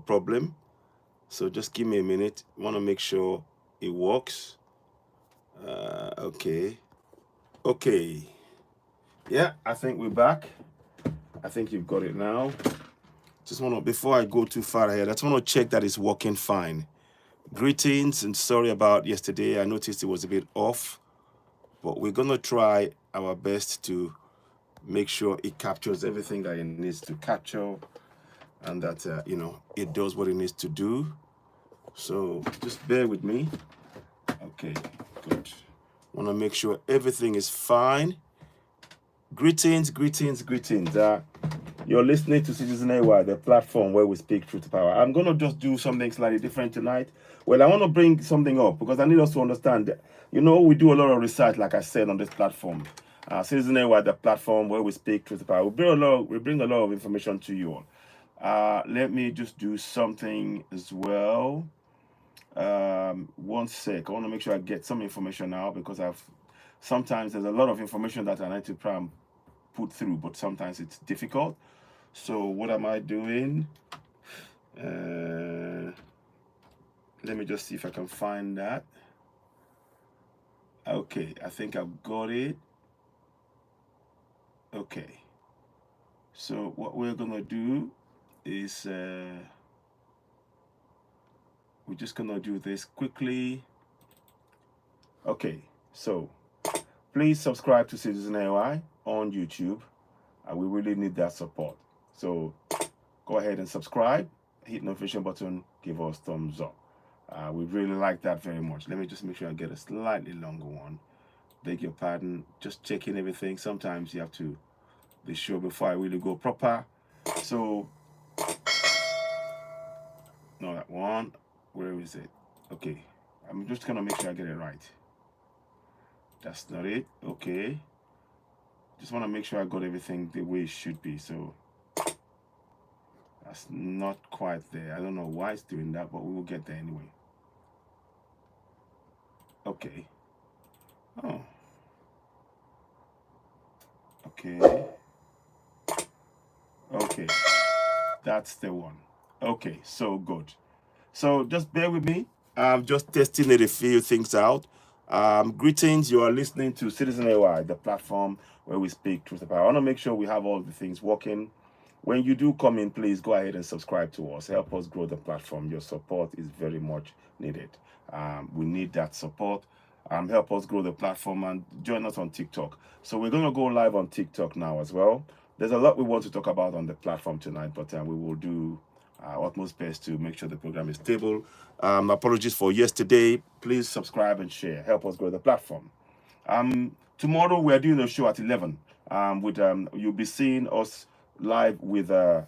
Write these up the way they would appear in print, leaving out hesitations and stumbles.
problem. So just give me a minute. Want to make sure it works. Okay. Yeah, I think we're back. I think you've got it now. Just want to, before I go too far ahead, I just want to check that it's working fine. Greetings and sorry about yesterday. I noticed it was a bit off, but we're going to try our best to make sure it captures everything that it needs to capture, and that, it does what it needs to do. So just bear with me. Okay, good. Want to make sure everything is fine. Greetings. You're listening to Citizen AY, the platform where we speak truth to power. I'm going to just do something slightly different tonight. Well, I want to bring something up because I need us to understand that, we do a lot of research, like I said, on this platform. Citizen AY, the platform where we speak truth to power. We bring a lot of information to you all. Let me just do something as well. One sec. I want to make sure I get some information now because sometimes there's a lot of information that I need to try and put through, but sometimes it's difficult. So what am I doing? Let me just see if I can find that. Okay, I think I've got it. Okay. So what we're gonna do is we're just gonna do this quickly. Okay, so please subscribe to Citizen AI on YouTube. We really need that support. So go ahead and subscribe, hit the notification button, give us thumbs up. We really like that very much. Let me just make sure I get a slightly longer one. Beg your pardon, just checking everything. Sometimes you have to be sure before I really go proper. So, no, that one. Where is it? Okay, I'm just gonna make sure I get it right. That's not it. Okay. Just want to make sure I got everything the way it should be. So that's not quite there. I don't know why it's doing that, but we will get there anyway. Okay. Oh. Okay. Okay. That's the one. Okay, so good. So just bear with me. I'm just testing a few things out. Greetings, you are listening to Citizen AI, the platform where we speak truth to power. I want to make sure we have all the things working. When you do come in, please go ahead and subscribe to us. Help us grow the platform. Your support is very much needed. We need that support. Help us grow the platform and join us on TikTok. So we're going to go live on TikTok now as well. There's a lot we want to talk about on the platform tonight, but we will do our utmost best to make sure the program is stable. Apologies for yesterday. Please subscribe and share. Help us grow the platform. Tomorrow we're doing a show at 11. You'll be seeing us live with the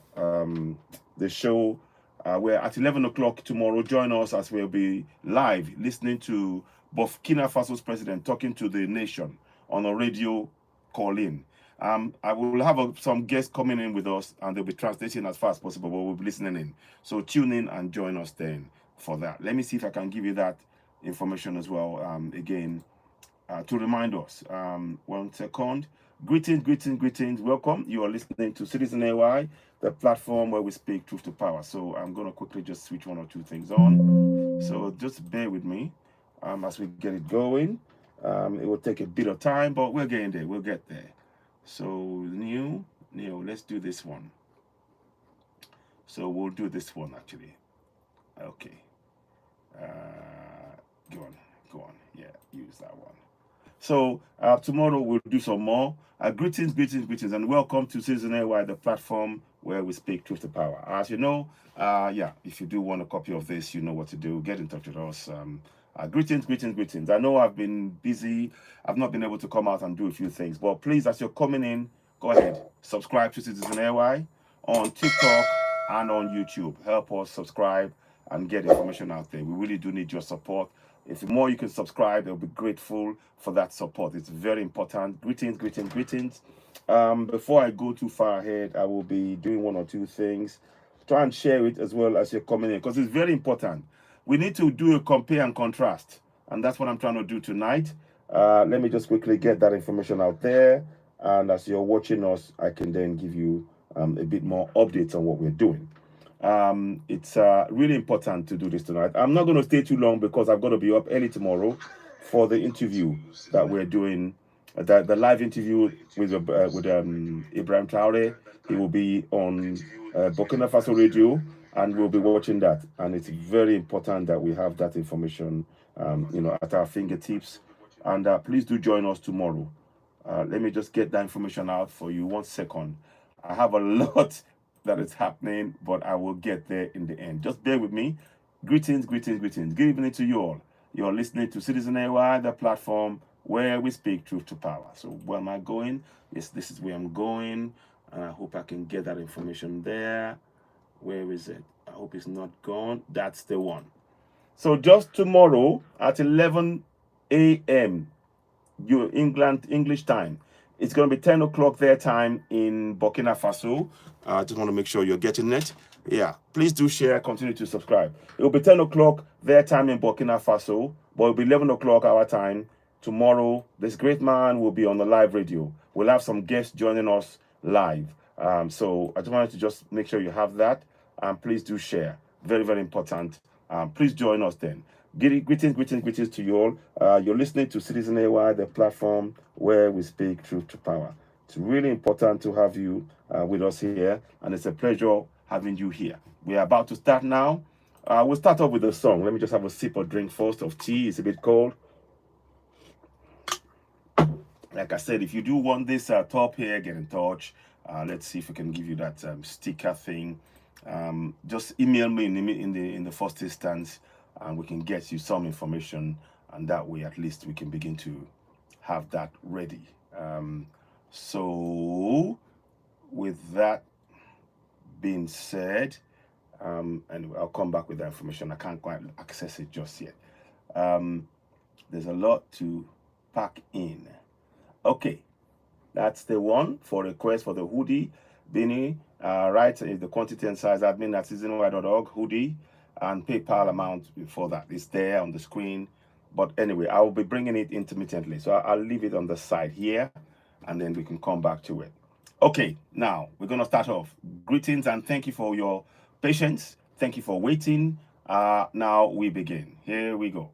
show. We're at 11 o'clock tomorrow. Join us as we'll be live listening to Burkina Faso's president talking to the nation on a radio call-in. I will have some guests coming in with us, and they'll be translating as fast as possible, but we'll be listening in. So tune in and join us then for that. Let me see if I can give you that information as well, again, to remind us. 1 second. Greetings. Welcome. You are listening to Citizen AI, the platform where we speak truth to power. So I'm going to quickly just switch one or two things on. So just bear with me as we get it going. It will take a bit of time, but we're getting there. We'll get there. So new, let's do this one. So we'll do this one actually. Okay. Go on. Yeah, use that one. So tomorrow we'll do some more. Greetings, and welcome to Citizen AY, the platform where we speak truth to power. As you know, if you do want a copy of this, you know what to do. Get in touch with us. Greetings. I know I've been busy. I've not been able to come out and do a few things. But please, as you're coming in, go ahead. Subscribe to Citizen AY on TikTok and on YouTube. Help us subscribe and get information out there. We really do need your support. If the more you can subscribe, they'll be grateful for that support. It's very important. Greetings. Before I go too far ahead, I will be doing one or two things. Try and share it as well as you're coming in, because it's very important. We need to do a compare and contrast, and that's what I'm trying to do tonight. Let me just quickly get that information out there, and as you're watching us, I can then give you a bit more updates on what we're doing. It's really important to do this tonight. I'm not going to stay too long because I've got to be up early tomorrow for the interview that we're doing, the live interview with Ibrahim Traore. He will be on Burkina Faso radio, and we'll be watching that. And it's very important that we have that information, at our fingertips. And please do join us tomorrow. Let me just get that information out for you. 1 second. I have a lot that is happening, but I will get there in the end. Just bear with me. Greetings, greetings, greetings. Good evening to you all. You're listening to Citizen AY, the platform where we speak truth to power. So where am I going? Yes, this is where I'm going. And I hope I can get that information there. Where is it? I hope it's not gone. That's the one. So just tomorrow at 11 a.m. English time. It's going to be 10 o'clock their time in Burkina Faso. I just want to make sure you're getting it. Yeah, please do share, continue to subscribe. It will be 10 o'clock their time in Burkina Faso, but it will be 11 o'clock our time. Tomorrow, this great man will be on the live radio. We'll have some guests joining us live. So I just wanted to just make sure you have that. And please do share. Very, very important. Please join us then. Greetings, greetings, greetings to you all. You're listening to Citizen AY, the platform where we speak truth to power. It's really important to have you with us here, and it's a pleasure having you here. We are about to start now. We'll start off with a song. Let me just have a sip or drink first of tea. It's a bit cold. Like I said, if you do want this top here, get in touch. Let's see if we can give you that sticker thing. Just email me in the first instance, and we can get you some information, and that way at least we can begin to have that ready. So with that being said, and I'll come back with that information. I can't quite access it just yet. There's a lot to pack in. Okay, that's the one for request for the hoodie, beanie, right? Is the quantity and size admin at citizenY.org hoodie, and PayPal amount for that is there on the screen. But anyway, I will be bringing it intermittently, so I'll leave it on the side here, and then we can come back to it. Okay, now we're going to start off. Greetings and thank you for your patience. Thank you for waiting. Now we begin. Here we go.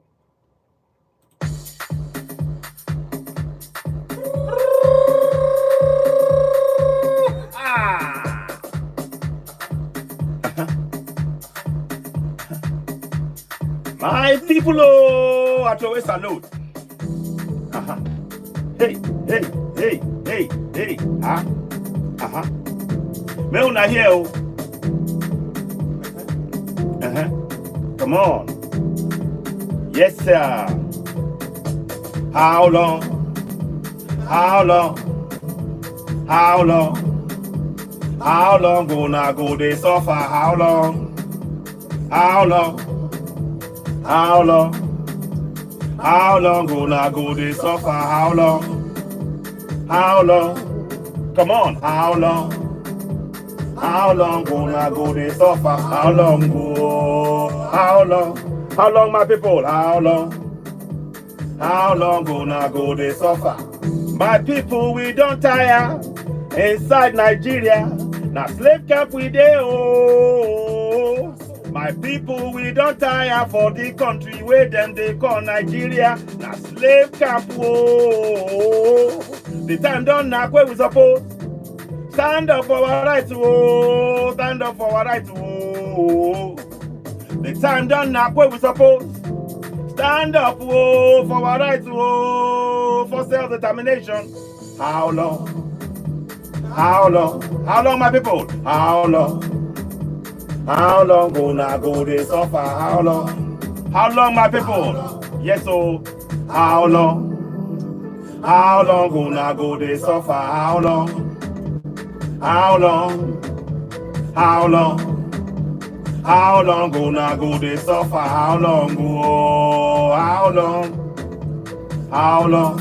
My people, oh, I always salute. Hey, hey, hey, hey, hey, Me una here, oh. Come on. Yes, sir. How long? How long? How long? How long gonna go they suffer? How long? How long? How long? How long gonna go they suffer? How long? How long? Come on, how long? How long gonna go they suffer? How long go? How long? How long, my people? How long? How long gonna go they suffer? My people, we don't tire. Inside Nigeria, now slave camp we dey oh. My people, we don't tire for the country where them they call Nigeria. Now slave camp oh. The time done now where we suppose stand up for our rights oh. Stand up for our rights oh. The time done now where we suppose stand up oh, for our rights oh, for self-determination. How long? How long? How long, my people? How long? How long gonna go they suffer? How long? How long, my people? Yes, oh. How long? How long gonna go they suffer? How long? How long? How long? How long gonna go they suffer? How long go? How long? How long?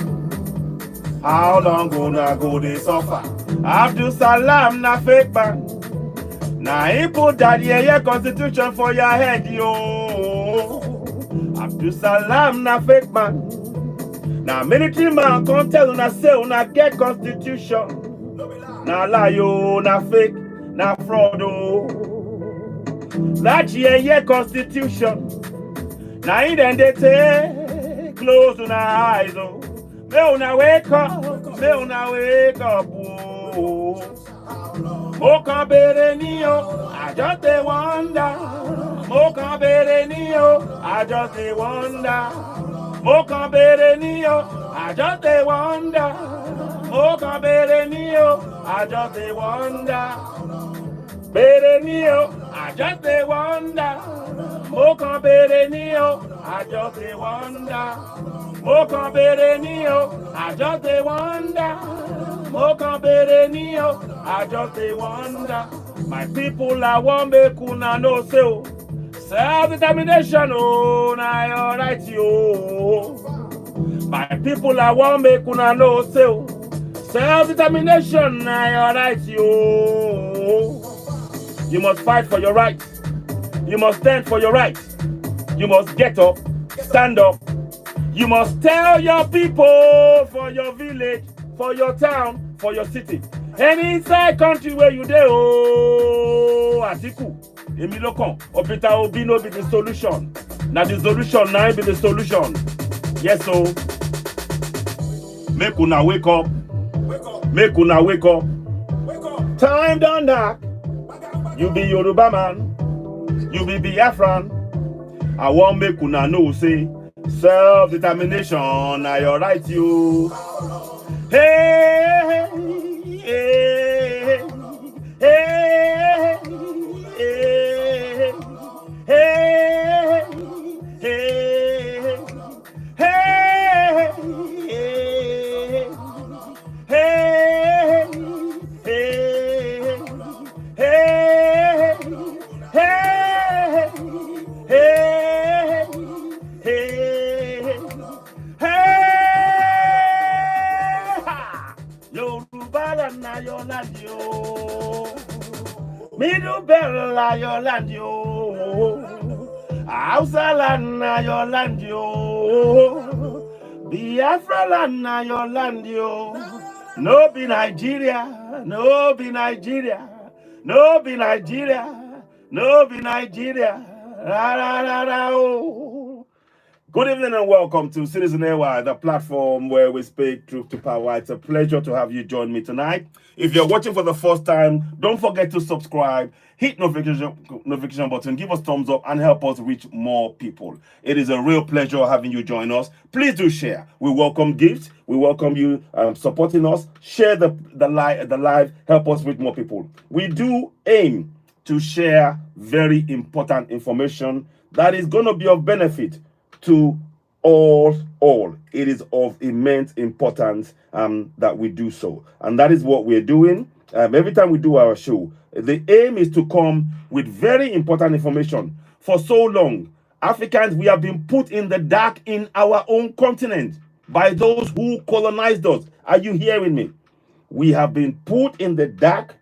How long gonna go they suffer? Abdul Salam na fake man. Na he put that yeah constitution for your head yo. Abdul Salam na fake man. Na military man come tell una say una get constitution. Na lie yo, na fake, na fraud oh. That year constitution. Now in then they take close to eyes. Oh. Me una wake up. Me una wake up. Oh. Mo kan bere ni o. I just dey wonder. Mo kan bere ni o. I just dey wonder. Mo kan bere ni o. I just dey wonder. Mo kan bere ni o. I just dey wonder. Bere ni o. I just dey wonder. Mo kan bere ni o. I just dey wonder. Mo kan bere ni o. I just dey wonder. Mo kan bere ni o. I just dey wonder. My people, I want make una know say o. Self-determination, oh, na your right, yo. My people, I want make una know say o. Self-determination, na your right, yo. You must fight for your rights. You must stand for your rights. You must get up, stand up. You must tell your people for your village, for your town, for your city. Any inside country where you dey, oh, Atiku, Emilokan, or Peter Obi no be the solution. Now the solution now be the solution. Yes, so make una wake up. Make una wake up. Time done that. You be Yoruba man. You be Biafran. I want make una know say self-determination na your right, you. Hey, hey, hey, hey, hey, hey, hey, hey, na your land, yo. Middle Bell na your land, yo. Hausa land na your land, yo. Biafra land na your land, yo. No be Nigeria, no be Nigeria, no be Nigeria, no be Nigeria. Ra, ra, ra, ra, oh. Good evening and welcome to Citizen AY, the platform where we speak truth to power. It's a pleasure to have you join me tonight. If you're watching for the first time, don't forget to subscribe, hit notification button, give us thumbs up, and help us reach more people. It is a real pleasure having you join us. Please do share. We welcome gifts. We welcome you supporting us. Share the live. Help us reach more people. We do aim to share very important information that is going to be of benefit to all. It is of immense importance that we do so. And that is what we're doing. Every time we do our show, the aim is to come with very important information. For so long, Africans, we have been put in the dark in our own continent by those who colonized us. Are you hearing me? We have been put in the dark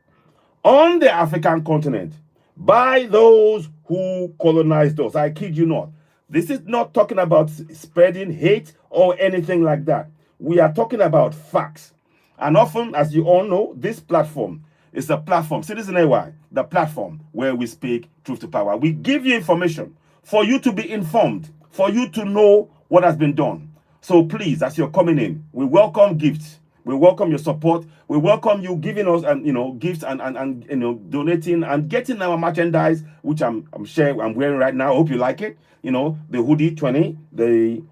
on the African continent by those who colonized us. I kid you not. This is not talking about spreading hate or anything like that. We are talking about facts. And often, as you all know, this platform is a platform, Citizen AY, the platform where we speak truth to power. We give you information for you to be informed, for you to know what has been done. So please, as you're coming in, we welcome gifts. We welcome your support. We welcome you giving us gifts and donating and getting our merchandise, which I'm wearing right now. I hope you like it. The hoodie 20, the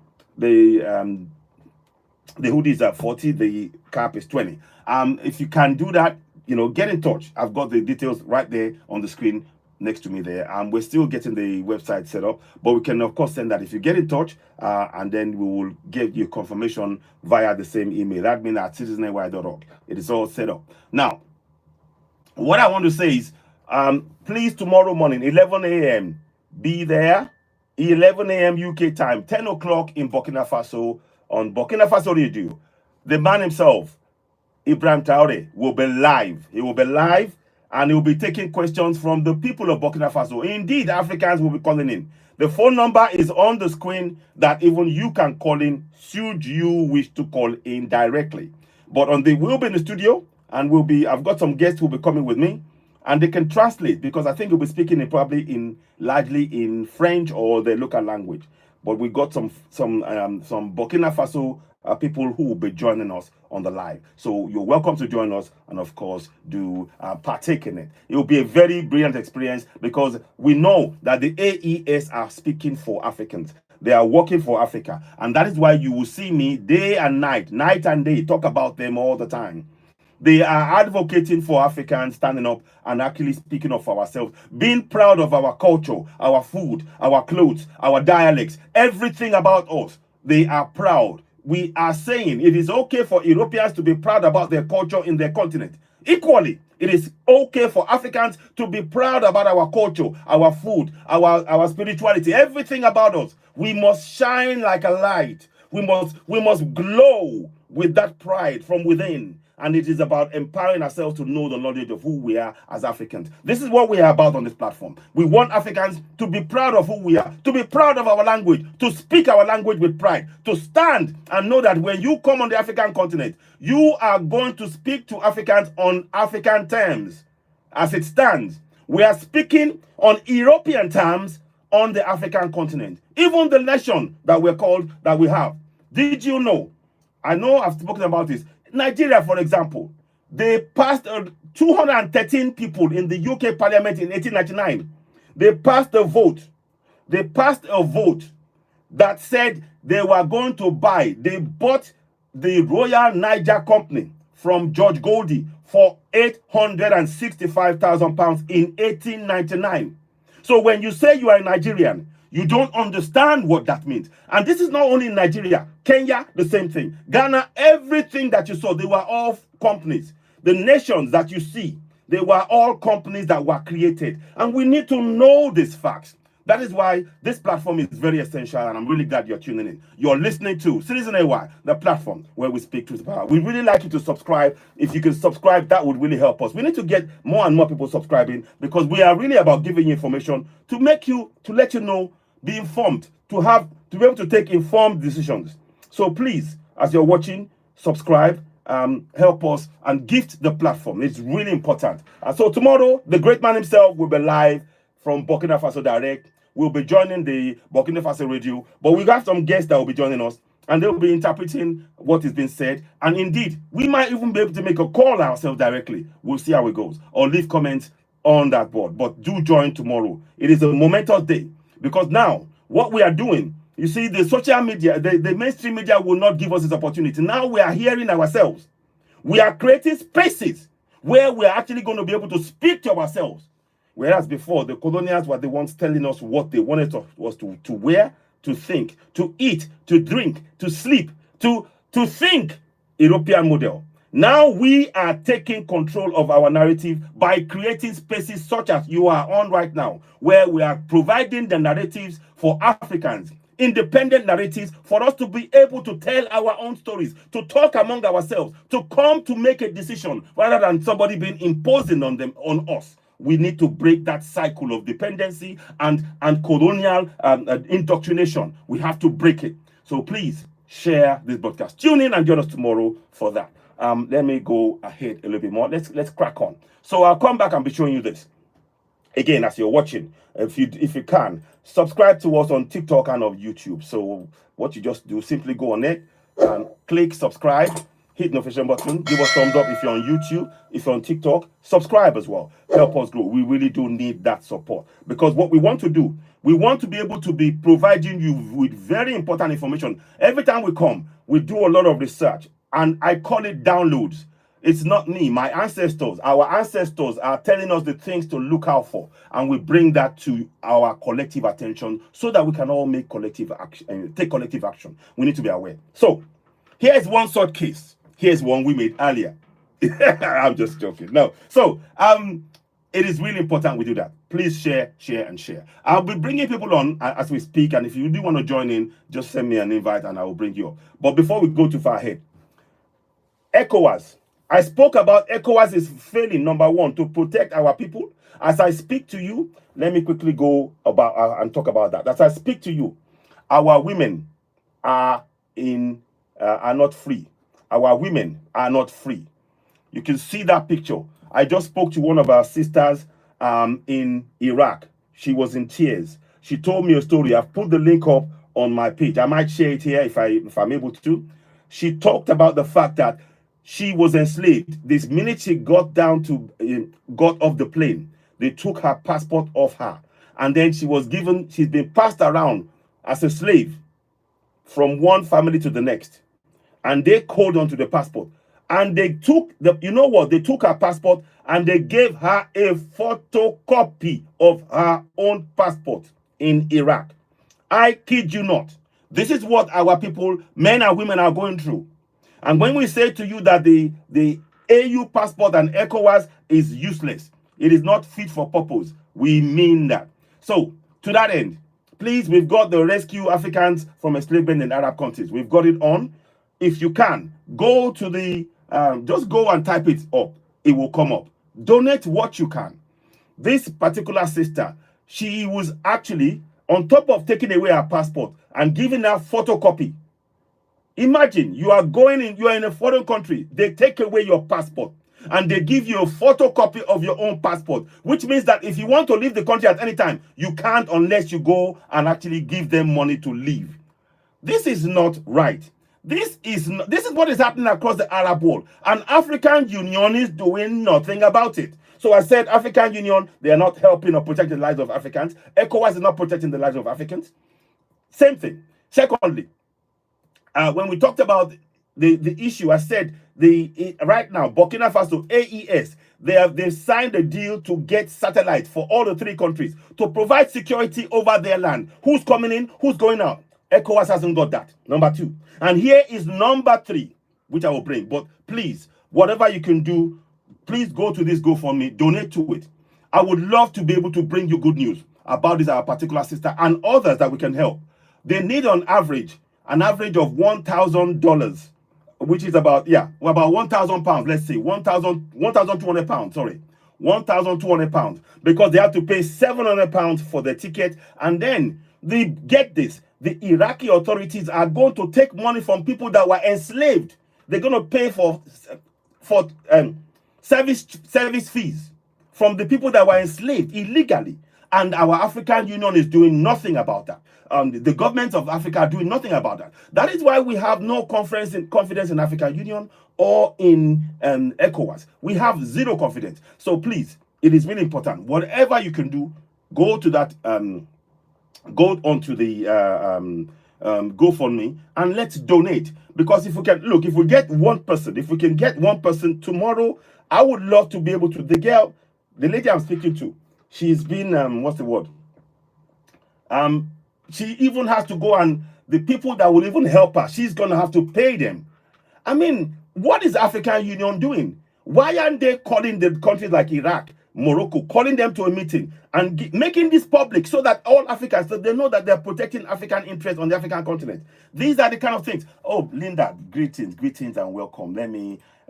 hoodie is at 40, the cap is 20. If you can do that, get in touch. I've got the details right there on the screen next to me there. We're still getting the website set up, but we can of course send that if you get in touch, and then we will give you confirmation via the same email. Admin at citizeny.org. It is all set up. Now, what I want to say is, please tomorrow morning, 11 a.m., be there. 11 a.m. UK time, 10 o'clock in Burkina Faso on Burkina Faso Radio. The man himself, Ibrahim Traore, will be live. He will be live and he will be taking questions from the people of Burkina Faso. Indeed, Africans will be calling in. The phone number is on the screen that even you can call in should you wish to call in directly. But we'll be in the studio and I've got some guests who will be coming with me. and they can translate, because I think we'll be speaking largely in French or the local language. But we got some Burkina Faso people who will be joining us on the live. So you're welcome to join us, and of course do partake in it. It will be a very brilliant experience, because we know that the AES are speaking for Africans. They are working for Africa, and that is why you will see me day and night and day, talk about them all the time. They are advocating for Africans, standing up and actually speaking up for ourselves, being proud of our culture, our food, our clothes, our dialects, everything about us. They are proud. We are saying it is okay for Europeans to be proud about their culture in their continent. Equally, it is okay for Africans to be proud about our culture, our food, our spirituality, everything about us. We must shine like a light. We must glow with that pride from within. And it is about empowering ourselves to know the knowledge of who we are as Africans. This is what we are about on this platform. We want Africans to be proud of who we are, to be proud of our language, to speak our language with pride, to stand and know that when you come on the African continent, you are going to speak to Africans on African terms. As it stands, we are speaking on European terms on the African continent. Even the nation that we have. Did you know? I know I've spoken about this. Nigeria, for example, they passed 213 people in the UK Parliament in 1899. They passed a vote. They passed a vote that said they were going to they bought the Royal Niger Company from George Goldie for £865,000 in 1899. So when you say you are a Nigerian, you don't understand what that means. And this is not only in Nigeria. Kenya, the same thing. Ghana, everything that you saw, they were all companies. The nations that you see, they were all companies that were created. And we need to know these facts. That is why this platform is very essential, and I'm really glad you're tuning in. You're listening to Citizen AY, the platform where we speak truth to power. We really like you to subscribe. If you can subscribe, that would really help us. We need to get more and more people subscribing, because we are really about giving you information to let you know, be informed, to be able to take informed decisions. So please, as you're watching, subscribe, help us, and gift the platform. It's really important. And so tomorrow, the great man himself will be live from Burkina Faso Direct. We'll be joining the Burkina Faso radio, but we got some guests that will be joining us, and they'll be interpreting what is being said. And indeed, we might even be able to make a call ourselves directly. We'll see how it goes, or leave comments on that board. But do join tomorrow. It is a momentous day, because now what we are doing, you see, the social media, the mainstream media will not give us this opportunity. Now we are hearing ourselves. We are creating spaces where we are actually going to be able to speak to ourselves. Whereas before, the colonials were the ones telling us what they wanted us to wear, to think, to eat, to drink, to sleep, to think European model. Now we are taking control of our narrative by creating spaces such as you are on right now, where we are providing the narratives for Africans, independent narratives for us to be able to tell our own stories, to talk among ourselves, to come to make a decision rather than somebody being imposing on us. We need to break that cycle of dependency and colonial indoctrination. We have to break it. So please share this broadcast. Tune in and join us tomorrow for that. Let me go ahead a little bit more. Let's crack on. So I'll come back and be showing you this. Again, as you're watching, if you can, subscribe to us on TikTok and on YouTube. So what you just do, simply go on it and click subscribe. Hit the notification button, give us thumbs up if you're on YouTube, if you're on TikTok, subscribe as well. Help us grow. We really do need that support, because what we want to do, we want to be able to be providing you with very important information. Every time we come, we do a lot of research, and I call it downloads. It's not me, my ancestors. Our ancestors are telling us the things to look out for, and we bring that to our collective attention so that we can all make collective action, take collective action. We need to be aware. So here's one such case. Here's one we made earlier. I'm just joking. No. So, it is really important we do that. Please share, and share. I'll be bringing people on as we speak, and if you do want to join in, just send me an invite and I will bring you up. But before we go too far ahead, ECOWAS. I spoke about ECOWAS is failing, number one, to protect our people. As I speak to you, let me quickly go about and talk about that. As I speak to you, our women are not free. Our women are not free. You can see that picture. I just spoke to one of our sisters in Iraq. She was in tears. She told me a story. I've put the link up on my page. I might share it here if I'm able to. She talked about the fact that she was enslaved. This minute she got down to got off the plane, they took her passport off her, and then she's been passed around as a slave from one family to the next, and they called onto the passport, and they took they took her passport and they gave her a photocopy of her own passport in Iraq. I kid you not. This is what our people, men and women, are going through. And when we say to you that the AU passport and ECOWAS is useless, it is not fit for purpose, we mean that. So, to that end, please, we've got the Rescue Africans from Enslavement in Arab Countries. We've got it on. If you can, go to the, just go and type it up. It will come up. Donate what you can. This particular sister, she was actually, on top of taking away her passport and giving her photocopy. Imagine you are in a foreign country, they take away your passport and they give you a photocopy of your own passport, which means that if you want to leave the country at any time, you can't unless you go and actually give them money to leave. This is not right. This is what is happening across the Arab world, and African Union is doing nothing about it. So I said African Union, they are not helping or protecting the lives of Africans. ECOWAS is not protecting the lives of Africans. Same thing. Secondly, when we talked about the issue, I said right now Burkina Faso, AES, they've signed a deal to get satellites for all the three countries to provide security over their land. Who's coming in? Who's going out? ECOWAS hasn't got that. Number two. And here is number three, which I will bring. But please, whatever you can do, please go to this GoFundMe, donate to it. I would love to be able to bring you good news about this our particular sister and others that we can help. They need an average of $1,000, which is about 1,000 pounds. Let's say 1,200 pounds. Sorry, 1,200 pounds, because they have to pay 700 pounds for the ticket, and then get this: the Iraqi authorities are going to take money from people that were enslaved. They're going to pay for service fees from the people that were enslaved illegally, and our African Union is doing nothing about that. The governments of Africa are doing nothing about that. That is why we have no confidence in African Union or in ECOWAS. We have zero confidence. So please, it is really important. Whatever you can do, go to that, go onto the GoFundMe and let's donate. Because if we can get one person tomorrow, I would love to be able to. The lady I'm speaking to, she's been what's the word? She even has to go, and the people that will even help her, she's gonna have to pay them. I mean, what is African Union doing? Why aren't they calling the countries like Iraq, Morocco, calling them to a meeting and making this public so that all Africans, so they know that they're protecting African interests on the African continent? These are the kind of things. Oh, Linda, greetings and welcome.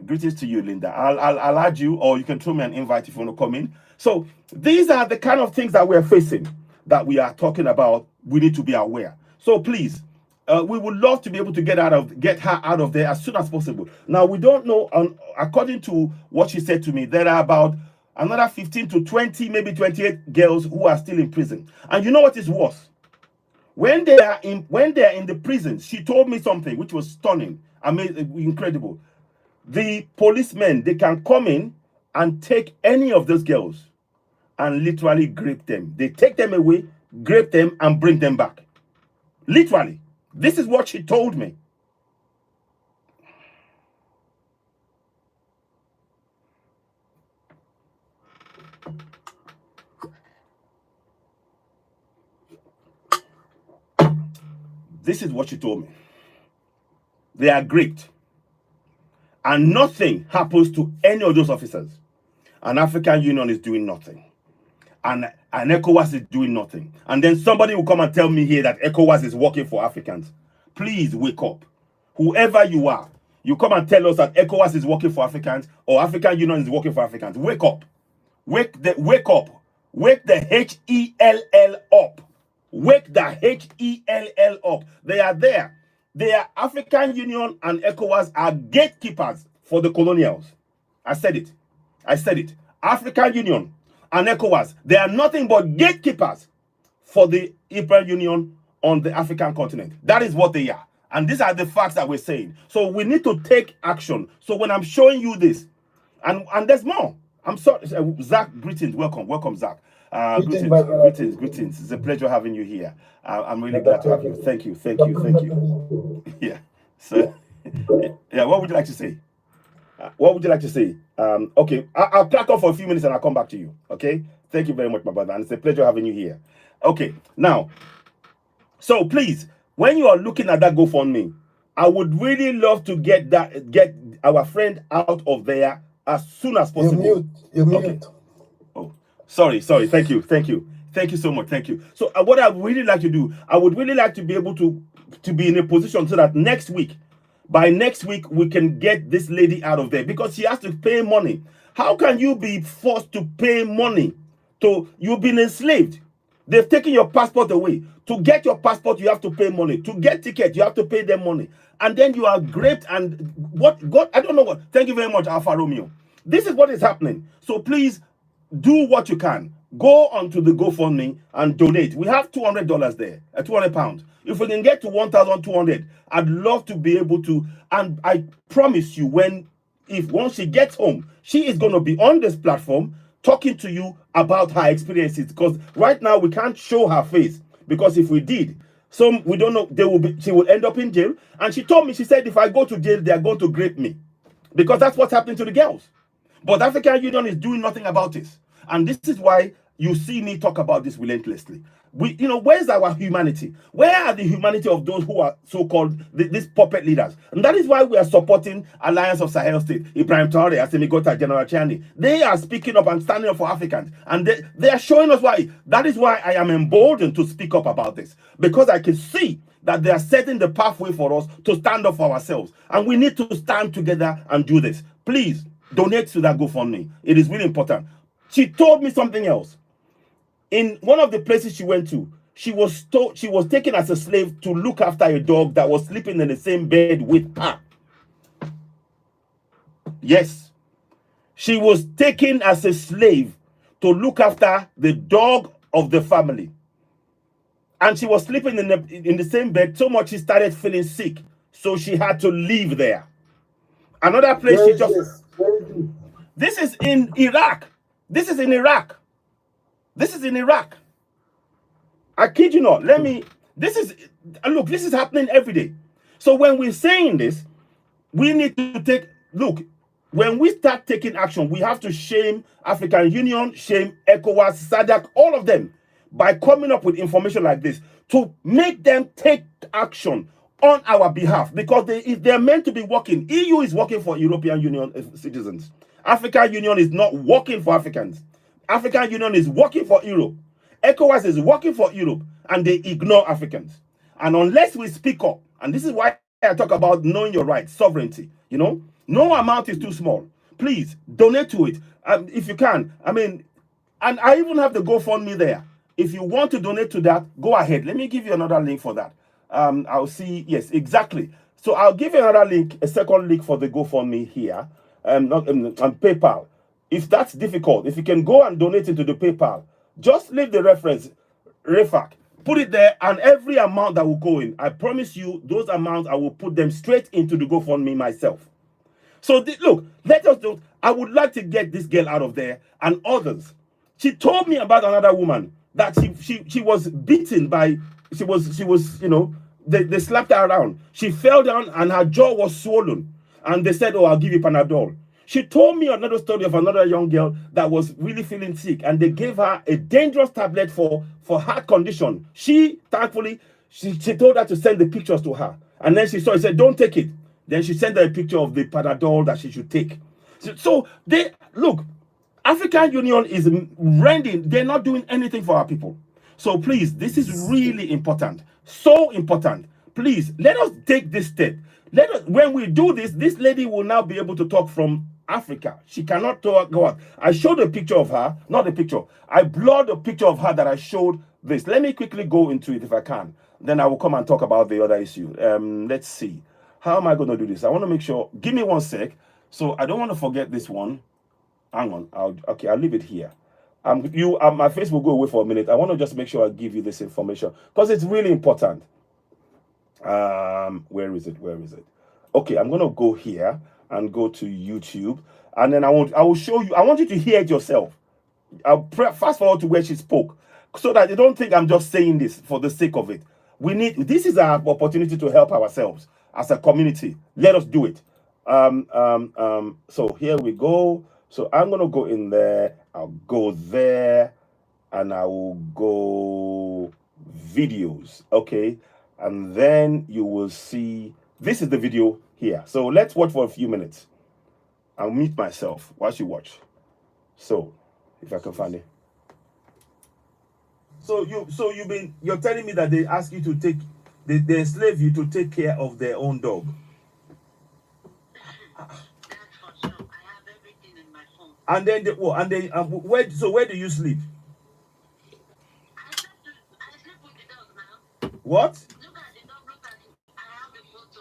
Greetings to you, Linda. I'll add you, or you can throw me an invite if you want to come in. So these are the kind of things that we're facing, that we are talking about. We need to be aware. So please, we would love to be able to get her out of there as soon as possible. Now, we don't know, according to what she said to me, there are about another 15 to 20, maybe 28 girls who are still in prison. And you know what is worse? When they are in the prison, she told me something which was stunning, amazing, incredible. The policemen, they can come in and take any of those girls and literally grape them. They take them away, grape them, and bring them back. Literally. This is what she told me. This is what she told me. They are graped, and nothing happens to any of those officers. And African Union is doing nothing. And ECOWAS is doing nothing. And then somebody will come and tell me here that ECOWAS is working for Africans. Please wake up. Whoever you are, you come and tell us that ECOWAS is working for Africans or African Union is working for Africans. Wake up. Wake up. Wake the H-E-L-L up. Wake the H-E-L-L up. They are there. They are African Union and ECOWAS are gatekeepers for the colonials. I said it. I said it. African Union and ECOWAS, they are nothing but gatekeepers for the European Union on the African continent. That is what they are. And these are the facts that we're saying. So we need to take action. So when I'm showing you this, and there's more. I'm sorry, Zach, greetings, welcome, Zach. Greetings. It's a pleasure having you here. I'm really glad to have you. Thank you. Yeah. So, yeah. What would you like to say? Okay, I'll crack off for a few minutes and I'll come back to you. Okay. Thank you very much, my brother, and it's a pleasure having you here. Okay. Now, so please, when you are looking at that GoFundMe, I would really love to get our friend out of there as soon as possible. You're mute. Okay. Oh, sorry. Thank you so much. Thank you. So what I would really like to do, I would really like to be able to be in a position so that by next week, we can get this lady out of there, because she has to pay money. How can you be forced to pay money? You've been enslaved. They've taken your passport away. To get your passport, you have to pay money. To get ticket, you have to pay them money. And then you are raped and God, I don't know what. Thank you very much, Alpha Romeo. This is what is happening. So please do what you can. Go onto the GoFundMe and donate. We have $200 there, £200. If we can get to 1,200, I'd love to be able to. And I promise you, once she gets home, she is going to be on this platform talking to you about her experiences. Because right now we can't show her face, because if we did, we don't know, she will end up in jail. And she told me, she said, if I go to jail, they are going to grape me, because that's what's happening to the girls. But African Union is doing nothing about this. And this is why you see me talk about this relentlessly. Where's our humanity? Where are the humanity of those who are so-called these puppet leaders? And that is why we are supporting Alliance of Sahel State, Ibrahim Traore, Asemigota, General Chani. They are speaking up and standing up for Africans. And they are showing us why. That is why I am emboldened to speak up about this. Because I can see that they are setting the pathway for us to stand up for ourselves. And we need to stand together and do this. Please, donate to that GoFundMe. It is really important. She told me something else. In one of the places she went to, she was taken as a slave to look after a dog that was sleeping in the same bed with her. Yes. She was taken as a slave to look after the dog of the family. And she was sleeping in the same bed so much she started feeling sick. So she had to leave there. Another place This is in Iraq. This is in Iraq. I kid you not. This is happening every day. So when we're saying this, we need to when we start taking action, we have to shame African Union, shame ECOWAS, SADC, all of them, by coming up with information like this to make them take action on our behalf. Because if they're meant to be working, EU is working for European Union citizens. African Union is not working for Africans. African Union is working for Europe. ECOWAS is working for Europe, and they ignore Africans. And unless we speak up, and this is why I talk about knowing your rights, sovereignty, no amount is too small. Please donate to it if you can. And I even have the GoFundMe there. If you want to donate to that, go ahead. Let me give you another link for that. I'll see. Yes, exactly. So I'll give you another link, a second link for the GoFundMe here, on PayPal. If that's difficult, if you can go and donate into the PayPal, just leave the reference, REFAC, put it there, and every amount that will go in, I promise you, those amounts, I will put them straight into the GoFundMe myself. So look, I would like to get this girl out of there and others. She told me about another woman that she was beaten by, they slapped her around. She fell down and her jaw was swollen. And they said, oh, I'll give you Panadol. She told me another story of another young girl that was really feeling sick, and they gave her a dangerous tablet for heart condition. Thankfully, she told her to send the pictures to her. And then she said, don't take it. Then she sent her a picture of the Panadol that she should take. So African Union is rending. They're not doing anything for our people. So please, this is really important. So important. Please, let us take this step. When we do this, this lady will now be able to talk from Africa. She cannot go out. I showed a picture of her, not a picture. I blurred a picture of her that I showed this. Let me quickly go into it if I can. Then I will come and talk about the other issue. Let's see. How am I going to do this? I want to make sure. Give me one sec. So I don't want to forget this one. hang on. I'll leave it here. My face will go away for a minute. I want to just make sure I give you this information because it's really important. Where is it? Where is it? Okay, I'm gonna go here and go to YouTube, and then I will show you. I want you to hear it yourself. I'll fast forward to where she spoke, so that you don't think I'm just saying this for the sake of it. This is our opportunity to help ourselves as a community. Let us do it. So here we go. So I'm gonna go in there. I'll go there, and I will go videos. Okay, and then you will see. This is the video here. So let's watch for a few minutes. I'll mute myself while you watch. So, if I can find it. So you're telling me that they ask you to they enslave you to take care of their own dog. That's for sure. I have everything in my phone. And then where do you sleep? I sleep with the dog now. What? Look at the dog. Look at it. I have the photo.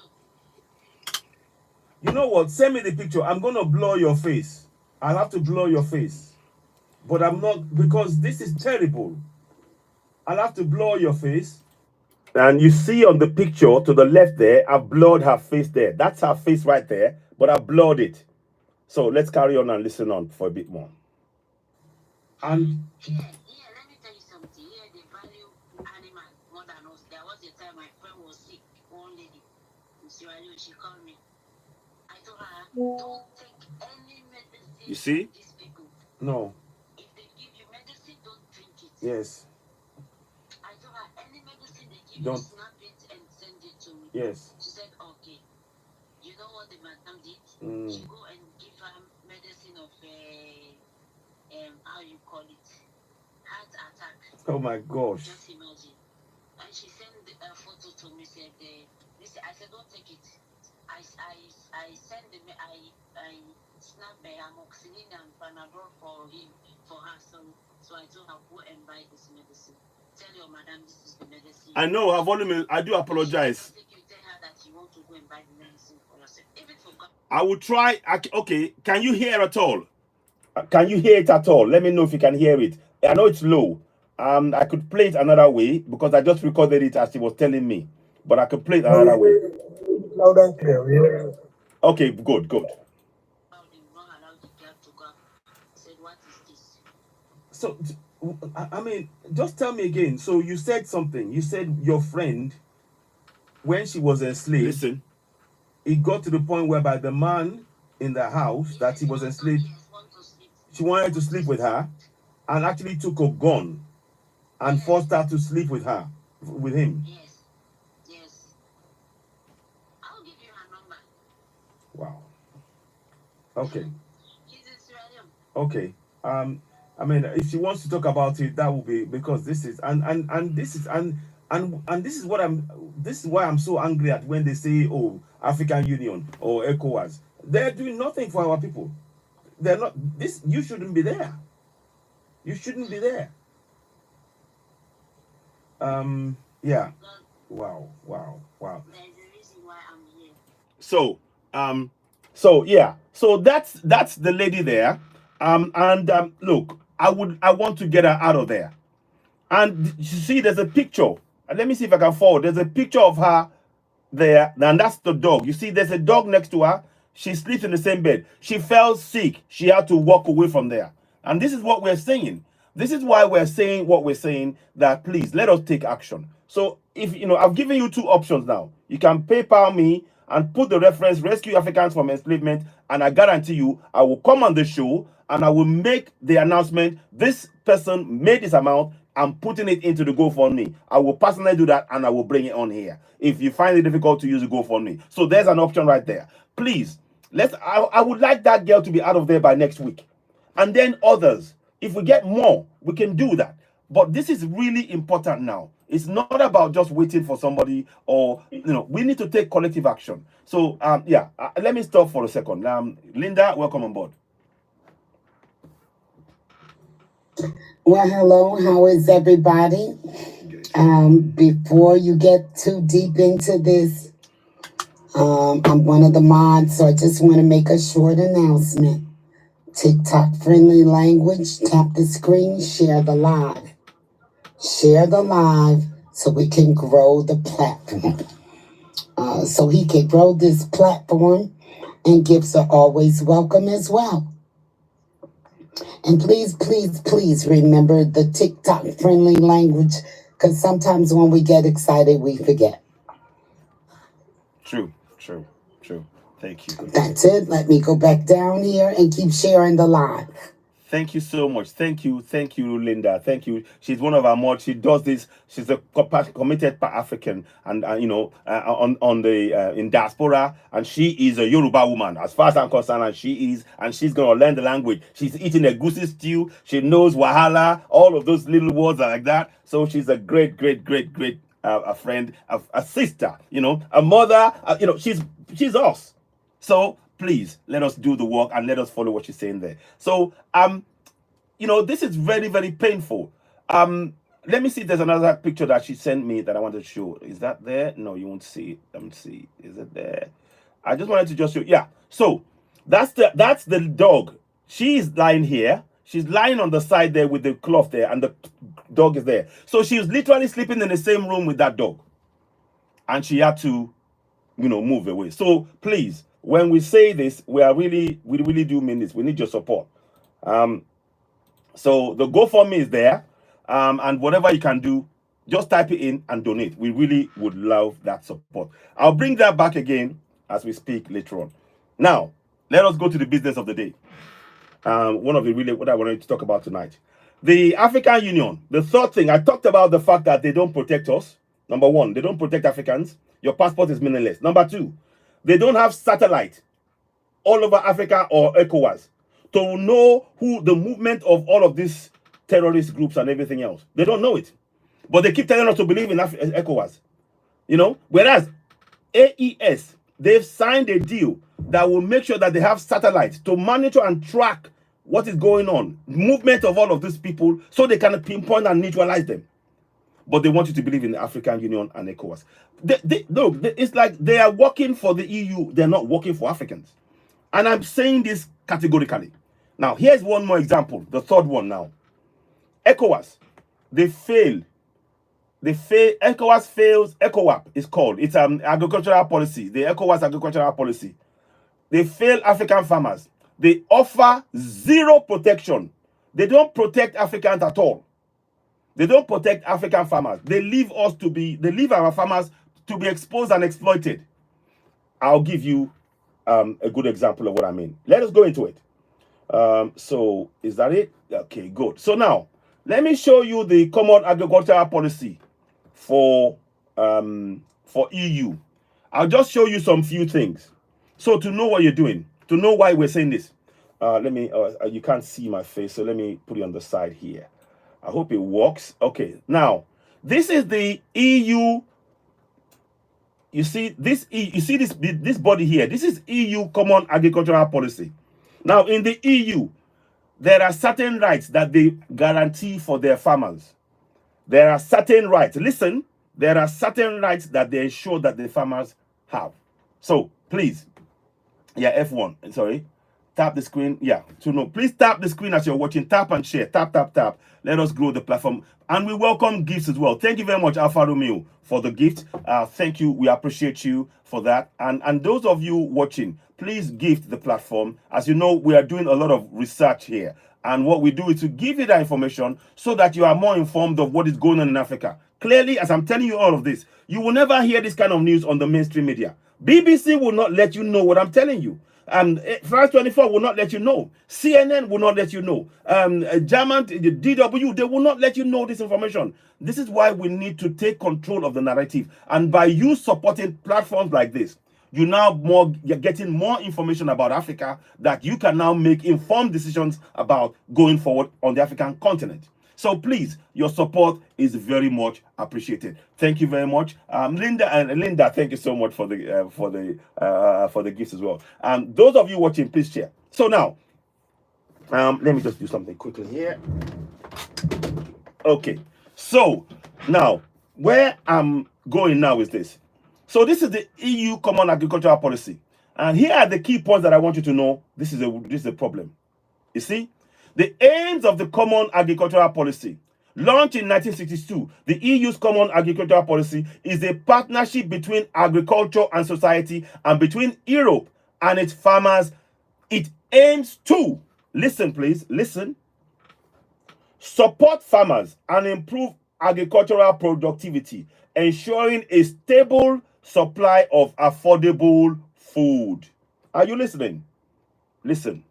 You know what? Send me the picture. I'm gonna blur your face. I'll have to blur your face, but I'm not, because this is terrible. I'll have to blur your face. And you see on the picture to the left there, I've blurred her face there. That's her face right there, but I blurred it. So let's carry on and listen on for a bit more. And Yeah, let me tell you something. Here they value animals more than us. There was a time my friend was sick. One lady, she called me. I told her, don't take any medicine. You see? From these people. No. If they give you medicine, don't drink it. Yes. I told her, any medicine they give Don't. you, snap it and send it to me. Yes. She said, okay. You know what the madam did? She go and give her medicine of how you call it, heart attack. Oh my gosh. Just imagine. And she sent a photo to me. Said, listen, I said, don't take it. I sent the I snapped the amoxicillin and Panadol for her. So I told her, go and buy this medicine. Tell your madam this is the medicine. I know. I do apologize. You tell her that you want to go and buy the medicine for yourself. Even for God. I will try. Okay. Can you hear at all? Can you hear it at all? Let me know if you can hear it. I know it's low. I could play it another way because I just recorded it as she was telling me. But I could play it another way. Loud and clear. Yeah. Okay, good. So, I mean, just tell me again. So you said something. You said your friend, when she was enslaved, listen, it got to the point whereby the man in the house that he was enslaved, she wanted to sleep with her, and actually took a gun and forced her to sleep with him. Yes. I'll give you her number. Wow. Okay. He's Israeli. Okay. I mean, if she wants to talk about it, that will be, because this is this is why I'm so angry at when they say, oh, African Union or ECOWAS. They're doing nothing for our people. They're not. You shouldn't be there. You shouldn't be there. Yeah. Wow. There's a reason why I'm here. So that's the lady there. Look, I want to get her out of there. And you see, there's a picture. Let me see if I can forward. There's a picture of her there, and that's the dog. You see, there's a dog next to her. She sleeps in the same bed. She fell sick. She had to walk away from there. And this is what we're saying. This is why we're saying what we're saying, that please let us take action. So if I've given you two options now. You can PayPal me and put the reference Rescue Africans from Enslavement, and I guarantee you I will come on the show and I will make the announcement. This person made this amount. I'm putting it into the GoFundMe. I will personally do that and I will bring it on here if you find it difficult to use the GoFundMe. So there's an option right there. Please, I would like that girl to be out of there by next week. And then others. If we get more, we can do that. But this is really important now. It's not about just waiting for somebody, or we need to take collective action. So let me stop for a second. Linda, welcome on board. Well, hello, how is everybody? Before you get too deep into this, I'm one of the mods, so I just want to make a short announcement. TikTok friendly language. Tap the screen, share the live. Share the live so we can grow the platform. So he can grow this platform, and gifts are always welcome as well. And please, please, please remember the TikTok friendly language, because sometimes when we get excited, we forget. True, true, true. Thank you. That's it. Let me go back down here and keep sharing the live. Thank you so much. Thank you, Linda. Thank you. She's one of our mods. She does this. She's a committed African, and on the in diaspora, and she is a Yoruba woman, as far as I'm concerned. And she's gonna learn the language. She's eating a goosey stew. She knows wahala, all of those little words are like that. So she's a great, a friend, a sister. A mother. She's us. So please let us do the work and let us follow what she's saying there. So this is very, very painful. Let me see if there's another picture that she sent me that I want to show. Is that there? No, you won't see it. Let me see. Is it there? I just wanted to just show. Yeah. So that's the dog. She's lying here. She's lying on the side there with the cloth there, and the dog is there. So she's literally sleeping in the same room with that dog, and she had to, move away. So please, when we say this, we really do mean this. We need your support. So the GoFundMe is there, and whatever you can do, just type it in and donate. We really would love that support. I'll bring that back again as we speak later on. Now, let us go to the business of the day. One of the what I wanted to talk about tonight. The African Union. The third thing, I talked about the fact that they don't protect us. Number one, they don't protect Africans. Your passport is meaningless. Number two, they don't have satellite all over Africa or ECOWAS to know who the movement of all of these terrorist groups and everything else. They don't know it. But they keep telling us to believe in ECOWAS. Whereas AES, they've signed a deal that will make sure that they have satellites to monitor and track what is going on, movement of all of these people, so they can pinpoint and neutralize them. But they want you to believe in the African Union and ECOWAS. It's like they are working for the EU. They're not working for Africans. And I'm saying this categorically. Now, here's one more example. The third one now. ECOWAS. They fail. ECOWAS fails. ECOWAP is called. It's an agricultural policy. The ECOWAS agricultural policy. They fail African farmers. They offer zero protection. They don't protect Africans at all. They don't protect African farmers. They leave our farmers to be exposed and exploited. I'll give you a good example of what I mean. Let us go into it. So is that it? Okay, good. So now let me show you the common agricultural policy for EU. I'll just show you some few things. So to know what you're doing, to know why we're saying this. You can't see my face, so let me put it on the side here. I hope it works. Okay, now this is the EU. You see this? You see this body here? This is EU Common Agricultural Policy. Now in the EU, there are certain rights that they guarantee for their farmers. There are certain rights. Listen, there are certain rights that they ensure that the farmers have. So please, yeah, F1. Sorry. Tap the screen. Yeah, to know. Please tap the screen as you're watching. Tap and share. Tap, tap, tap. Let us grow the platform. And we welcome gifts as well. Thank you very much, Alfa Romeo, for the gift. Thank you. We appreciate you for that. And those of you watching, please gift the platform. As you know, we are doing a lot of research here. And what we do is to give you that information so that you are more informed of what is going on in Africa. Clearly, as I'm telling you all of this, you will never hear this kind of news on the mainstream media. BBC will not let you know what I'm telling you. France 24 will not let you know. CNN will not let you know. German, the DW, they will not let you know this information. This is why we need to take control of the narrative. And by you supporting platforms like this, you're getting more information about Africa that you can now make informed decisions about going forward on the African continent. So please, your support is very much appreciated. Thank you very much, Linda. Thank you so much for the gifts as well. Those of you watching, please share. So now, let me just do something quickly here. Okay. So now, where I'm going now is this. So this is the EU Common Agricultural Policy, and here are the key points that I want you to know. This is a problem. You see, the aims of the Common Agricultural Policy, launched in 1962, the EU's Common Agricultural Policy is a partnership between agriculture and society and between Europe and its farmers. It aims to, listen please, listen, support farmers and improve agricultural productivity, ensuring a stable supply of affordable food. Are you listening? Listen.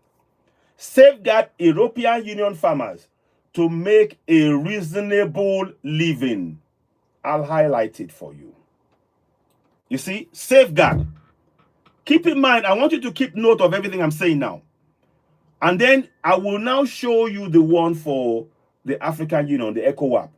Safeguard European Union farmers to make a reasonable living. I'll highlight it for you. You see, safeguard. Keep in mind, I want you to keep note of everything I'm saying now. And then I will now show you the one for the African Union, the ECOWAS.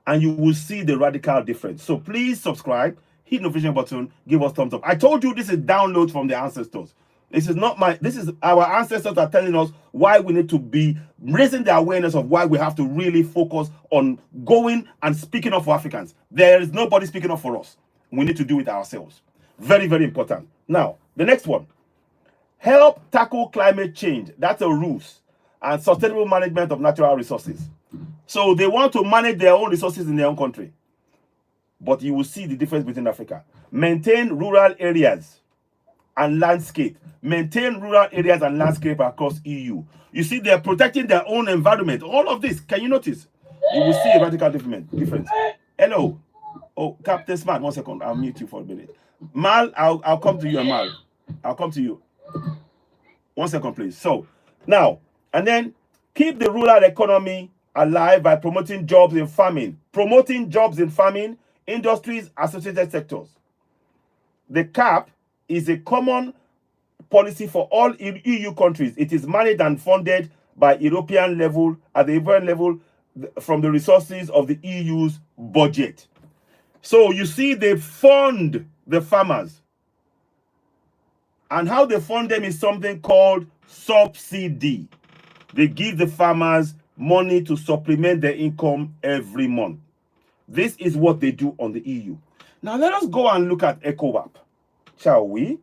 And you will see the radical difference. So please subscribe, hit the notification button, give us thumbs up. I told you this is download from the ancestors. This is our ancestors are telling us why we need to be raising the awareness of why we have to really focus on going and speaking up for Africans. There is nobody speaking up for us. We need to do it ourselves. Very, very important. Now, the next one. Help tackle climate change. That's a ruse. And sustainable management of natural resources. So they want to manage their own resources in their own country. But you will see the difference between Africa. Maintain rural areas and landscape. Maintain rural areas and landscape across EU. You see, they're protecting their own environment. All of this, can you notice? You will see a radical difference. Hello. Oh, Captain Smart, 1 second. I'll mute you for a minute. Mal, I'll come to you, Mal. I'll come to you. 1 second, please. So, now, and then keep the rural economy alive by promoting jobs in farming. Promoting jobs in farming, industries, associated sectors. The CAP is a common policy for all EU countries. It is managed and funded by European level, at the European level, from the resources of the EU's budget. So you see, they fund the farmers. And how they fund them is something called subsidy. They give the farmers money to supplement their income every month. This is what they do on the EU. Now let us go and look at ECOWAS, shall we?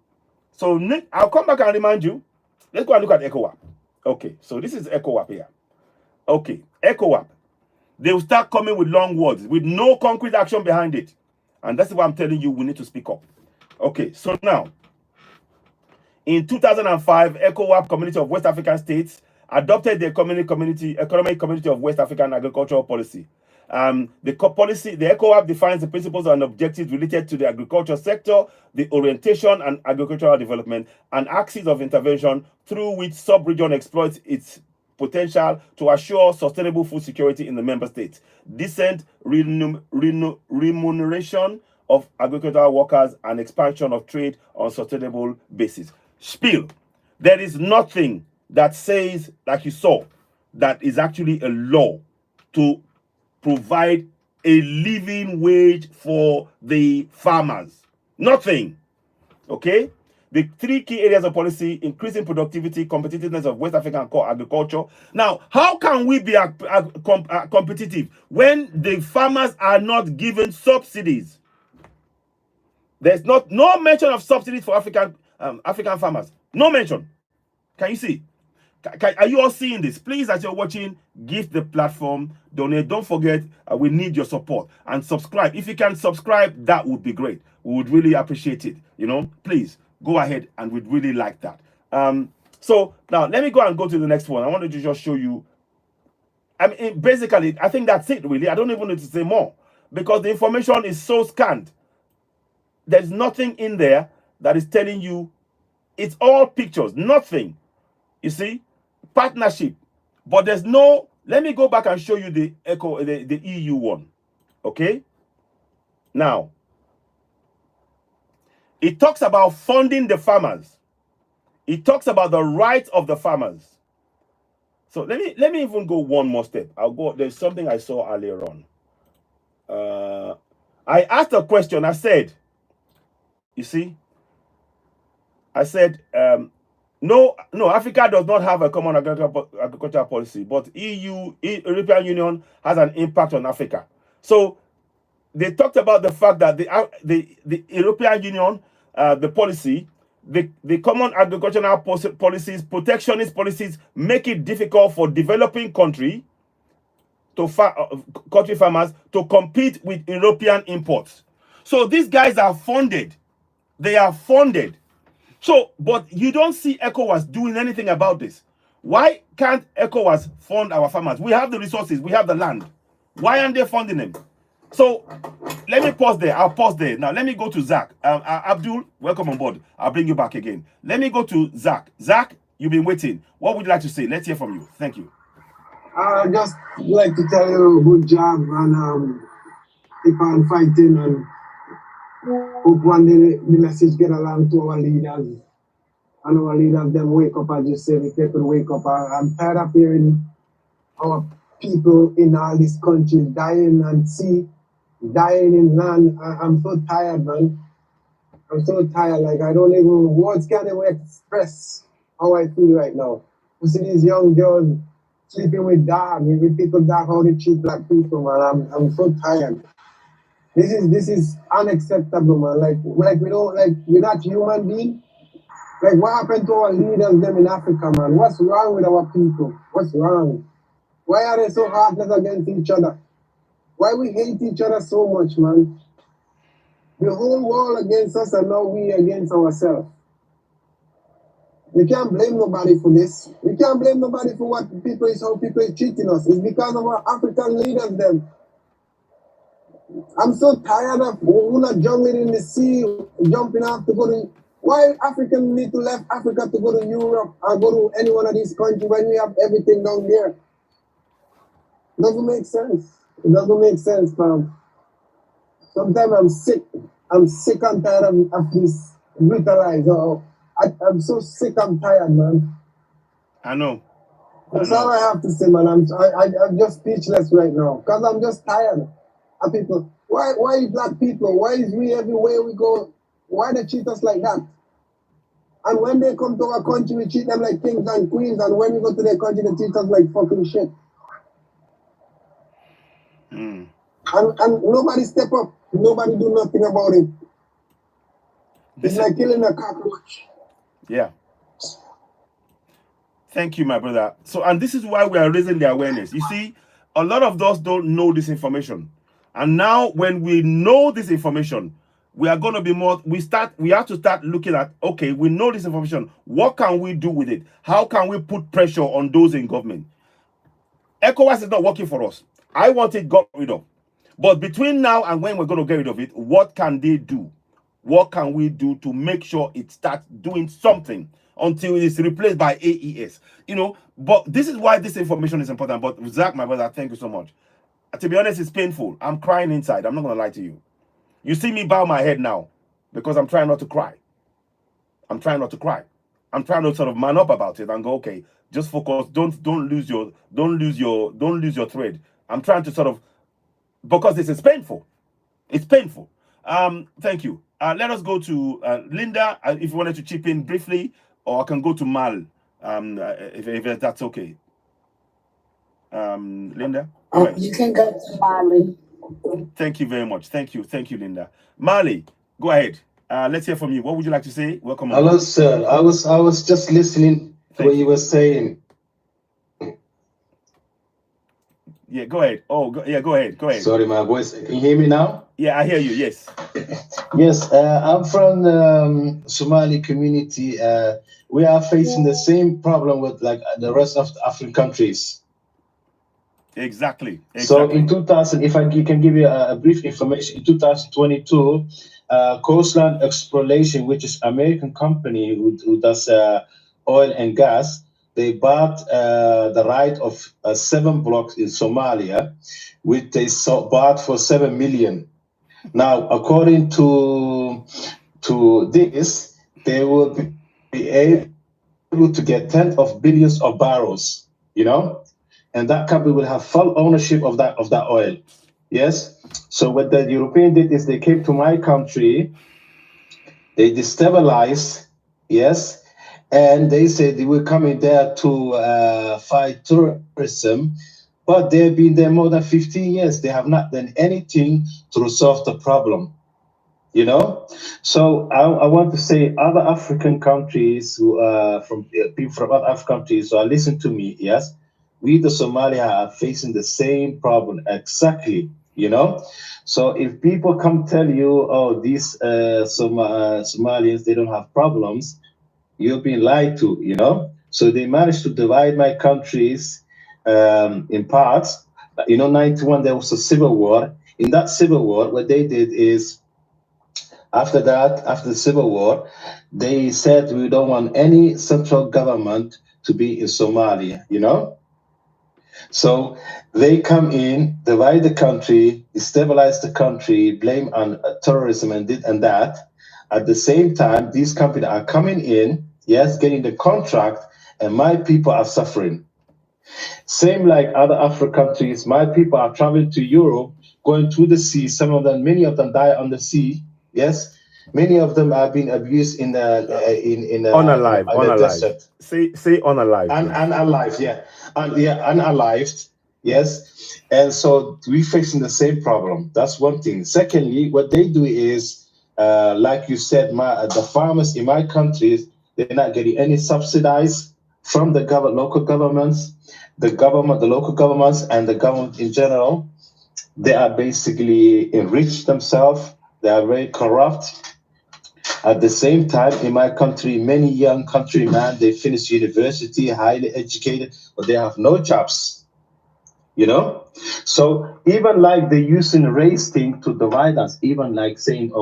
So I'll come back and remind you. Let's go and look at ECOWAS. Okay, so this is ECOWAS here. Okay, ECOWAS. They will start coming with long words with no concrete action behind it. And that's why I'm telling you we need to speak up. Okay, so now, in 2005, ECOWAS Community of West African States adopted the Economic Community of West African Agricultural Policy. The ECOWAS defines the principles and objectives related to the agriculture sector, the orientation and agricultural development, and axes of intervention through which sub-region exploits its potential to assure sustainable food security in the member states, decent remuneration of agricultural workers, and expansion of trade on sustainable basis. Spiel. There is nothing that says, like you saw, that is actually a law to provide a living wage for the farmers. Nothing. Okay? The 3 key areas of policy: increasing productivity, competitiveness of West African core agriculture. Now, how can we be competitive when the farmers are not given subsidies? There's no mention of subsidies for African farmers. No mention. Can you see? Are you all seeing this? Please, as you're watching, give the platform, donate. Don't forget, we need your support. And subscribe. If you can subscribe, that would be great. We would really appreciate it. You know, please go ahead, and we'd really like that. So now let me go to the next one. I wanted to just show you. I mean, basically, I think that's it, really. I don't even need to say more because the information is so scant. There's nothing in there that is telling you. It's all pictures, nothing. You see? Partnership, but there's no. Let me go back and show you the EU one. Okay, now it talks about funding the farmers. It talks about the rights of the farmers. So let me even go one more step. I'll go. There's something I saw earlier on. I asked a question. I said, you see, I said, no, Africa does not have a common agricultural policy, but European Union has an impact on Africa. So they talked about the fact that the European Union, the policy, the common agricultural policies, protectionist policies, make it difficult for developing country country farmers to compete with European imports. So these guys are funded. They are funded. So, but you don't see ECOWAS doing anything about this. Why can't ECOWAS fund our farmers? We have the resources, we have the land. Why aren't they funding them? So, let me pause there. I'll pause there. Now, let me go to Zach. Abdul, welcome on board. I'll bring you back again. Let me go to Zach. Zach, you've been waiting. What would you like to say? Let's hear from you. Thank you. I just like to tell you good job and keep on fighting and hope one day the message get along to our leaders. And our leaders them wake up, as you say, the people wake up. I'm tired of hearing our people in all these countries dying and dying in land. I'm so tired, man. I'm so tired. Like I don't even words can't even express how I feel right now. You see these young girls sleeping with dogs, with people that how they treat black people, man. I'm so tired. This is unacceptable, man. Like we don't we're not human beings. Like what happened to our leaders them in Africa, man? What's wrong with our people? What's wrong? Why are they so heartless against each other? Why we hate each other so much, man? The whole world against us and now we against ourselves. We can't blame nobody for this. We can't blame nobody for how people is treating us. It's because of our African leaders them. I'm so tired of not jumping in the sea, jumping off to go to. Why Africans need to left Africa to go to Europe or go to any one of these countries when we have everything down there? Doesn't make sense. It doesn't make sense, man. Sometimes I'm sick. I'm sick and tired of this brutalized. I'm so sick and tired, man. I know. That's all I have to say, man. I'm just speechless right now because I'm just tired of people. Why black people? Why is we everywhere we go? Why they treat us like that? And when they come to our country, we treat them like kings and queens. And when we go to their country, they treat us like fucking shit. And nobody step up. Nobody do nothing about it. It's like killing a cockroach. Yeah. Thank you, my brother. So, and this is why we are raising the awareness. You see, a lot of us don't know this information. And now when we know this information, we are going to be more, we have to start looking at, okay, we know this information. What can we do with it? How can we put pressure on those in government? ECOWAS is not working for us. I want it got rid of. But between now and when we're going to get rid of it, what can they do? What can we do to make sure it starts doing something until it is replaced by AES? You know, but this is why this information is important. But Zach, my brother, thank you so much. To be honest, it's painful. I'm crying inside. I'm not going to lie to you. You see me bow my head now because I'm trying not to cry. I'm trying not to cry. I'm trying to sort of man up about it and go, okay, just focus. Don't lose your thread. I'm trying to sort of, because this is painful. It's painful. Thank you. Let us go to Linda, if you wanted to chip in briefly, or I can go to Mal, if that's okay. Linda? You can go to Mali. Thank you very much. Thank you, Linda. Marley, go ahead. Let's hear from you. What would you like to say? Welcome. Hello, sir. I was just listening to what you were saying. Yeah, go ahead. Oh, go ahead. Go ahead. Sorry, my voice. Can you hear me now? Yeah, I hear you. Yes. Yes, I'm from the Somali community. We are facing the same problem with like the rest of the African countries. Exactly. So in 2000, if I can give you a brief information, in 2022, Coastline Exploration, which is American company who does oil and gas, they bought the right of 7 blocks in Somalia, which they bought for 7 million. Now, according to this, they will be able to get tens of billions of barrels, you know, and that company will have full ownership of that oil. Yes. So what the European did is they came to my country, they destabilized, yes, and they said they were coming there to fight terrorism, but they've been there more than 15 years. They have not done anything to resolve the problem. you know. So I want to say other African countries who from people from other African countries, so listen to me, yes, we the Somalia are facing the same problem exactly, you know. So if people come tell you, oh, these Somalians, they don't have problems, you're being lied to, you know. So they managed to divide my countries in parts. You know, 91 there was a civil war. In that civil war, what they did is after that, after the Civil War, they said we don't want any central government to be in Somalia, you know? So they come in, divide the country, destabilize the country, blame on terrorism and this and that. At the same time, these companies are coming in, yes, getting the contract, and my people are suffering. Same like other African countries, my people are traveling to Europe, going through the sea. Some of them, many of them die on the sea. Yes, many of them are being abused in the Unalive. desert. Say unalive, And please. unalive, yeah, and yeah, unalived, yes. And so we facing the same problem. That's one thing. Secondly, what they do is, like you said, the farmers in my countries, they're not getting any subsidies from the local governments, the local governments, and the government in general. They are basically enriched themselves. They are very corrupt. At the same time, in my country, many young countrymen, they finish university, highly educated, but they have no jobs, you know? So even like they using race thing to divide us, even like saying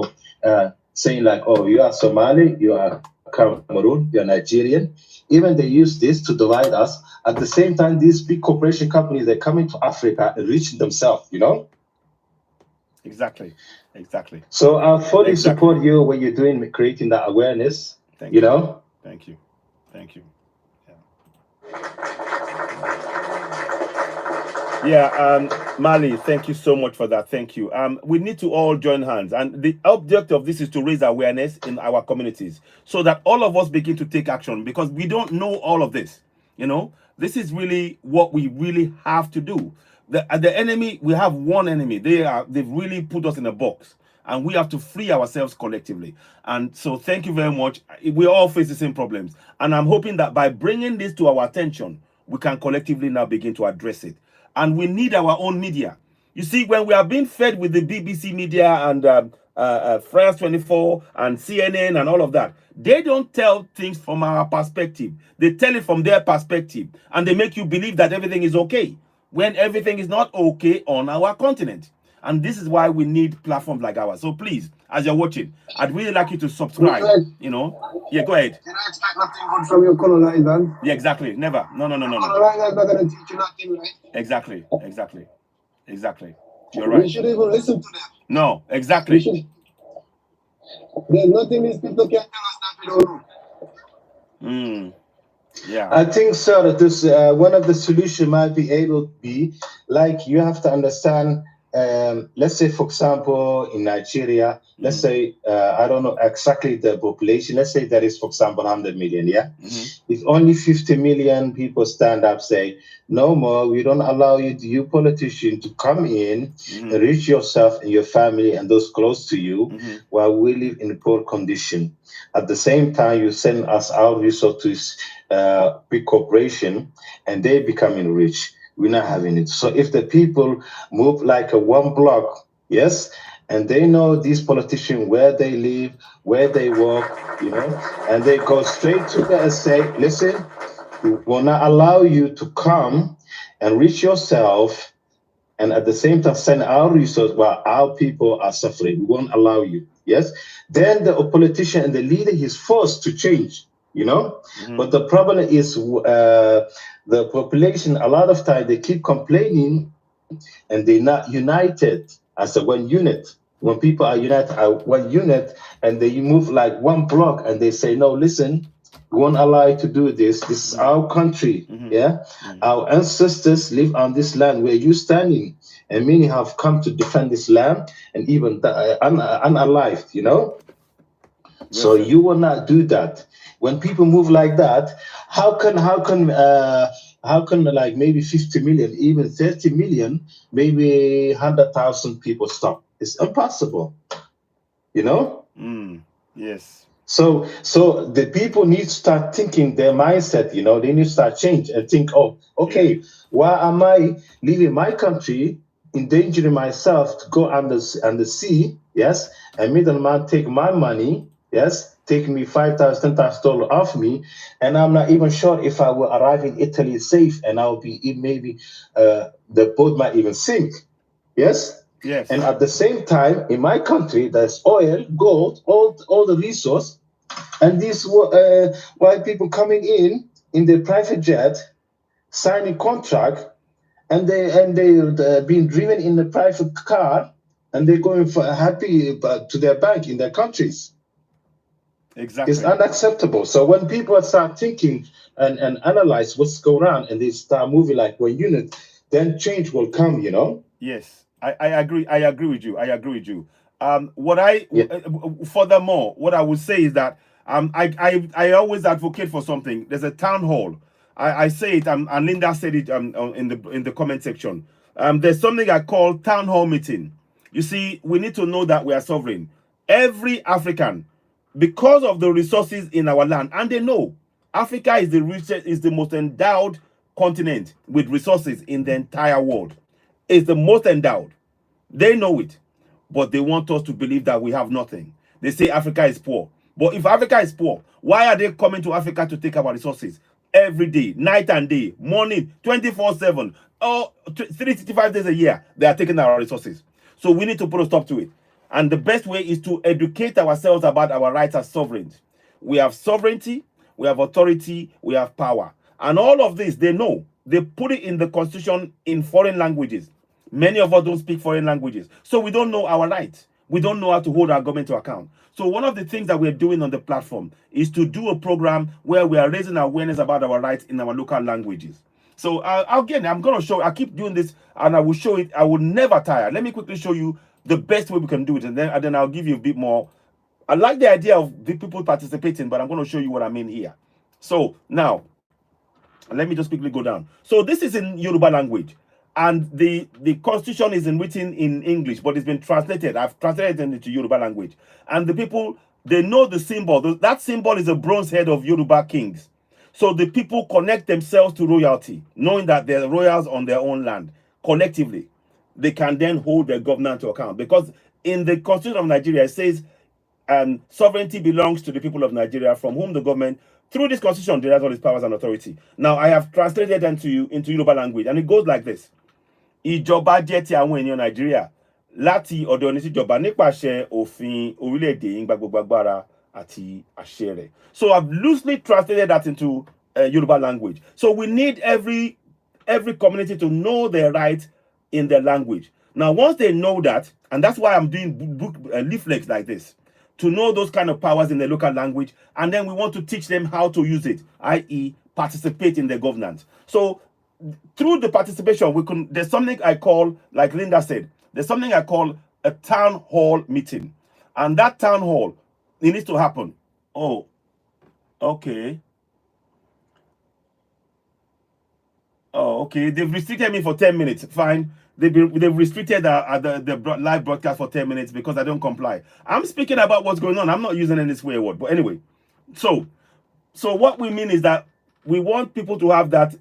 like, oh, you are Somali, you are Cameroon, you are Nigerian. Even they use this to divide us. At the same time, these big corporation companies, they're coming to Africa and reaching themselves, you know? Exactly. So I fully Exactly. support you when you're doing creating that awareness. Thank you you. know. Thank you. Yeah, Mali, thank you so much for that. Thank you. We need to all join hands, and the object of this is to raise awareness in our communities so that all of us begin to take action, because we don't know all of this. You know, this is really what we really have to do. The enemy, we have one enemy. They've really put us in a box, and we have to free ourselves collectively. And so thank you very much. We all face the same problems, and I'm hoping that by bringing this to our attention, we can collectively now begin to address it. And we need our own media. You see, when we are being fed with the BBC media and France 24 and CNN and all of that, they don't tell things from our perspective. They tell it from their perspective, and they make you believe that everything is okay when everything is not okay on our continent. And this is why we need platforms like ours. So please, as you're watching, I'd really like you to subscribe. You know, yeah, go ahead. You don't expect nothing good from your colonizers. Yeah, exactly. Never. No. Colonizers not gonna teach you nothing, right? Exactly. You're We right. should even listen to them. No, exactly. There's nothing these people can tell us that we don't know. Yeah. I think so that this one of the solution might be able to be like you have to understand. Let's say, for example, in Nigeria, let's say I don't know exactly the population. Let's say there is, for example, 100 million. Yeah, if only 50 million people stand up, say no more, we don't allow you politician to come in, enrich yourself and your family and those close to you, while we live in poor condition. At the same time, you send us our resources to big corporation, and they becoming rich. We're not having it. So if the people move like a one block, yes, and they know these politicians where they live, where they work, you know, and they go straight to them and say, listen, we will not allow you to come and reach yourself, and at the same time send our resources while our people are suffering. We won't allow you. Yes. Then the politician and the leader is forced to change, you know. But the problem is the population, a lot of time, they keep complaining and they're not united as a one unit. When people are united as one unit and they move like one block and they say, no, listen, we won't allow you to do this. This is our country. Yeah. Our ancestors live on this land where you're standing, and many have come to defend this land and even unalived, you know. So you will not do that. When people move like that, how can like maybe 50 million, even 30 million, maybe 100,000 people stop? It's impossible. You know? Yes. So the people need to start thinking their mindset, you know, they need to start change and think, oh, okay, why am I leaving my country, endangering myself to go under sea, yes, and middleman take my money, yes, take me $5,000, $10,000 off me, and I'm not even sure if I will arrive in Italy safe, and I'll be maybe the boat might even sink, yes. Yes. And at the same time, in my country, there's oil, gold, all the resource, and these white people coming in their private jet, signing contract, and they're being driven in the private car, and they're going for happy to their bank in their countries. Exactly. It's unacceptable. So when people start thinking and analyze what's going on, and they start moving like one unit, then change will come. You know. Yes, I agree. I agree with you. I agree with you. What I Yeah. furthermore, what I would say is that I always advocate for something. There's a town hall. I say it, and Linda said it in the comment section. There's something I call town hall meeting. You see, we need to know that we are sovereign. Every African, because of the resources in our land, and they know Africa is the richest, is the most endowed continent with resources in the entire world. It's the most endowed. They know it, but they want us to believe that we have nothing. They say Africa is poor. But if Africa is poor, why are they coming to Africa to take our resources? Every day, night and day, morning, 24/7, 365 days a year, they are taking our resources. So we need to put a stop to it. And the best way is to educate ourselves about our rights as sovereigns. We have sovereignty, we have authority, we have power. And all of this, they know. They put it in the constitution in foreign languages. Many of us don't speak foreign languages. So we don't know our rights. We don't know how to hold our government to account. So one of the things that we're doing on the platform is to do a program where we are raising awareness about our rights in our local languages. So again, I'm going to show, I keep doing this and I will show it. I will never tire. Let me quickly show you the best way we can do it. And then I'll give you a bit more. I like the idea of the people participating, but I'm going to show you what I mean here. So now, let me just quickly go down. So this is in Yoruba language. And the constitution is written in English, but it's been translated. I've translated it into Yoruba language. And the people, they know the symbol. That symbol is a bronze head of Yoruba kings. So the people connect themselves to royalty, knowing that they're royals on their own land. Collectively, they can then hold their government to account. Because in the Constitution of Nigeria, it says sovereignty belongs to the people of Nigeria, from whom the government, through this constitution, derives all its powers and authority. Now, I have translated them to you into Yoruba language, and it goes like this. Ìjọba jẹ́ ti àwọn ènìyàn Nàìjíríà láti ọ̀dọ̀ ẹni tíjọba nípasẹ̀ òfin orílẹ̀-èdè yín gba gbogbo agbára àti àṣẹ rẹ̀. So I've loosely translated that into Yoruba language. So we need every community to know their rights in their language. Now, once they know that, and that's why I'm doing leaflets like this, to know those kind of powers in their local language, and then we want to teach them how to use it, i.e. participate in their governance. So through the participation, we can, there's something I call, like Linda said, there's something I call a town hall meeting. And that town hall, it needs to happen. Oh, okay. Oh, okay. They've restricted me for 10 minutes. Fine. They've restricted the live broadcast for 10 minutes because I don't comply. I'm speaking about what's going on. I'm not using any swear word. But anyway, so what we mean is that we want people to have that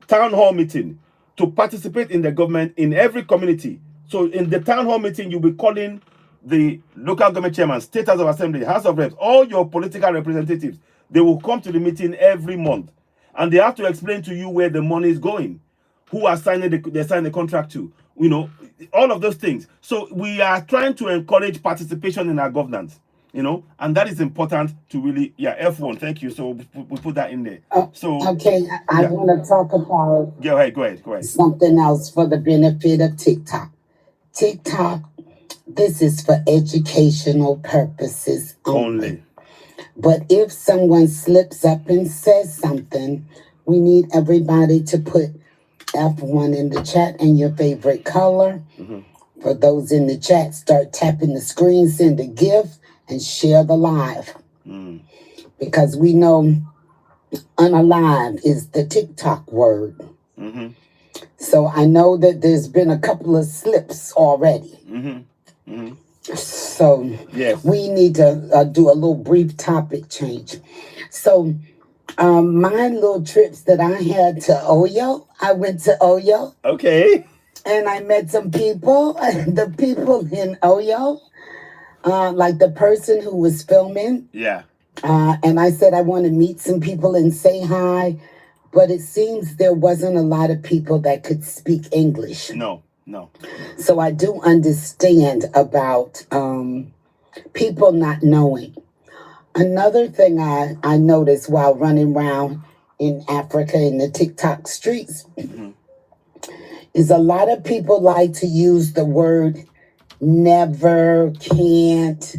town hall meeting to participate in the government in every community. So in the town hall meeting, you'll be calling the local government chairman, state house of assembly, house of reps, all your political representatives. They will come to the meeting every month, and they have to explain to you where the money is going, who are signing they sign the contract to, you know, all of those things. So we are trying to encourage participation in our governance, you know, and that is important to really, F1, thank you. So we put that in there. So okay, I want to talk about go ahead. Something else for the benefit of TikTok. TikTok, this is for educational purposes only. But if someone slips up and says something, we need everybody to put F1 in the chat and your favorite color. For those in the chat, start tapping the screen, send a GIF, and share the live. Because we know unalive is the TikTok word. So I know that there's been a couple of slips already. So Yes. we need to do a little brief topic change. So my little trips that I had to Oyo, I went to Oyo Okay. and I met some people. The people in Oyo, like the person who was filming, Yeah. and I said I want to meet some people and say hi, but it seems there wasn't a lot of people that could speak English. No. No. So I do understand about people not knowing. Another thing I noticed while running around in Africa in the TikTok streets is a lot of people like to use the word never, can't,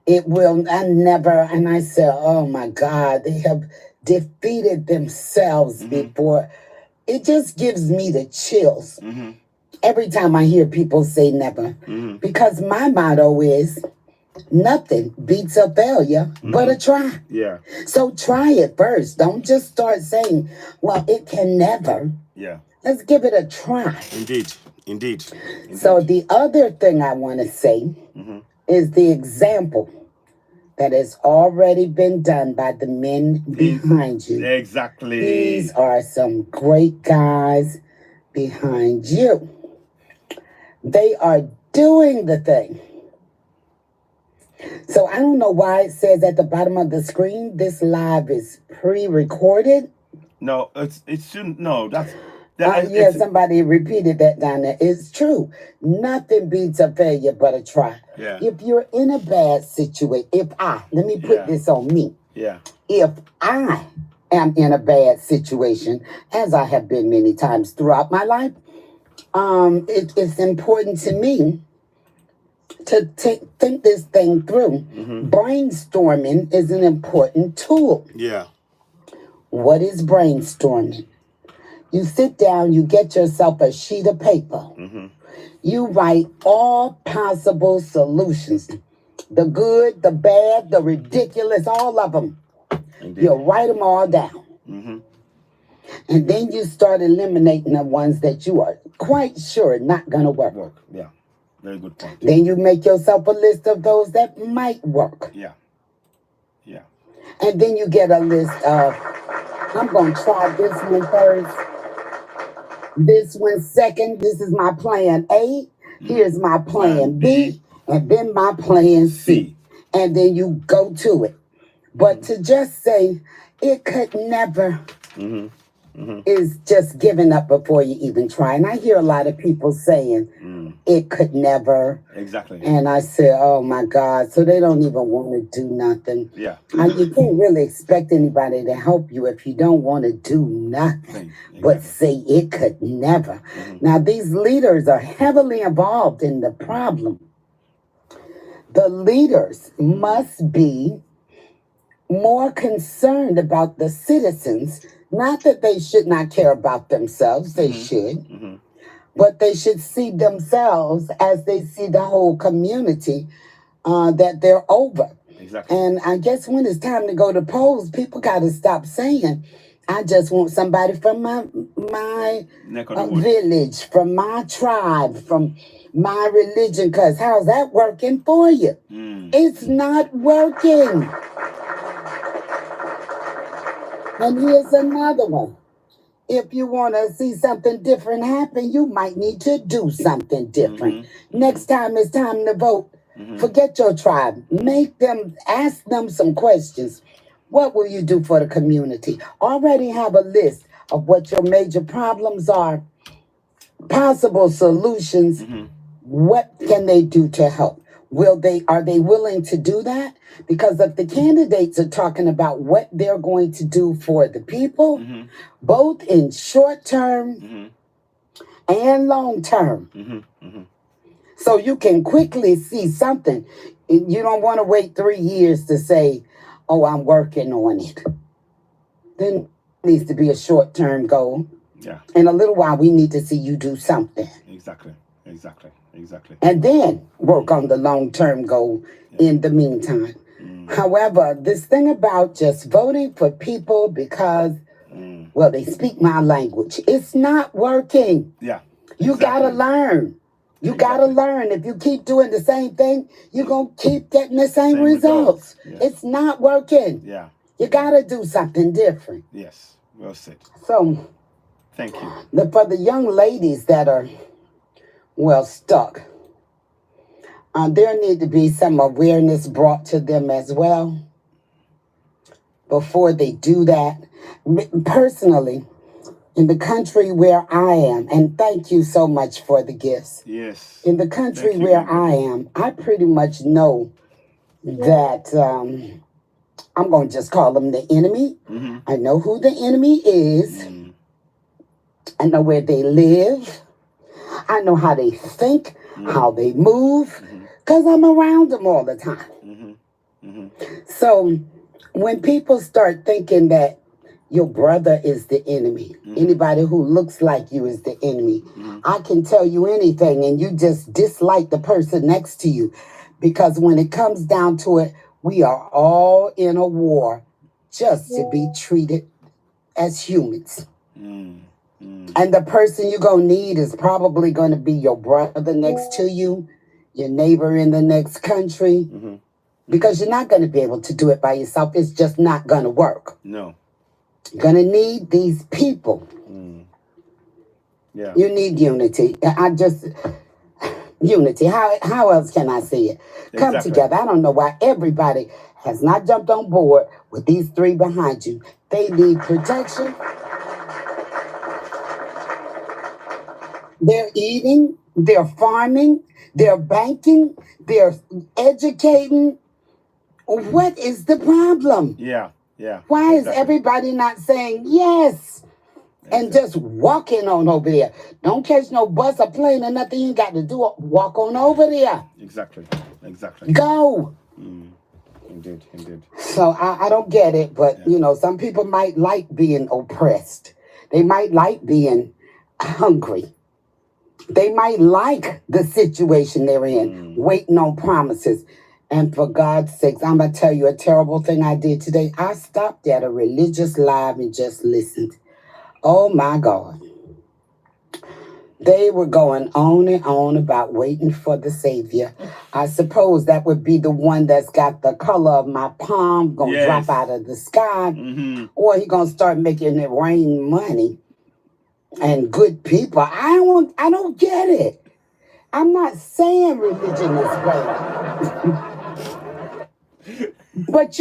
it will, I never. And I said, oh my God, they have defeated themselves before. It just gives me the chills every time I hear people say never. Because my motto is nothing beats a failure but a try. Yeah. So try it first. Don't just start saying, well, it can never. Yeah. Let's give it a try. Indeed. Indeed. So the other thing I want to say is the example that has already been done by the men behind you. Exactly. These are some great guys behind you. They are doing the thing. So I don't know why it says at the bottom of the screen, this live is pre-recorded. No, it shouldn't. No, that's. Yeah, somebody repeated that down there. It's true. Nothing beats a failure but a try. Yeah. If you're in a bad situation, let me put this on me. Yeah. If I am in a bad situation, as I have been many times throughout my life, it's important to me to think this thing through. Brainstorming is an important tool. Yeah. What is brainstorming? You sit down, you get yourself a sheet of paper. You write all possible solutions. The good, the bad, the ridiculous, all of them. Indeed. You write them all down. And then you start eliminating the ones that you are quite sure not going to work. Yeah. Very good point. Then you make yourself a list of those that might work. Yeah. Yeah. And then you get a list of, I'm going to try this one first. This one second. This is my plan A. Here's my plan B. And then my plan C. And then you go to it. But to just say it could never is just giving up before you even try. And I hear a lot of people saying it could never. Exactly. And I said, oh my God. So they don't even want to do nothing. Yeah. You can't really expect anybody to help you if you don't want to do nothing. But say it could never. Now, these leaders are heavily involved in the problem. The leaders must be more concerned about the citizens. Not that they should not care about themselves. They should. But they should see themselves as they see the whole community that they're over. Exactly. And I guess when it's time to go to polls, people got to stop saying, I just want somebody from my village, from my tribe, from my religion, because how's that working for you? It's not working. And here's another one. If you want to see something different happen, you might need to do something different. Next time it's time to vote, forget your tribe. Ask them some questions. What will you do for the community? Already have a list of what your major problems are, possible solutions. What can they do to help? Are they willing to do that? Because if the candidates are talking about what they're going to do for the people, both in short term and long term. So you can quickly see something. You don't want to wait 3 years to say, oh, I'm working on it. Then it needs to be a short term goal. Yeah. In a little while, we need to see you do something. Exactly. And then work on the long-term goal in the meantime. However, this thing about just voting for people because, well, they speak my language, it's not working. Yeah. You got to learn. You gotta learn. If you keep doing the same thing, you're gonna keep getting the same results. Yes. It's not working. Yeah. You gotta do something different. Yes. Well said. So Thank you. for the young ladies that are stuck, there need to be some awareness brought to them as well before they do that. Personally, in the country where I am, and thank you so much for the gifts. Yes. In the country where I am, I pretty much know that I'm going to just call them the enemy. Mm-hmm. I know who the enemy is. I know where they live. I know how they think, how they move, because I'm around them all the time. So when people start thinking that your brother is the enemy, anybody who looks like you is the enemy, I can tell you anything and you just dislike the person next to you, because when it comes down to it, we are all in a war just to be treated as humans. And the person you're going to need is probably going to be your brother next to you, your neighbor in the next country, because you're not going to be able to do it by yourself. It's just not going to work. No. You're going to need these people. Yeah. You need unity. Unity. How else can I say it? Come together. I don't know why everybody has not jumped on board with these three behind you. They need protection. They're eating, they're farming, they're banking, they're educating. What is the problem? Yeah. Why is everybody not saying yes and just walking on over there? Don't catch no bus or plane or nothing. You got to do it. Walk on over there. Exactly. Go. Indeed. So I don't get it, but some people might like being oppressed. They might like being hungry. They might like the situation they're in, waiting on promises. And for God's sakes, I'm going to tell you a terrible thing I did today. I stopped at a religious live and just listened. Oh, my God. They were going on and on about waiting for the Savior. I suppose that would be the one that's got the color of my palm going to drop out of the sky. Or he going to start making it rain money and good people. I don't get it. I'm not saying religion is bad. But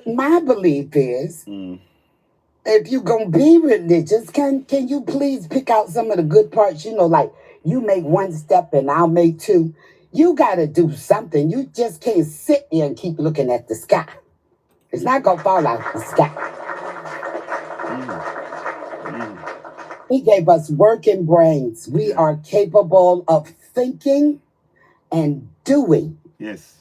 my belief is, if you're going to be religious, can you please pick out some of the good parts? Like you make one step and I'll make two. You got to do something. You just can't sit there and keep looking at the sky. It's not going to fall out of the sky. He gave us working brains. We are capable of thinking and doing. Yes.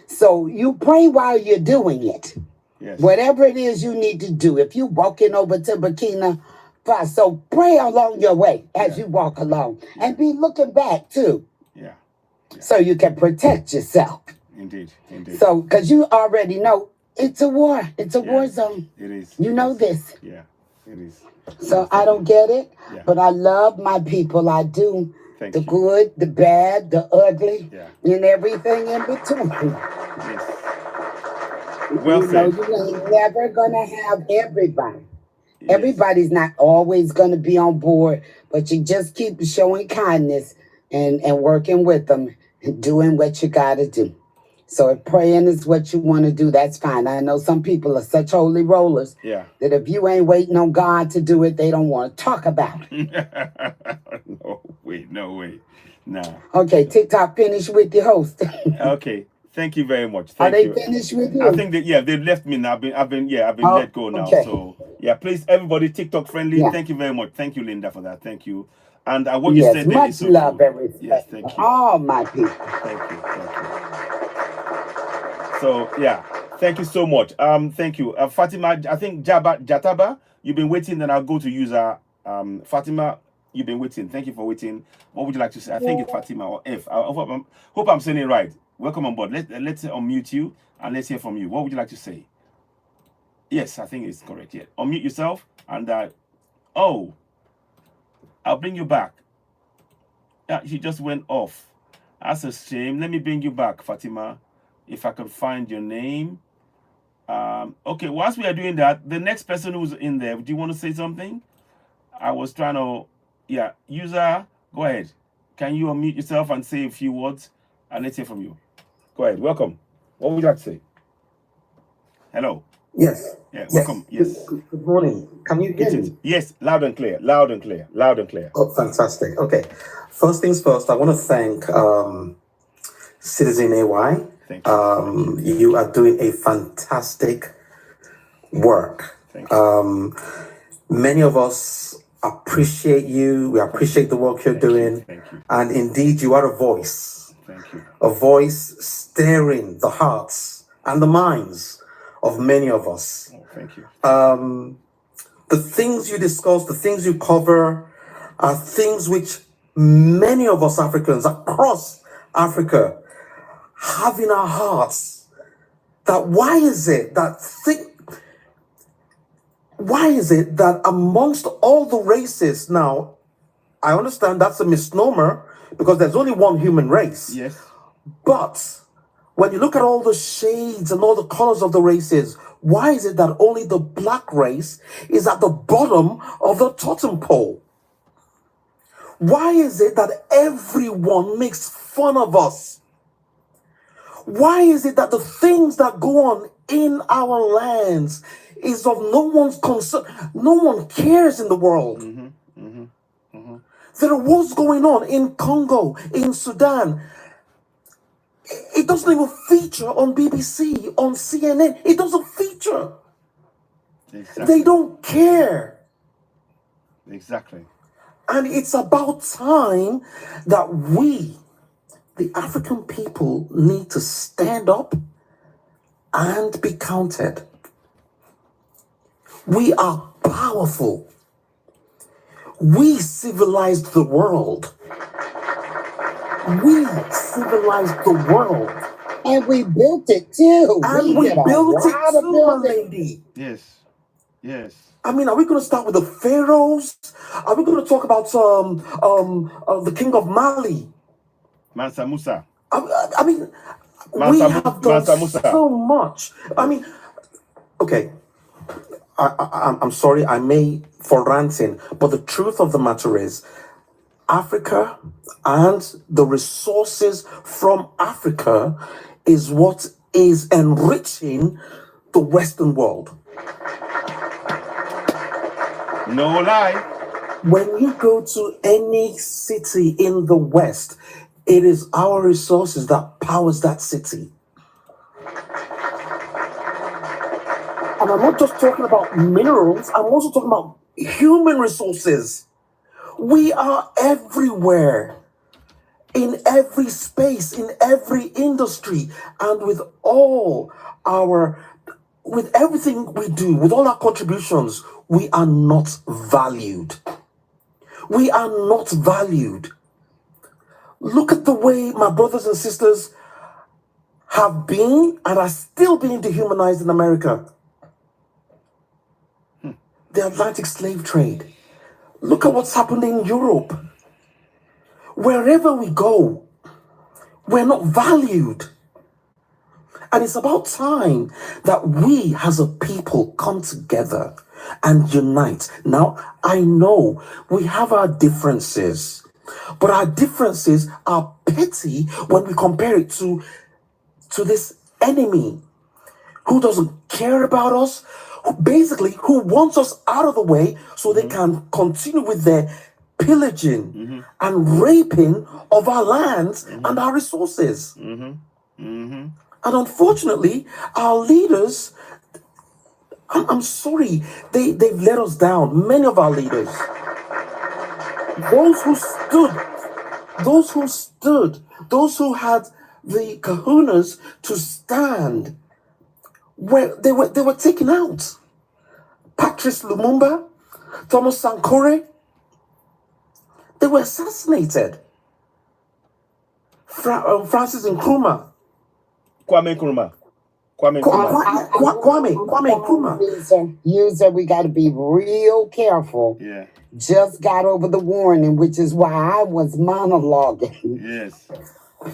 So you pray while you're doing it. Yes. Whatever it is you need to do. If you're walking over to Burkina Faso, pray along your way as you walk along. And be looking back too. Yeah. So you can protect yourself. Indeed. So, because you already know it's a war. It's a war zone. It is. You know this. Yeah, it is. So I don't get it, but I love my people. I do. The good, the bad, the ugly, and everything in between. Yes. Well said. You ain't never gonna have everybody. Yes. Everybody's not always gonna be on board, but you just keep showing kindness and working with them and doing what you gotta do. So if praying is what you want to do, that's fine. I know some people are such holy rollers that if you ain't waiting on God to do it, they don't want to talk about it. No way. No. Okay, TikTok finished with the host. Okay. Thank you very much. Are they finished with you? I think that they left me now. I've been let go now. Okay. So please everybody TikTok friendly. Thank you very much. Thank you, Linda, for that. Thank you. And what you said there is so love true. and respect. Yes, thank you. All my people. Thank you. So thank you so much. Thank you, Fatima. I think Jataba, you've been waiting, and I'll go to user. Fatima, you've been waiting. Thank you for waiting. What would you like to say? I think it's Fatima or F. I hope I'm saying it right. Welcome on board. Let's unmute you and let's hear from you. What would you like to say? Yes, I think it's correct. Yeah, unmute yourself and I'll bring you back. Yeah, he just went off. That's a shame. Let me bring you back, Fatima, if I can find your name. Okay, whilst we are doing that, the next person who's in there, do you want to say something? I was trying to, yeah, user, go ahead. Can you unmute yourself and say a few words? And let's hear from you. Go ahead. Welcome. What would you like to say? Hello. Yes. Yeah, welcome. Yes. Good morning. Can you hear me? Yes, loud and clear. Loud and clear. Loud and clear. Oh, fantastic. Okay. First things first, I want to thank Citizen AY. Thank you. You are doing a fantastic work. Thank you. Many of us appreciate you. We appreciate the work you're doing. Thank you. And indeed, you are a voice. Thank you. A voice stirring the hearts and the minds of many of us. Oh, thank you. The things you discuss, the things you cover, are things which many of us Africans across Africa have in our hearts. That why is it that amongst all the races now, I understand that's a misnomer because there's only one human race. Yes. But when you look at all the shades and all the colors of the races, why is it that only the black race is at the bottom of the totem pole? Why is it that everyone makes fun of us? Why is it that the things that go on in our lands is of no one's concern? No one cares in the world. There are wars going on in Congo, in Sudan. It doesn't even feature on BBC, on CNN. It doesn't feature. Exactly. They don't care. Exactly. And it's about time that we, the African people, need to stand up and be counted. We are powerful. We civilized the world. We civilized the world. And we built it too. And we built it too, my lady. Yes. Yes. I mean, are we going to start with the pharaohs? Are we going to talk about the king of Mali? Mansa Musa. I mean, we have done so much. I mean, okay. I'm sorry, I may for ranting, but the truth of the matter is, Africa and the resources from Africa is what is enriching the Western world. No lie. When you go to any city in the West, it is our resources that powers that city. And I'm not just talking about minerals, I'm also talking about human resources. We are everywhere, in every space, in every industry, and with everything we do, with all our contributions, we are not valued. We are not valued. Look at the way my brothers and sisters have been and are still being dehumanized in America. The Atlantic slave trade. Look at what's happened in Europe. Wherever we go, we're not valued. And it's about time that we as a people come together and unite. Now, I know we have our differences, but our differences are petty when we compare it to this enemy who doesn't care about us, who wants us out of the way so they can continue with their pillaging and raping of our lands and our resources. And unfortunately, our leaders, I'm sorry, they've let us down. Many of our leaders, those who had the kahunas to stand, where they were taken out. Patrice Lumumba, Thomas Sankore, they were assassinated. Francis Nkrumah. Kwame Kwame Nkrumah. Kwame Nkrumah. User, we got to be real careful. Yeah. Just got over the warning, which is why I was monologuing. Yes.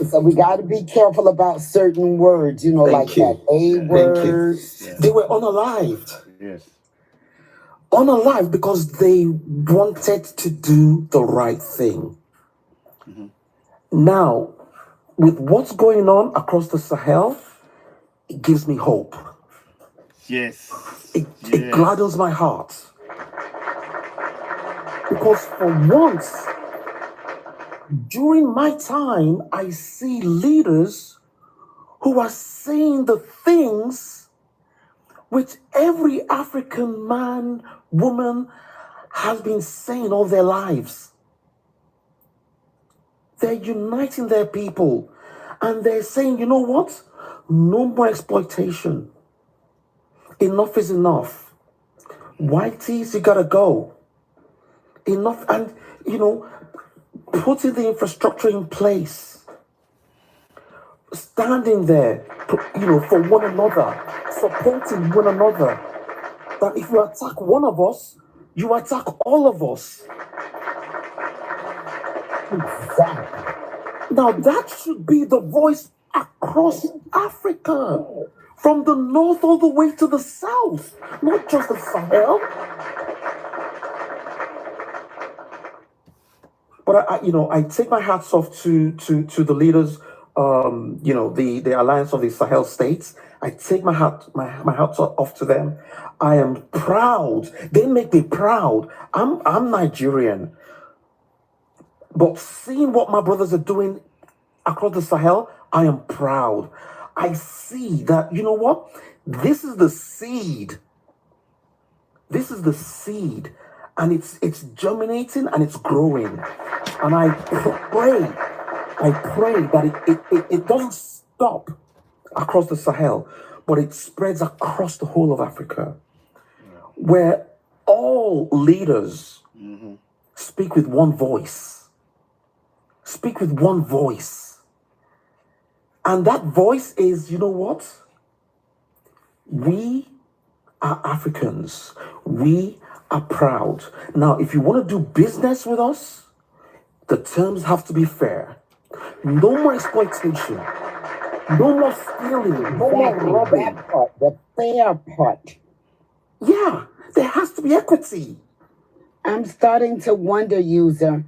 So we got to be careful about certain words, you know, Thank you. that A word. Yeah. They were unalived. Yes. Unalive because they wanted to do the right thing. Mm-hmm. Now, with what's going on across the Sahel, it gives me hope. Yes. It gladdens my heart. Because for once, during my time, I see leaders who are saying the things which every African man, woman has been saying all their lives. They're uniting their people and they're saying, you know what? No more exploitation. Enough is enough. Whiteies, you gotta go. Enough, and putting the infrastructure in place, standing there, for one another, supporting one another. That if you attack one of us, you attack all of us. Exactly. Now that should be the voice across Africa, from the north all the way to the south, not just the Sahel. But I take my hats off to the leaders, the Alliance of the Sahel States. I take my hats off to them. I am proud. They make me proud. I'm Nigerian, but seeing what my brothers are doing across the Sahel, I am proud. I see that, you know what? This is the seed. This is the seed. And it's germinating and it's growing. And I pray that it doesn't stop across the Sahel, but it spreads across the whole of Africa, where all leaders speak with one voice. Speak with one voice. And that voice is, you know what? We are Africans. We are proud. Now, if you want to do business with us, the terms have to be fair. No more exploitation. No more stealing. No more robbing. That part, the fair part. Yeah, there has to be equity. I'm starting to wonder, user,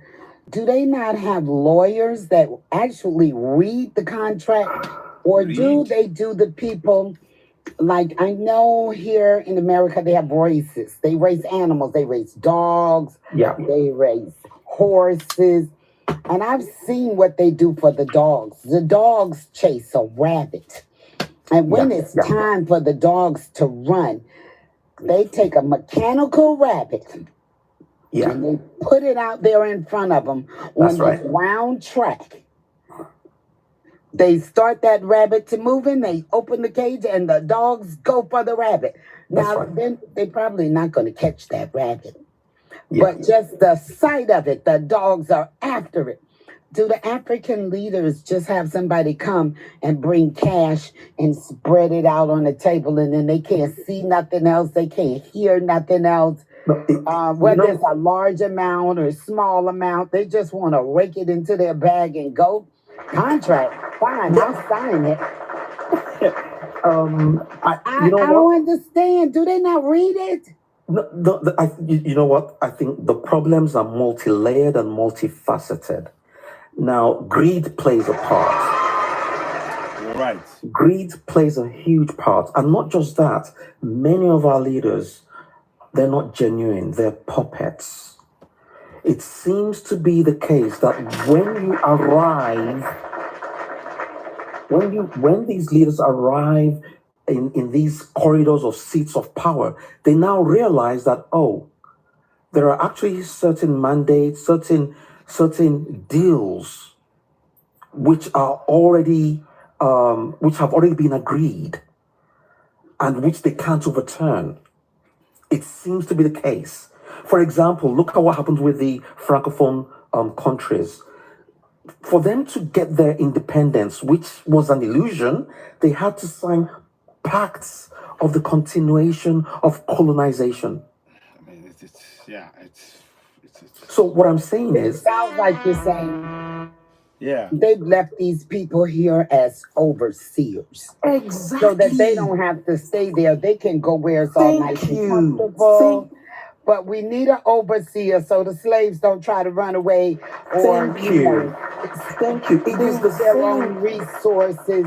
do they not have lawyers that actually read the contract? Or do they do the people, like I know here in America they have races. They raise animals. They raise dogs. Yeah. They raise horses. And I've seen what they do for the dogs. The dogs chase a rabbit. And when it's time for the dogs to run, they take a mechanical rabbit and they put it out there in front of them on this round track. They start that rabbit to moving, they open the cage, and the dogs go for the rabbit. Now, then they're probably not going to catch that rabbit. But just the sight of it, the dogs are after it. Do the African leaders just have somebody come and bring cash and spread it out on the table, and then they can't see nothing else, they can't hear nothing else? Whether it's a large amount or a small amount, they just want to rake it into their bag and go. Contract, fine, I'll sign it. I don't understand. Do they not read it? You know what? I think the problems are multi-layered and multifaceted. Now, greed plays a part. You're right. Greed plays a huge part. And not just that, many of our leaders, they're not genuine. They're puppets. It seems to be the case that when you arrive, when these leaders arrive in these corridors of seats of power, they now realize that, there are actually certain mandates, certain deals which are already which have already been agreed and which they can't overturn. It seems to be the case. For example, look at what happened with the Francophone countries. For them to get their independence, which was an illusion, they had to sign parts of the continuation of colonization. I mean, it's So what I'm saying It is, sounds like you're saying yeah. they've left these people here as overseers so that they exactly. don't have to stay there. They can go where it's all nice Thank and you. comfortable. But we need an overseer so the slaves don't try to run away or, Thank you. Thank you. It is the use their own same. resources.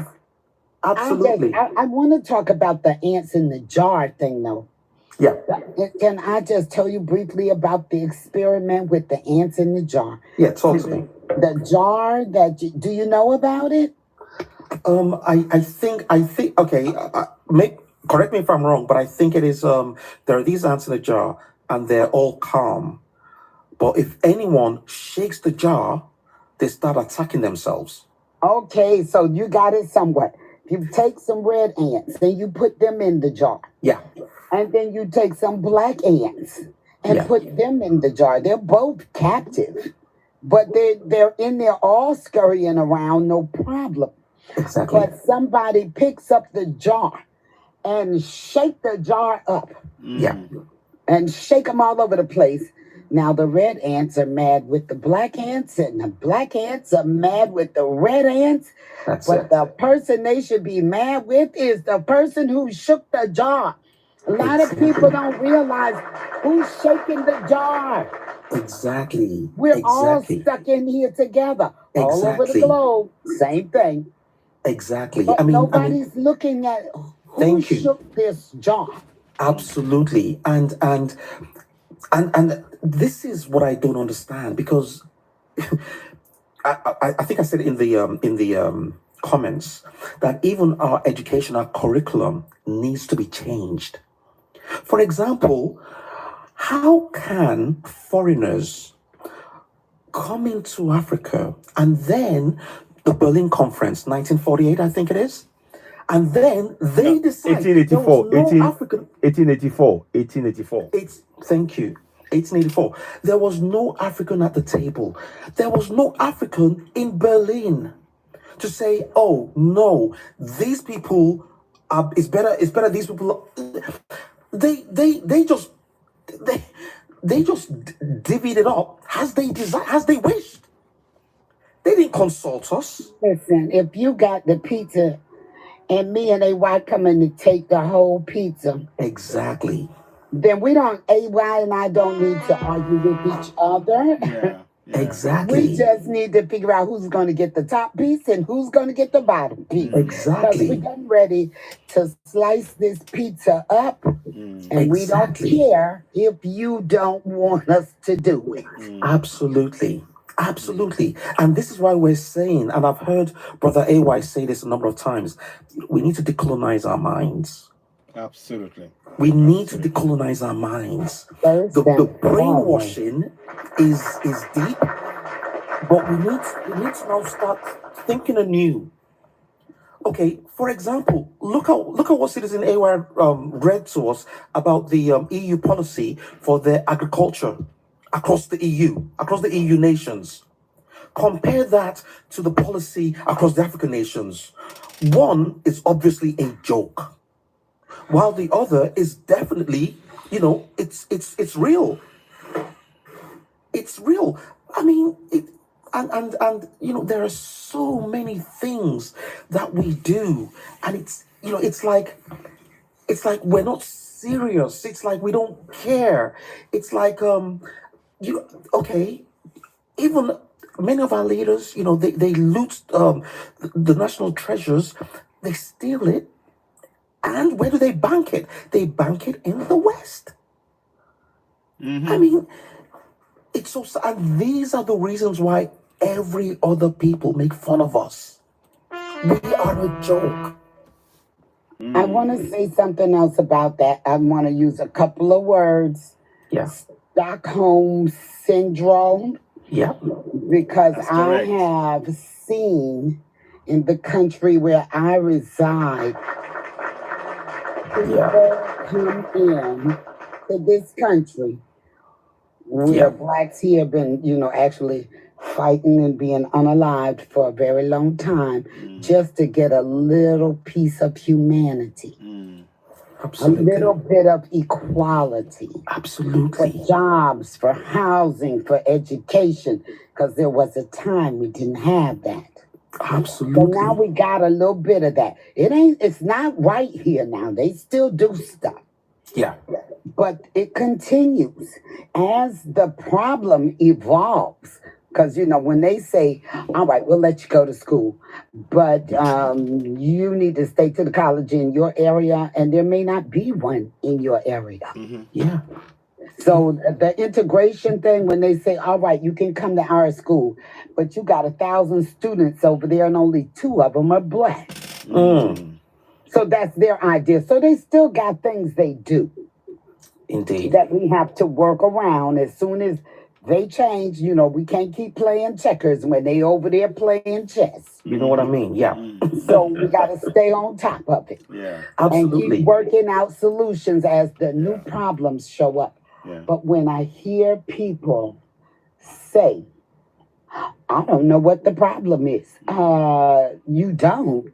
Absolutely. I want to talk about the ants in the jar thing, though. Yeah. Can I just tell you briefly about the experiment with the ants in the jar? Yeah. Talk to me. The jar that do you know about it? I think okay. Correct me if I'm wrong, but I think it is there are these ants in a jar and they're all calm. But if anyone shakes the jar, they start attacking themselves. Okay, so you got it somewhat. You take some red ants and you put them in the jar. Yeah. And then you take some black ants and Yeah. put them in the jar. They're both captive, but they're in there all scurrying around, no problem. Exactly. But somebody picks up the jar and shake the jar up Yeah. and shake them all over the place. Now the red ants are mad with the black ants, and the black ants are mad with the red ants. That's But it. the person they should be mad with is the person who shook the jar. A lot of people don't realize who's shaking the jar. Exactly. We're all Exactly. stuck in here together, all over the Exactly. globe. Same thing. Exactly. But I mean, nobody's looking at who Thank you. shook this jar. absolutely. And this is what I don't understand because I think I said in the comments that even our educational curriculum needs to be changed. For example, how can foreigners come into Africa and then the Berlin Conference, 1948, I think it is, and then they decide there was 1884. no African. 1884. Thank you. 1884. There was no African at the table. There was no African in Berlin to say, "Oh no, these people are. It's better. It's better. These people. They just they just divvied it up as they wished. They didn't consult us. Listen, if you got the pizza and me and AY coming to take the whole pizza, Exactly. then AY and I don't need to argue with each other. Yeah. Exactly. We just need to figure out who's going to get the top piece and who's going to get the bottom piece. Because we're getting ready to slice this pizza up, and we don't care if you don't want us to do it. Absolutely. Absolutely. And this is why we're saying, and I've heard Brother AY say this a number of times, we need to decolonize our minds. Absolutely. We need to decolonize our minds. First The and brainwashing is deep, but we need to now start thinking anew. Okay, for example, look at what Citizen AY read to us about the EU policy for their agriculture across the EU nations. Compare that to the policy across the African nations. One is obviously a joke, while the other is definitely, it's real. It's real. I mean, and there are so many things that we do, and it's like we're not serious. It's like we don't care. It's like even many of our leaders, they loot the national treasures, they steal it, and where do they bank it? They bank it in the West. I mean, it's so sad. And these are the reasons why every other people make fun of us. We are a joke. I want to say something else about that. I want to use a couple of words. Yeah. Stockholm syndrome. Yeah. Because I have seen in the country where I reside, people come in to this country where blacks here have been, actually fighting and being unalived for a very long time just to get a little piece of humanity, a Absolutely. little bit of equality, for Absolutely. jobs, for housing, for education, because there was a time we didn't have that. So now Absolutely. we got a little bit of that. It's not right here now. They still do stuff. Yeah. But it continues as the problem evolves. Because, when they say, all right, we'll let you go to school, but you need to stay to the college in your area, and there may not be one in your area. Yeah. So the integration thing, when they say, all right, you can come to our school, but you got 1,000 students over there and only 2 of them are black. So that's their idea. So they still got things they do Indeed. that we have to work around. As soon as they change, we can't keep playing checkers when they over there playing chess. You know what I mean? Yeah. So we got to stay on top of it Yeah. and Absolutely. keep working out solutions as the new problems show up. Yeah. But when I hear people say, I don't know what the problem is, you don't.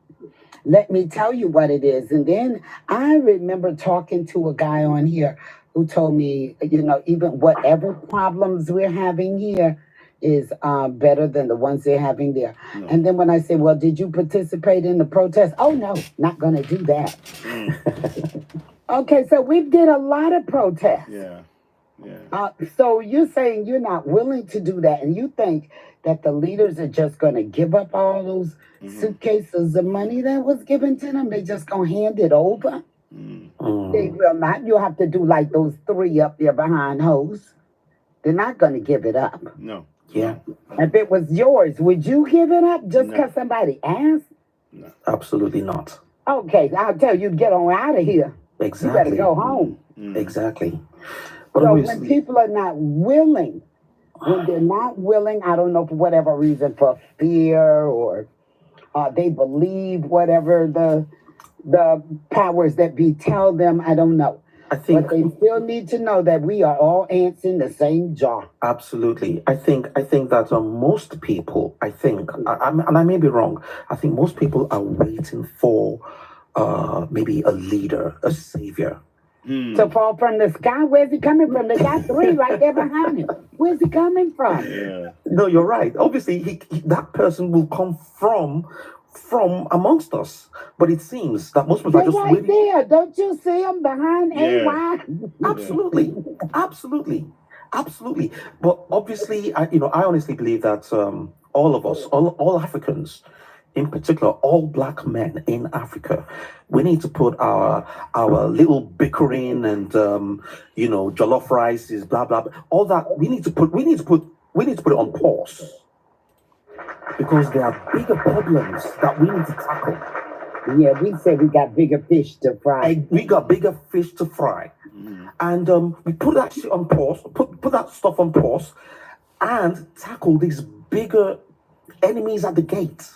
Let me tell you what it is. And then I remember talking to a guy on here who told me, even whatever problems we're having here is better than the ones they're having there. No. And then when I say, well, did you participate in the protest? Oh, no, not going to do that. Okay, so we did a lot of protests. Yeah. So you're saying you're not willing to do that, and you think that the leaders are just going to give up all those suitcases of money that was given to them? They just going to hand it over? They will not. You'll have to do like those 3 up there behind hose. They're not going to give it up. No. Yeah. If it was yours, would you give it up just No. because somebody asked? Absolutely not. Okay, I'll tell you, get on out of here. Exactly. You better go home. Exactly. But So obviously, when people are not willing, when they're not willing, I don't know, for whatever reason, for fear or they believe whatever the powers that be tell them, I don't know. I think But they still need to know that we are all ants in the same jar. absolutely. I think that most people, and I may be wrong. I think most people are waiting for maybe a leader, a savior. To fall from the sky, where's he coming from? They got 3 right there behind him. Where's he coming from? Yeah. No, you're right. Obviously, that person will come from amongst us. But it seems that most people are They're just right waiting. there. Don't you see him behind Yeah. AY? Absolutely, absolutely. But obviously, I honestly believe that all of us, all Africans, in particular, all black men in Africa, we need to put our little bickering and jollof rice is blah blah blah, all that. We need to put it on pause because there are bigger problems that we need to tackle. Yeah, we said we got bigger fish to fry. And we got bigger fish to fry. And we put that shit on pause, put that stuff on pause, and tackle these bigger enemies at the gate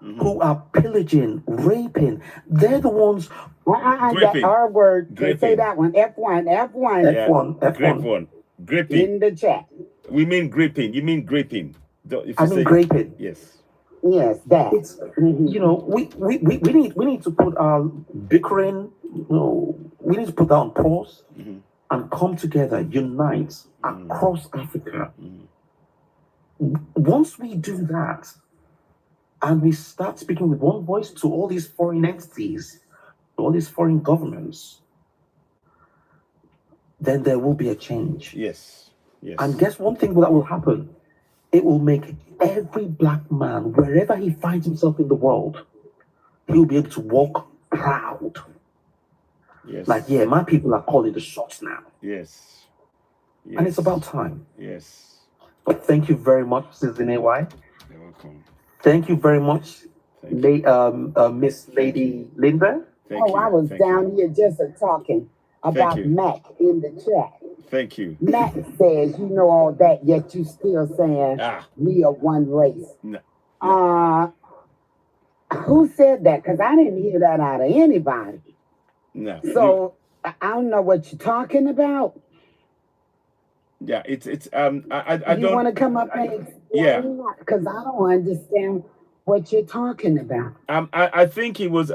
who are pillaging, raping. They're the ones. That Gripping. R word. Say Gripping. that one. F1. F1. Gripping. In the chat. We mean gripping. You mean gripping. If I you mean say graping. yes. Yes, that. It's we need to put our bickering. We need to put that on pause and come together, unite across Africa. Once we do that, and we start speaking with one voice to all these foreign entities, all these foreign governments, then there will be a change. Yes. And guess one thing that will happen? It will make every black man, wherever he finds himself in the world, he'll be able to walk proud. Yes. Like, yeah, my people are calling the shots now. Yes. And it's about time. Yes. But thank you very much, Citizen AY. You're welcome. Thank you very much, Thank you. Miss Lady Linda. Thank you. I was Thank down you. here just talking about you. Mac in the chat. Thank you. Mac says, you know all that, yet you still saying we are one race. No. Who said that? Because I didn't hear that out of anybody. No. So I don't know what you're talking about. Yeah, it's I You don't want to come up and Yeah. Because I don't understand what you're talking about. I think he was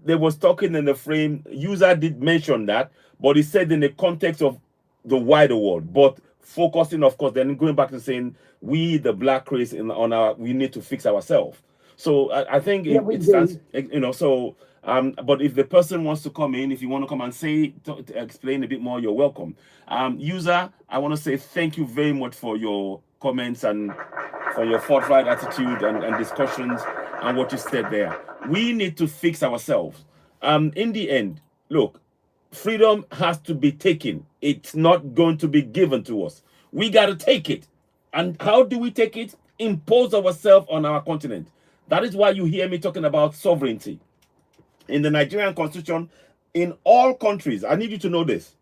they was talking in the frame. User did mention that, but he said in the context of the wider world, but focusing, of course, then going back to saying we, the black race, we need to fix ourselves. So I think it stands, you know. So but if the person wants to come in, if you want to come and say to explain a bit more, you're welcome. User, I want to say thank you very much for your comments and for your forthright attitude and discussions and what you said there. We need to fix ourselves. In the end, look, freedom has to be taken. It's not going to be given to us. We got to take it. And how do we take it? Impose ourselves on our continent. That is why you hear me talking about sovereignty. In the Nigerian constitution, in all countries, I need you to know this,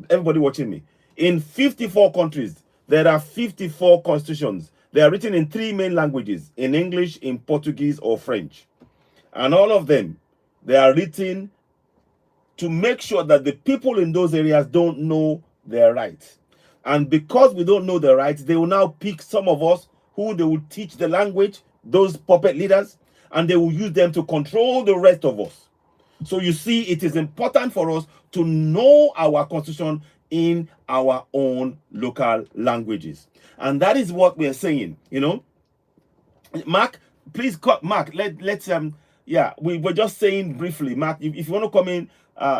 everybody watching me, in 54 countries, there are 54 constitutions. They are written in 3 main languages, in English, in Portuguese, or French. And all of them, they are written to make sure that the people in those areas don't know their rights. And because we don't know their rights, they will now pick some of us who they will teach the language, those puppet leaders, and they will use them to control the rest of us. So you see, it is important for us to know our constitution in our own local languages. And that is what we're saying, you know. Mark, please cut. Mark, let's yeah, we were just saying briefly, Mark, if you want to come in,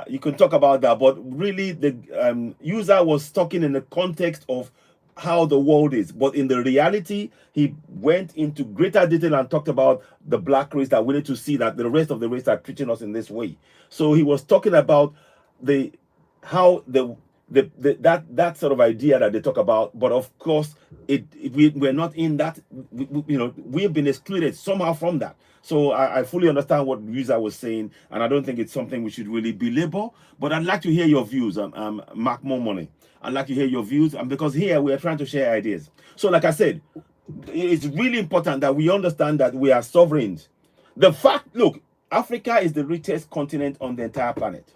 you can talk about that. But really, the user was talking in the context of how the world is. But in the reality, he went into greater detail and talked about the black race, that we need to see that the rest of the race are treating us in this way. So he was talking about how that sort of idea that they talk about. But of course, we're not in that. You know, we've been excluded somehow from that. So I fully understand what the user was saying, and I don't think it's something we should really belabor. But I'd like to hear your views, Mark More Money. I'd like to hear your views, and because here we are trying to share ideas. So like I said, it's really important that we understand that we are sovereigns. The fact, look, Africa is the richest continent on the entire planet.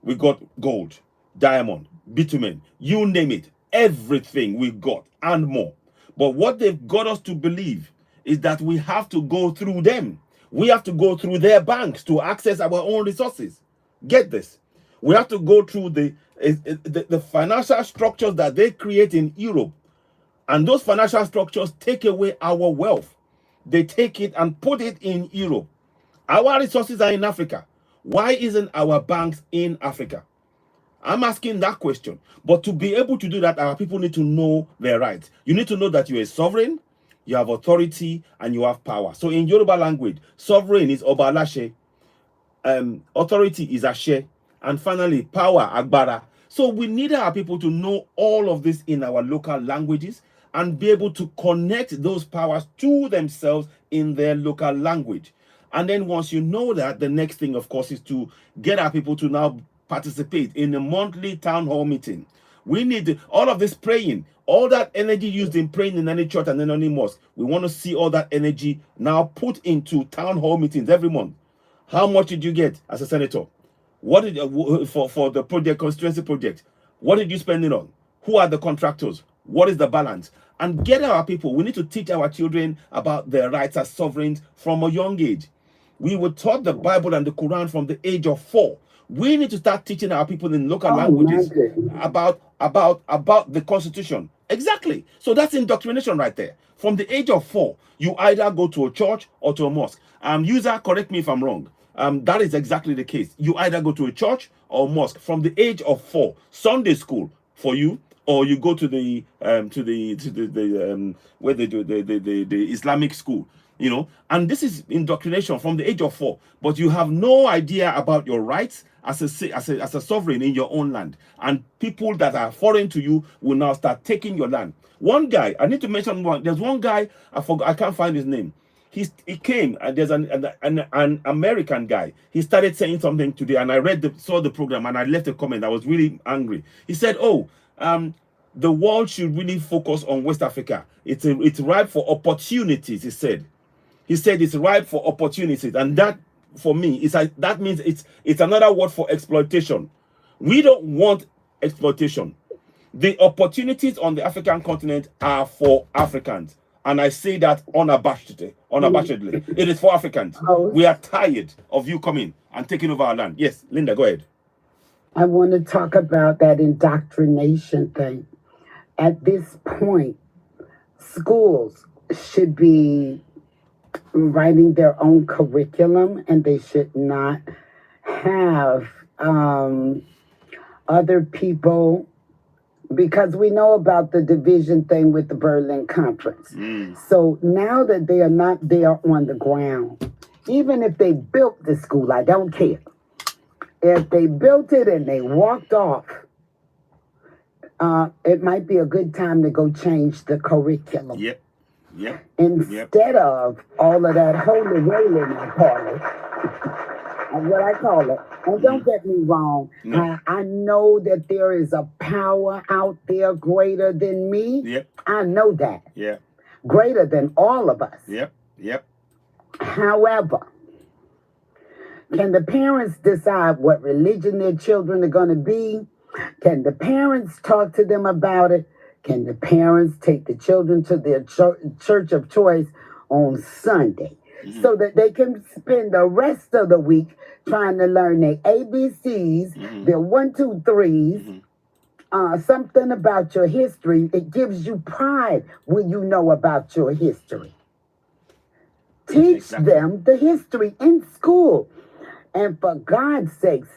We got gold, diamond, bitumen, you name it, everything we got and more. But what they've got us to believe is that we have to go through them. We have to go through their banks to access our own resources. Get this. We have to go through the financial structures that they create in Europe. And those financial structures take away our wealth. They take it and put it in Europe. Our resources are in Africa. Why isn't our banks in Africa? I'm asking that question. But to be able to do that, our people need to know their rights. You need to know that you're a sovereign, you have authority, and you have power. So in Yoruba language, sovereign is Oba Alashe, authority is Ashe, and finally, power, Agbara. So we need our people to know all of this in our local languages and be able to connect those powers to themselves in their local language. And then once you know that, the next thing, of course, is to get our people to now participate in a monthly town hall meeting. We need all of this praying, all that energy used in praying in any church and in any mosque. We want to see all that energy now put into town hall meetings every month. How much did you get as a senator? What did for the project, constituency project? What did you spend it on? Who are the contractors? What is the balance? And get our people. We need to teach our children about their rights as sovereigns from a young age. We were taught the Bible and the Quran from the age of 4. We need to start teaching our people in local languages about the Constitution. Exactly. So that's indoctrination right there. From the age of 4, you either go to a church or to a mosque. User, correct me if I'm wrong. That is exactly the case. You either go to a church or a mosque from the age of 4. Sunday school for you, or you go to the where they do the Islamic school. You know, and this is indoctrination from the age of 4. But you have no idea about your rights as a sovereign in your own land, and people that are foreign to you will now start taking your land. One guy, I need to mention one. There's one guy, I can't find his name. He came, and there's an American guy. He started saying something today, and I saw the program, and I left a comment. I was really angry. He said, "Oh, the world should really focus on West Africa. It's ripe for opportunities." He said it's ripe for opportunities, and that for me that means it's another word for exploitation. We don't want exploitation. The opportunities on the African continent are for Africans. And I say that unabashedly. It is for Africans. We are tired of you coming and taking over our land. Yes, Linda, go ahead. I want to talk about that indoctrination thing. At this point, schools should be writing their own curriculum, and they should not have other people, because we know about the division thing with the Berlin Conference. So now that they are not there on the ground, even if they built the school, I don't care. If they built it and they walked off, it might be a good time to go change the curriculum. Yep. Instead of all of that holy wailing, I call it, what I call it. And don't get me wrong, No. I know that there is a power out there greater than me. Yep. I know that. Yeah. Greater than all of us. Yep. However, can the parents decide what religion their children are going to be? Can the parents talk to them about it? Can the parents take the children to their church of choice on Sunday so that they can spend the rest of the week trying to learn their ABCs, their 1, 2, 3s, something about your history? It gives you pride when you know about your history. Teach them the history in school. And for God's sakes,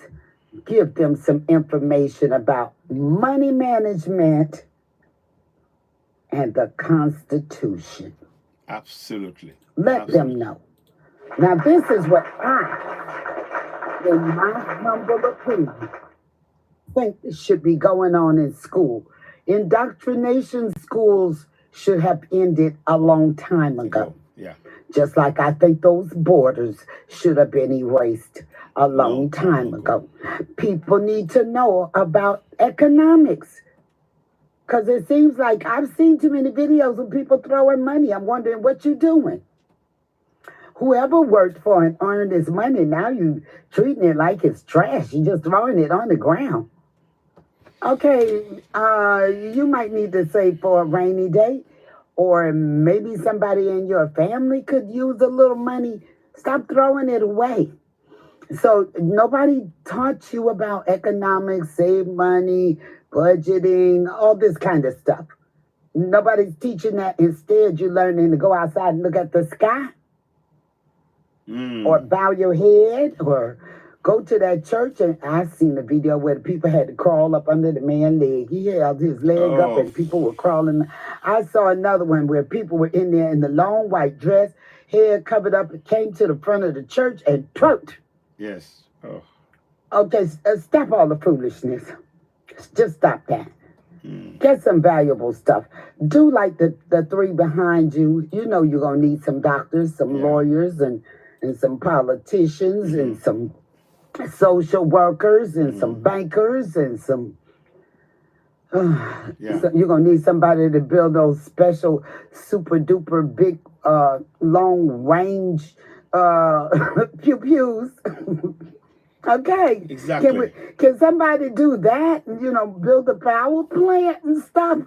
give them some information about money management and the Constitution. Absolutely. Let them know. Now, this is what I, in my humble opinion, think should be going on in school. Indoctrination schools should have ended a long time ago. Yeah. Just like I think those borders should have been erased a long time ago. People need to know about economics. Because it seems like I've seen too many videos of people throwing money. I'm wondering what you're doing. Whoever worked for and earned this money, now you treating it like it's trash. You're just throwing it on the ground. Okay, you might need to save for a rainy day. Or maybe somebody in your family could use a little money. Stop throwing it away. So nobody taught you about economics, save money, budgeting, all this kind of stuff. Nobody's teaching that. Instead, you're learning to go outside and look at the sky. Or bow your head, or go to that church. And I've seen a video where the people had to crawl up under the man's leg. He held his leg up and people were crawling. I saw another one where people were in there in the long white dress, head covered up, and came to the front of the church and twerked. Yes. Oh. Okay, stop all the foolishness. Just stop that. Get some valuable stuff. Do like the three behind you. You know you're going to need some doctors, some lawyers, and some politicians, and some social workers, and some bankers, and some... So you're going to need somebody to build those special, super-duper big, long-range pew-pews. Okay. Exactly. Can somebody do that? You know, build a power plant and stuff?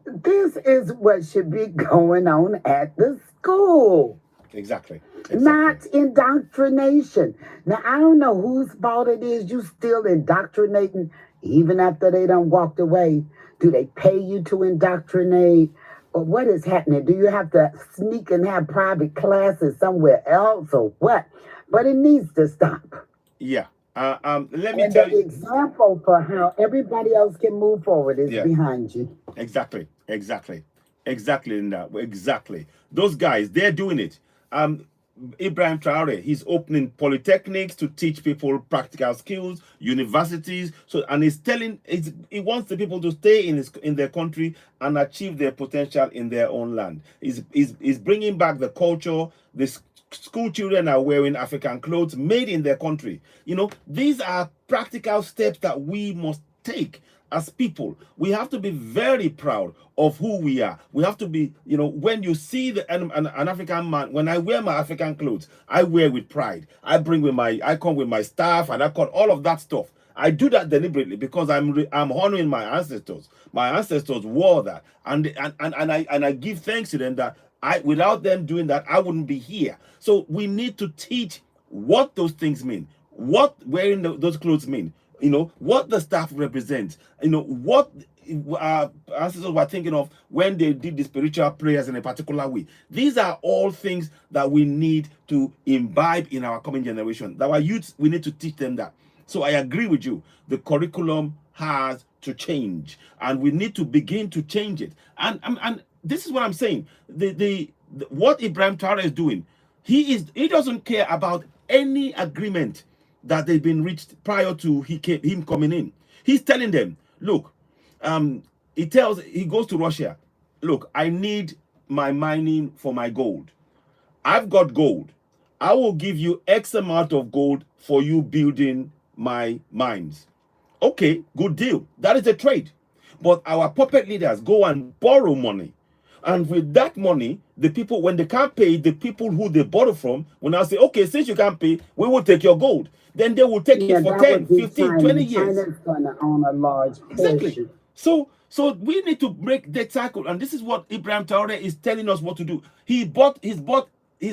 This is what should be going on at the school. Exactly. Not indoctrination. Now, I don't know whose fault it is you still indoctrinating, even after they done walked away. Do they pay you to indoctrinate? Or what is happening? Do you have to sneak and have private classes somewhere else or what? But it needs to stop. Yeah. Let me tell you. The example for how everybody else can move forward is behind you. Exactly, Linda. Exactly. Those guys, they're doing it. Ibrahim Traore, he's opening polytechnics to teach people practical skills, universities. And he wants the people to stay in their country and achieve their potential in their own land. He's bringing back the culture. The school children are wearing African clothes made in their country. You know, these are practical steps that we must take as people. We have to be very proud of who we are. We have to be, you know, when you see an African man, when I wear my African clothes, I wear with pride. I come with my staff and I cut all of that stuff. I do that deliberately because I'm honoring my ancestors. My ancestors wore that, and I give thanks to them that without them doing that, I wouldn't be here. So we need to teach what those things mean, what wearing those clothes mean, what the staff represents, what our ancestors were thinking of when they did the spiritual prayers in a particular way. These are all things that we need to imbibe in our coming generation. That our youth, we need to teach them that. So I agree with you. The curriculum has to change, and we need to begin to change it. And this is what I'm saying. What Ibrahim Traore is doing, he doesn't care about any agreement that they've been reached prior to him coming in. He's telling them, look, he goes to Russia, look, I need my mining for my gold. I've got gold. I will give you X amount of gold for you building my mines. Okay, good deal. That is a trade. But our puppet leaders go and borrow money. And with that money, the people, when they can't pay, the people who they borrow from will now say, okay, since you can't pay, we will take your gold. Then they will take it for 10, 15, 20 years. China's going to own a large portion. Exactly. So we need to break that cycle. And this is what Ibrahim Traore is telling us what to do. He's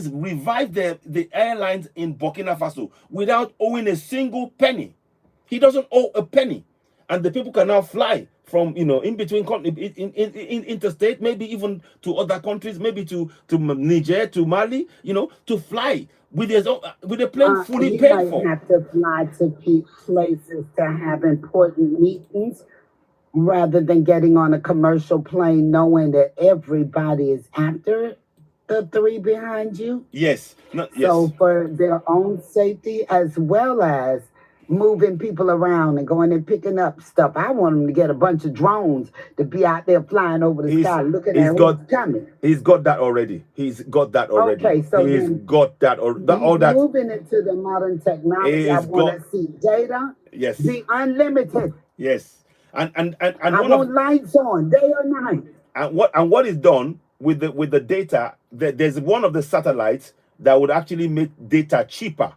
revived the airlines in Burkina Faso without owing a single penny. He doesn't owe a penny. And the people can now fly from, in between, interstate, maybe even to other countries, maybe to Niger, to Mali, to fly with a plane fully paid for. You might have to fly to places to have important meetings rather than getting on a commercial plane knowing that everybody is after the three behind you. Yes. So for their own safety as well as moving people around and going and picking up stuff. I want them to get a bunch of drones to be out there flying over the sky looking at who's coming. He's got that already. Okay, so he's got that all that. Moving into the modern technology, I want to see data be unlimited. Yes. And I want lights on day or night. And what is done with the data, there's one of the satellites that would actually make data cheaper.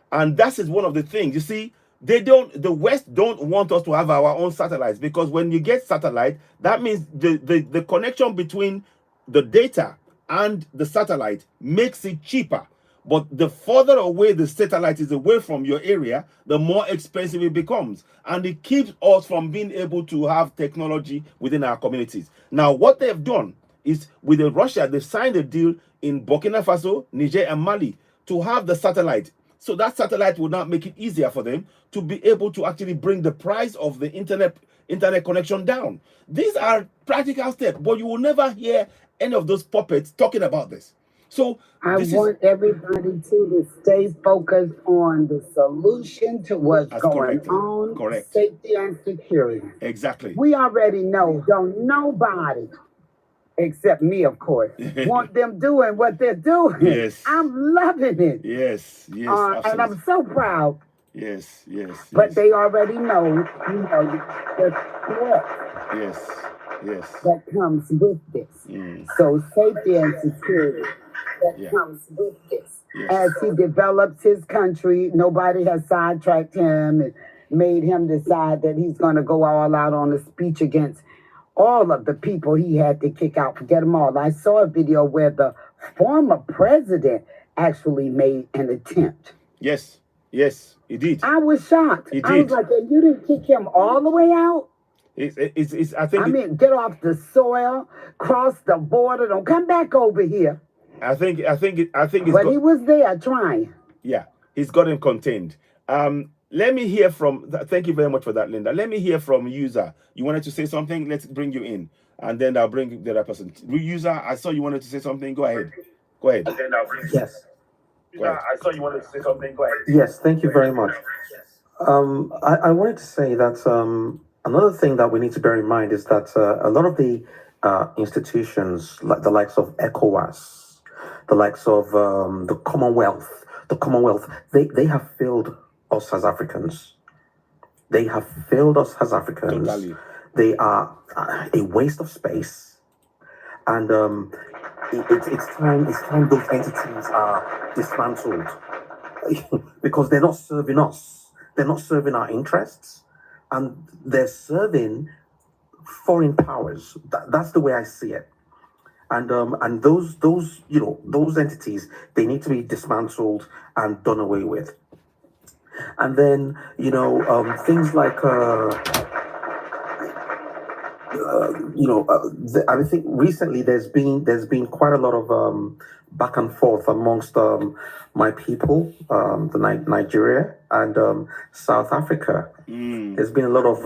And that is one of the things. You see, the West don't want us to have our own satellites, because when you get satellite, that means the connection between the data and the satellite makes it cheaper. But the further away the satellite is away from your area, the more expensive it becomes. And it keeps us from being able to have technology within our communities. Now, what they've done is, with Russia, they've signed a deal in Burkina Faso, Niger, and Mali to have the satellite. So that satellite will now make it easier for them to be able to actually bring the price of the internet connection down. These are practical steps, but you will never hear any of those puppets talking about this. So I want everybody to stay focused on the solution to what's going on, safety and security. Exactly. We already know, don't nobody, except me, of course, want them doing what they're doing. Yes. I'm loving it. Yes, and I'm so proud. Yes. But they already know, the threat that comes with this. So safety and security that comes with this. As he develops his country, nobody has sidetracked him and made him decide that he's going to go all out on a speech against all of the people he had to kick out. Forget them all. I saw a video where the former president actually made an attempt. Yes, he did. I was shocked. He did. I was like, and you didn't kick him all the way out? I mean, get off the soil, cross the border, don't come back over here. I think But he was there trying. Yeah, he's got him contained. Let me hear from, thank you very much for that, Linda. Let me hear from User. You wanted to say something? Let's bring you in. And then I'll bring the other person. User, I saw you wanted to say something. Go ahead. And then I'll bring Yes. I saw you wanted to say something. Go ahead. Yes, thank you very much. I wanted to say that another thing that we need to bear in mind is that a lot of the institutions, like the likes of ECOWAS, the likes of the Commonwealth, they have failed us as Africans. They have failed us as Africans. Totally. They are a waste of space, and it's time those entities are dismantled because they're not serving us. they're not serving our interests, and they're serving foreign powers. That's the way I see it. And those those entities, they need to be dismantled and done away with. And then things like I think recently there's been quite a lot of back and forth amongst my people, Nigeria and South Africa. There's been a lot of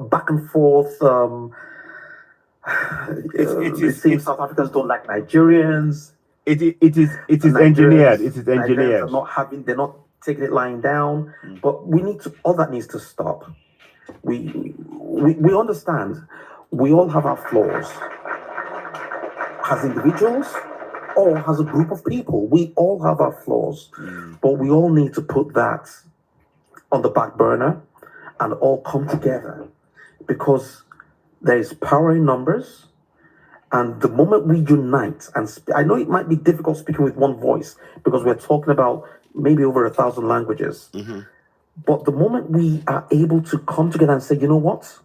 back and forth. It seems South Africans don't like Nigerians. It is engineered. It is engineered. They're not taking it lying down. But all that needs to stop. We understand we all have our flaws as individuals or as a group of people. We all have our flaws, but we all need to put that on the back burner and all come together, because there is power in numbers. And the moment we unite, and I know it might be difficult speaking with one voice because we're talking about maybe over 1,000 languages. But the moment we are able to come together and say, you know what,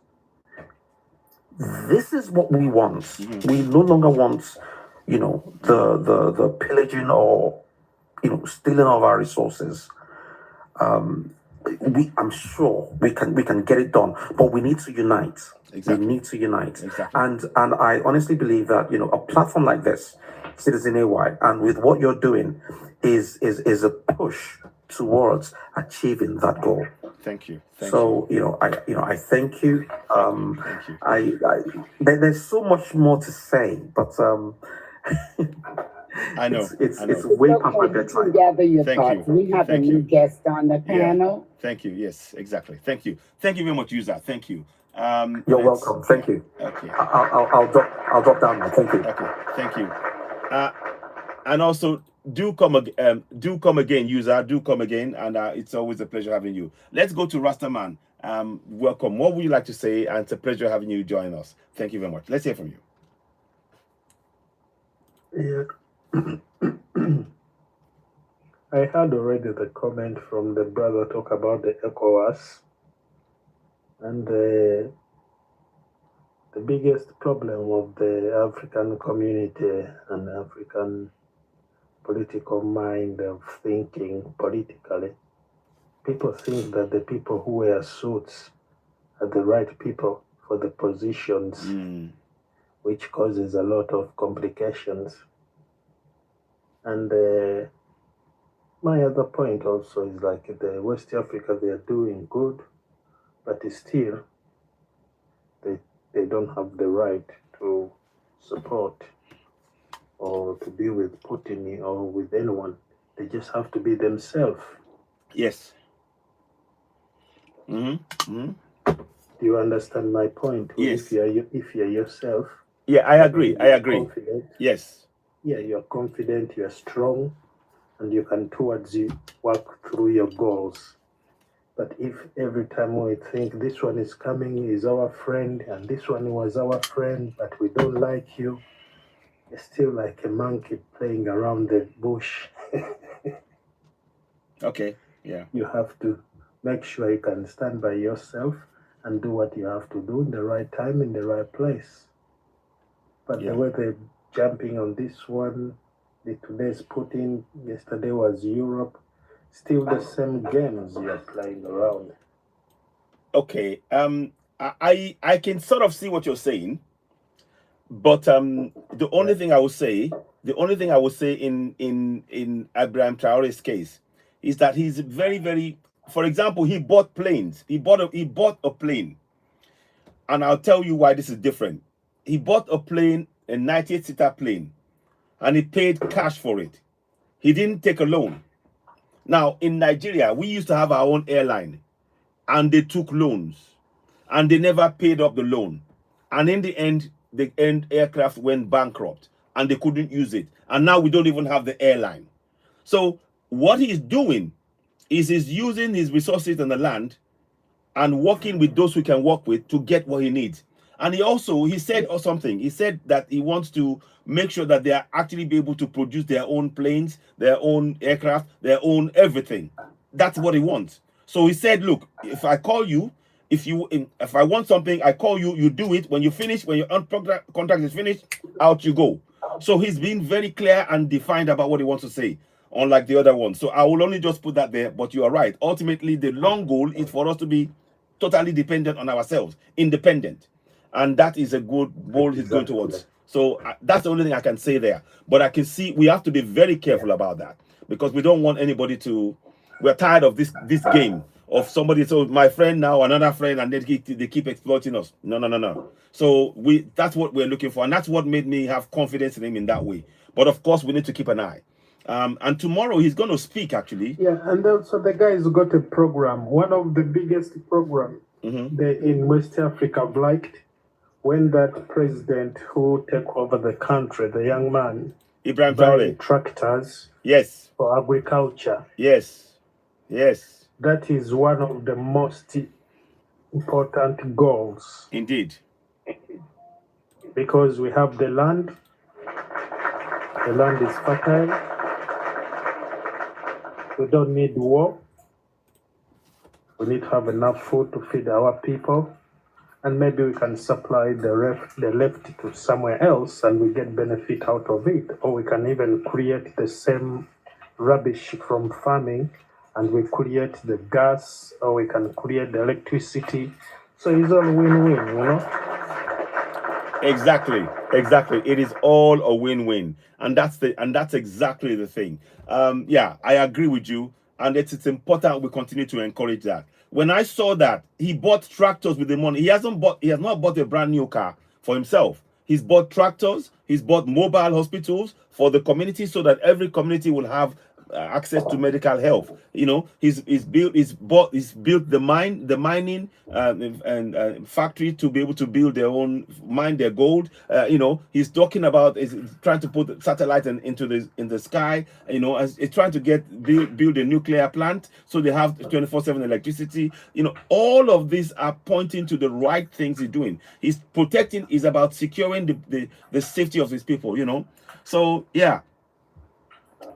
this is what we want. We no longer want, the pillaging or, stealing of our resources. I'm sure we can get it done, but we need to unite. Exactly. We need to unite. Exactly. And I honestly believe that, a platform like this, Citizen AY, and with what you're doing is a push towards achieving that goal. Thank you. I thank you. Thank you. There's so much more to say, but I know. It's way past my bedtime. Gather your Thank thoughts. you. We have Thank a new you. guest on the panel. Thank you. Yes, exactly. Thank you. Thank you very much, user. Thank you. You're welcome. Thank you. Okay. I'll drop down now. Thank you. Okay. Thank you. And also do come again, user. Do come again, and it's always a pleasure having you. Let's go to Rastaman. Welcome. What would you like to say? And it's a pleasure having you join us. Thank you very much. Let's hear from you. Yeah. I heard already the comment from the brother talk about the ECOWAS, and the biggest problem of the African community and African political mind of thinking politically, people think that the people who wear suits are the right people for the positions, which causes a lot of complications. And my other point also is like the West Africa, they are doing good, but still they don't have the right to support or to be with Putin or with anyone. They just have to be themselves. Yes. Do you understand my point? Yes. If you're yourself. Yeah, I agree. Confident, yes. Yeah, you're confident, you're strong, and you can work through your goals. But if every time we think this one is coming, is our friend, and this one was our friend, but we don't like you, it's still like a monkey playing around the bush. Okay, yeah. You have to make sure you can stand by yourself and do what you have to do in the right time, in the right place. But the way they're jumping on this one, today's Putin, yesterday was Europe, still the same games you're playing around. Okay, I can sort of see what you're saying, but the only thing I would say in Abraham Traore's case is that he's very, very. For example, he bought planes. He bought a plane, and I'll tell you why this is different. He bought a plane, a 98-seater plane, and he paid cash for it. He didn't take a loan. Now, in Nigeria, we used to have our own airline, and they took loans, and they never paid up the loan. And in the end, the aircraft went bankrupt, and they couldn't use it. And now we don't even have the airline. So what he's doing is he's using his resources on the land and working with those who can work with to get what he needs. And he said something. He said that he wants to make sure that they are actually be able to produce their own planes, their own aircraft, their own everything. that's what he wants. So he said, look, if I call you, if I want something, I call you, you do it. When you finish, when your contract is finished, out you go. So he's been very clear and defined about what he wants to say, unlike the other one. So I will only just put that there, but you are right. Ultimately, the long goal is for us to be totally dependent on ourselves, independent. And that is a good goal he's going towards. So that's the only thing I can say there. But I can see we have to be very careful about that, because we don't want anybody to, we're tired of this game of somebody, so my friend now, another friend, and they keep exploiting us. No. So that's what we're looking for, and that's what made me have confidence in him in that way. But of course, we need to keep an eye. And tomorrow he's going to speak, actually. Yeah, and also the guy's got a program, one of the biggest programs in West Africa I've liked, when that president who took over the country, the young man, Ibrahim buying tractors for agriculture. Yes. That is one of the most important goals. Indeed. Because we have the land is fertile, we don't need war, we need to have enough food to feed our people, and maybe we can supply the left to somewhere else and we get benefit out of it, or we can even create the same rubbish from farming and we create the gas, or we can create the electricity. So it's all win-win, you know? Exactly. It is all a win-win, and that's exactly the thing. Yeah, I agree with you, and it's important we continue to encourage that. When I saw that he bought tractors with the money, he has not bought a brand new car for himself. He's bought tractors, he's bought mobile hospitals for the community, so that every community will have access to medical health. You know, he's built the mining and factory to be able to build their own, mine their gold. You know, he's talking about is trying to put satellites in the sky. You know, as it's trying to build a nuclear plant so they have 24/7 electricity. You know, all of these are pointing to the right things he's doing. He's protecting. Is about securing the safety of his people. You know, so yeah.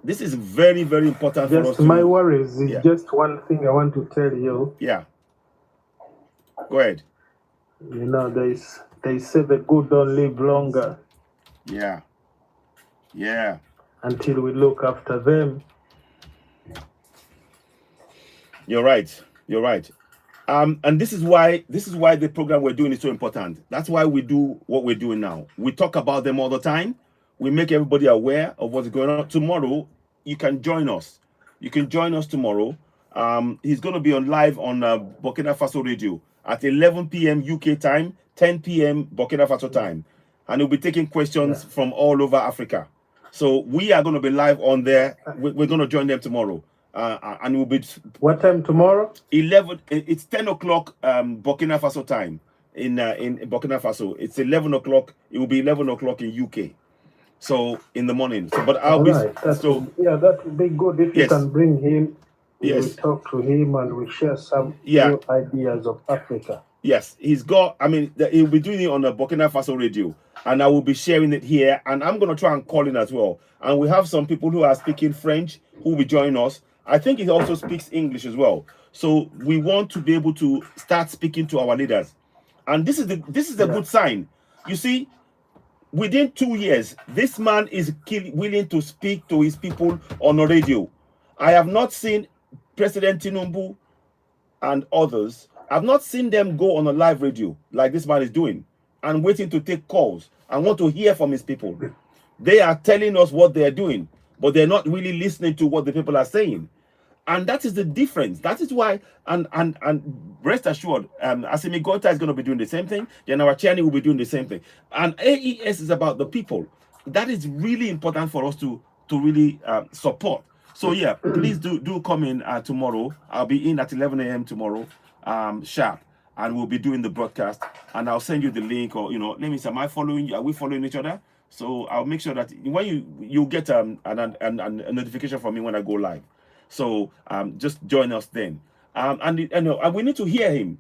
This is very, very important for us. My worries is just one thing I want to tell you. Yeah. Go ahead. You know, they say the good don't live longer. Yeah. Until we look after them. You're right. And this is why the program we're doing is so important. That's why we do what we're doing now. We talk about them all the time. We make everybody aware of what's going on. Tomorrow, you can join us. You can join us tomorrow. He's going to be live on Burkina Faso Radio at 11 p.m. UK time, 10 p.m. Burkina Faso time. And he'll be taking questions from all over Africa. So we are going to be live on there. We're going to join them tomorrow. And we'll be... What time tomorrow? 11. It's 10 o'clock Burkina Faso time in Burkina Faso. It's 11 o'clock. It will be 11 o'clock in UK. So in the morning. So, but I'll be that would be good if you can bring him. We talk to him and we share some new ideas of Africa. Yes, he's got. I mean, he'll be doing it on the Burkina Faso radio, and I will be sharing it here. And I'm going to try and call in as well. And we have some people who are speaking French who will join us. I think he also speaks English as well. So we want to be able to start speaking to our leaders, and this is a good sign. You see. Within 2 years, this man is willing to speak to his people on the radio. I have not seen President Tinubu and others. I've not seen them go on a live radio like this man is doing and waiting to take calls and want to hear from his people. They are telling us what they are doing, but they're not really listening to what the people are saying. And that is the difference. That is why, and rest assured, Asimi Gota is going to be doing the same thing. General Chiani will be doing the same thing. And AES is about the people. That is really important for us to really support. So yeah, please do come in tomorrow. I'll be in at 11 a.m. tomorrow, sharp, and we'll be doing the broadcast. And I'll send you the link, or let me see. Am I following you? Are we following each other? So I'll make sure that when you get a notification from me when I go live. So just join us then, and we need to hear him.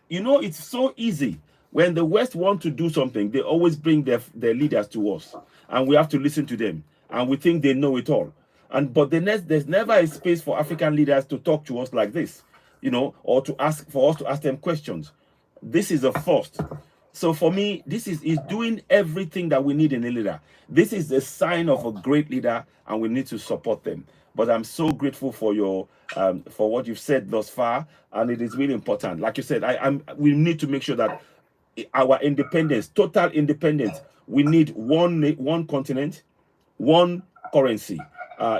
It's so easy when the West want to do something. They always bring their leaders to us, and we have to listen to them. And we think they know it all. But there's never a space for African leaders to talk to us like this, you know, or to ask for us to ask them questions. This is a first. So for me, this is doing everything that we need in a leader. This is a sign of a great leader, and we need to support them. But I'm so grateful for your for what you've said thus far, and it is really important. Like you said, we need to make sure that our independence, total independence, we need one continent, one currency,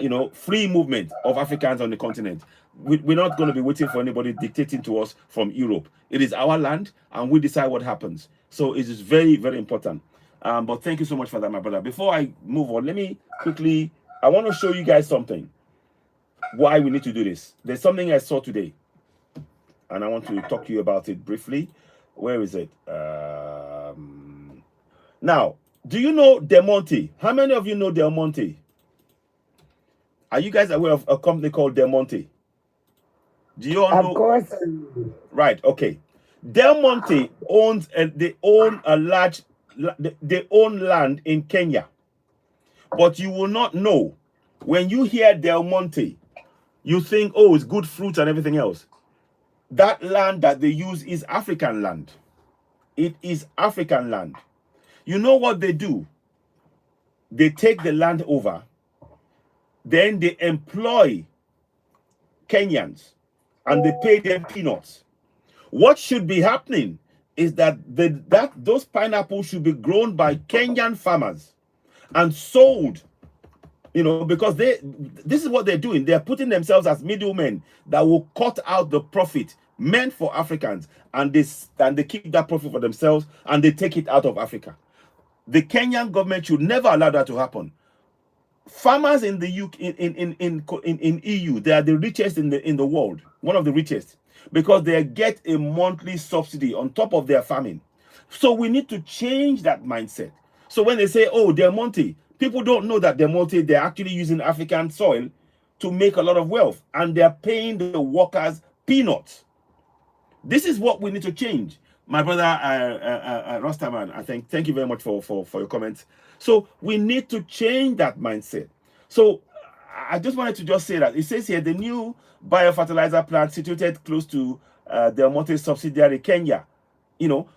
you know, free movement of Africans on the continent. We're not going to be waiting for anybody dictating to us from Europe. It is our land, and we decide what happens. So it is very, very important. But thank you so much for that, my brother. Before I move on, let me quickly, I want to show you guys something, why we need to do this. There's something I saw today, and I want to talk to you about it briefly. Where is it? Now, do you know Del Monte? How many of you know Del Monte? Are you guys aware of a company called Del Monte? Do you all know? Of course. Right, okay. Del Monte owns, they own land in Kenya. But you will not know. When you hear Del Monte, you think, oh, it's good fruit and everything else. That land that they use is African land. It is African land. You know what they do? They take the land over, then they employ Kenyans, and they pay them peanuts. What should be happening is that those pineapples should be grown by Kenyan farmers and sold, you know, because this is what they're doing. They're putting themselves as middlemen that will cut out the profit meant for Africans, and they keep that profit for themselves, and they take it out of Africa. The Kenyan government should never allow that to happen. Farmers in the UK, in EU, they are the richest in the world, one of the richest, because they get a monthly subsidy on top of their farming. So we need to change that mindset. So when they say, oh, Del Monte, people don't know that Del Monte, they're actually using African soil to make a lot of wealth, and they're paying the workers peanuts. This is what we need to change. My brother Rostaman, thank you very much for your comments. So we need to change that mindset. So I just wanted to just say that it says here the new biofertilizer plant situated close to Del Monte subsidiary Kenya. You know,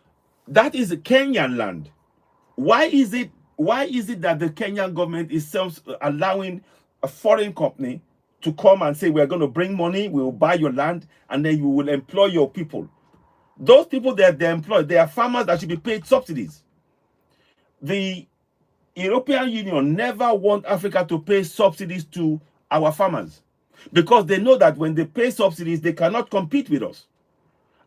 that is Kenyan land. Why is it that the Kenyan government is allowing a foreign company to come and say, we're going to bring money, we will buy your land, and then you will employ your people? Those people that they're employed, they are farmers that should be paid subsidies. The European Union never want Africa to pay subsidies to our farmers, because they know that when they pay subsidies, they cannot compete with us.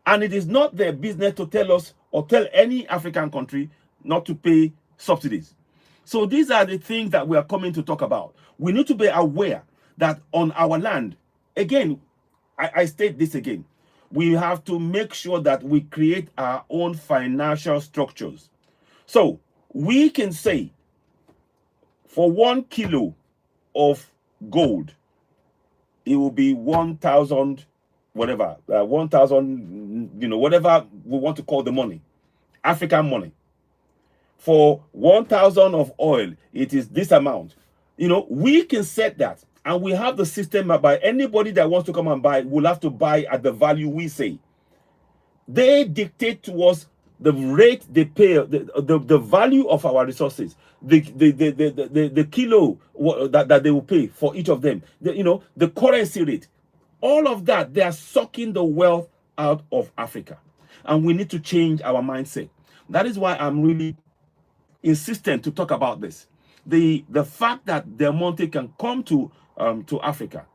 And it is not their business to tell us or tell any African country not to pay subsidies. So these are the things that we are coming to talk about. We need to be aware that on our land, again, I state this again, we have to make sure that we create our own financial structures. So we can say for 1 kilo of gold, it will be 1,000, whatever, 1,000, you know, whatever we want to call the money, African money. For 1,000 of oil, it is this amount. You know, we can set that, and we have the system by anybody that wants to come and buy will have to buy at the value we say. They dictate to us the rate they pay, the value of our resources, the kilo that they will pay for each of them, you know, the currency rate, all of that. They are sucking the wealth out of Africa, and we need to change our mindset. That is why I'm really insistent to talk about this. The fact that Del Monte can come to Africa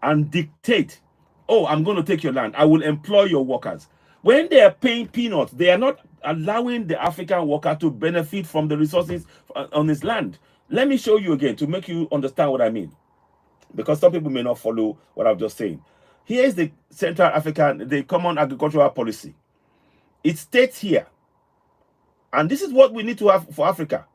and dictate, oh, I'm going to take your land, I will employ your workers. When they are paying peanuts, they are not allowing the African worker to benefit from the resources on his land. Let me show you again to make you understand what I mean, because some people may not follow what I'm just saying. Here is the Central African, the Common Agricultural Policy. It states here, and this is what we need to have for Africa.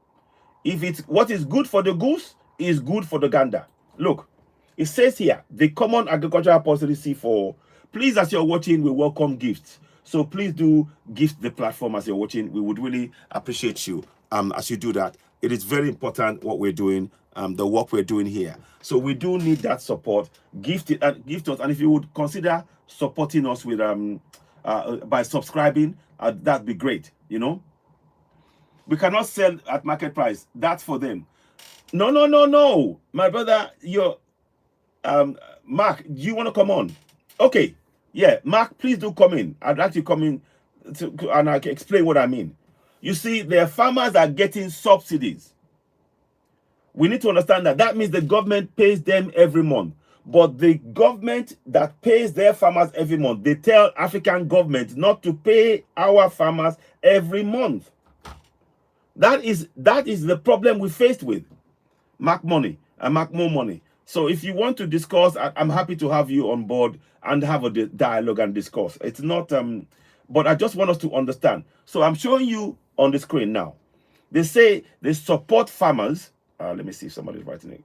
If it's what is good for the goose is good for the gander. Look, it says here, the Common Agricultural Policy for, please, as you're watching, we welcome gifts. So please do gift the platform as you're watching. We would really appreciate you as you do that. it is very important what we're doing, the work we're doing here. So we do need that support. Gift us, and if you would consider supporting us with by subscribing, that'd be great. You know, we cannot sell at market price. That's for them. No, my brother, you're Mark. Do you want to come on? Okay, yeah, Mark, please do come in. I'd like to come in and I can explain what I mean. You see, the farmers are getting subsidies. We need to understand that. That means the government pays them every month. But the government that pays their farmers every month, they tell African governments not to pay our farmers every month. That is the problem we faced with. Mark money and mark more money. So if you want to discuss, I'm happy to have you on board and have a dialogue and discuss. It's not, but I just want us to understand. So I'm showing you on the screen now. They say they support farmers. Let me see if somebody's writing it.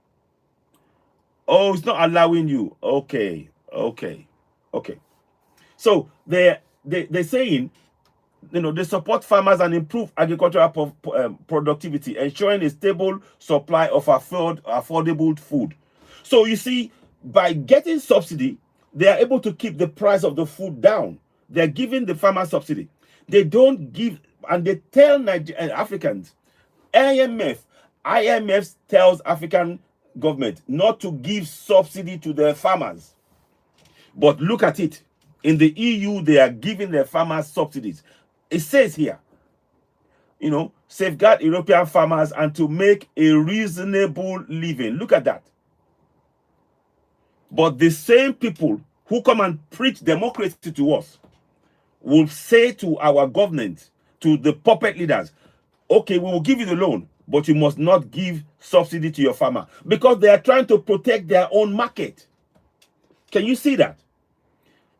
Oh, it's not allowing you. Okay. So they're saying, you know, they support farmers and improve agricultural productivity, ensuring a stable supply of affordable food. So you see, by getting subsidy, they are able to keep the price of the food down. They're giving the farmer subsidy. They don't give, and they tell Africans, IMF tells African government not to give subsidy to their farmers. But look at it. In the EU, they are giving their farmers subsidies. It says here, you know, safeguard European farmers and to make a reasonable living. Look at that. But the same people who come and preach democracy to us will say to our government, to the puppet leaders, okay, we will give you the loan, but you must not give subsidy to your farmer, because they are trying to protect their own market. Can you see that?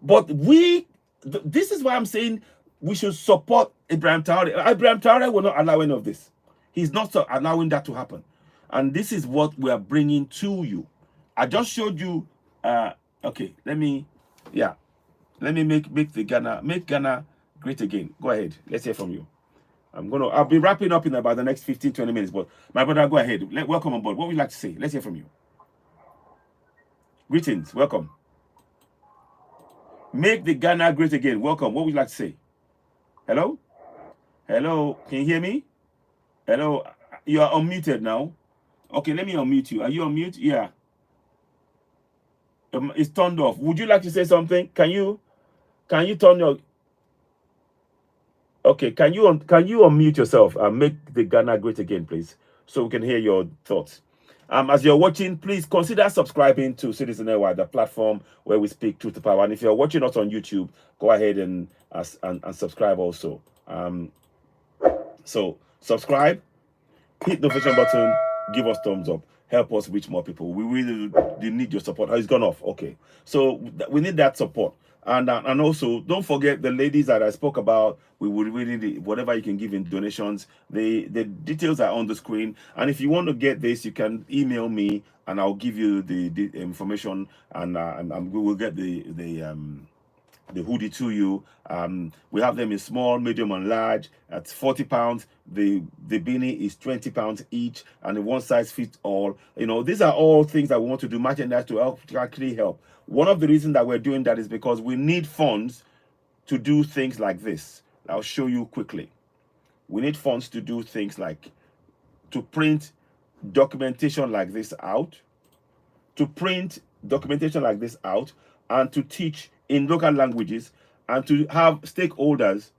But this is why I'm saying we should support Ibrahim Traore. Ibrahim Traore will not allow any of this. He's not allowing that to happen. And this is what we are bringing to you. I just showed you, okay, let me make Ghana great again. Go ahead. Let's hear from you. I'll be wrapping up in about the next 15-20 minutes, but my brother, go ahead. Welcome on board. What would you like to say? Let's hear from you. Greetings. Welcome. Make the Ghana great again. Welcome. What would you like to say? Hello? Hello? Can you hear me? Hello? You are unmuted now. Okay, let me unmute you. Are you on mute? Yeah. It's turned off. Would you like to say something? Can you turn your... Okay, can you unmute yourself and make the Ghana great again, please, so we can hear your thoughts. As you're watching, please consider subscribing to Citizen AY, the platform where we speak truth to power. And if you're watching us on YouTube, go ahead and subscribe also. So subscribe, hit the notification button, give us thumbs up, help us reach more people. We really need your support. Oh, it's gone off. Okay, so we need that support. And also, don't forget the ladies that I spoke about. We would really need whatever you can give in donations. The details are on the screen. And if you want to get this, you can email me and I'll give you the information. And we will get the hoodie to you. We have them in small, medium, and large. At £40. The beanie is £20 each, and the one size fits all. You know, these are all things that we want to do, merchandise to actually help. One of the reasons that we're doing that is because we need funds to do things like this. I'll show you quickly. We need funds to do things like to print documentation like this out, and to teach in local languages, and to have stakeholders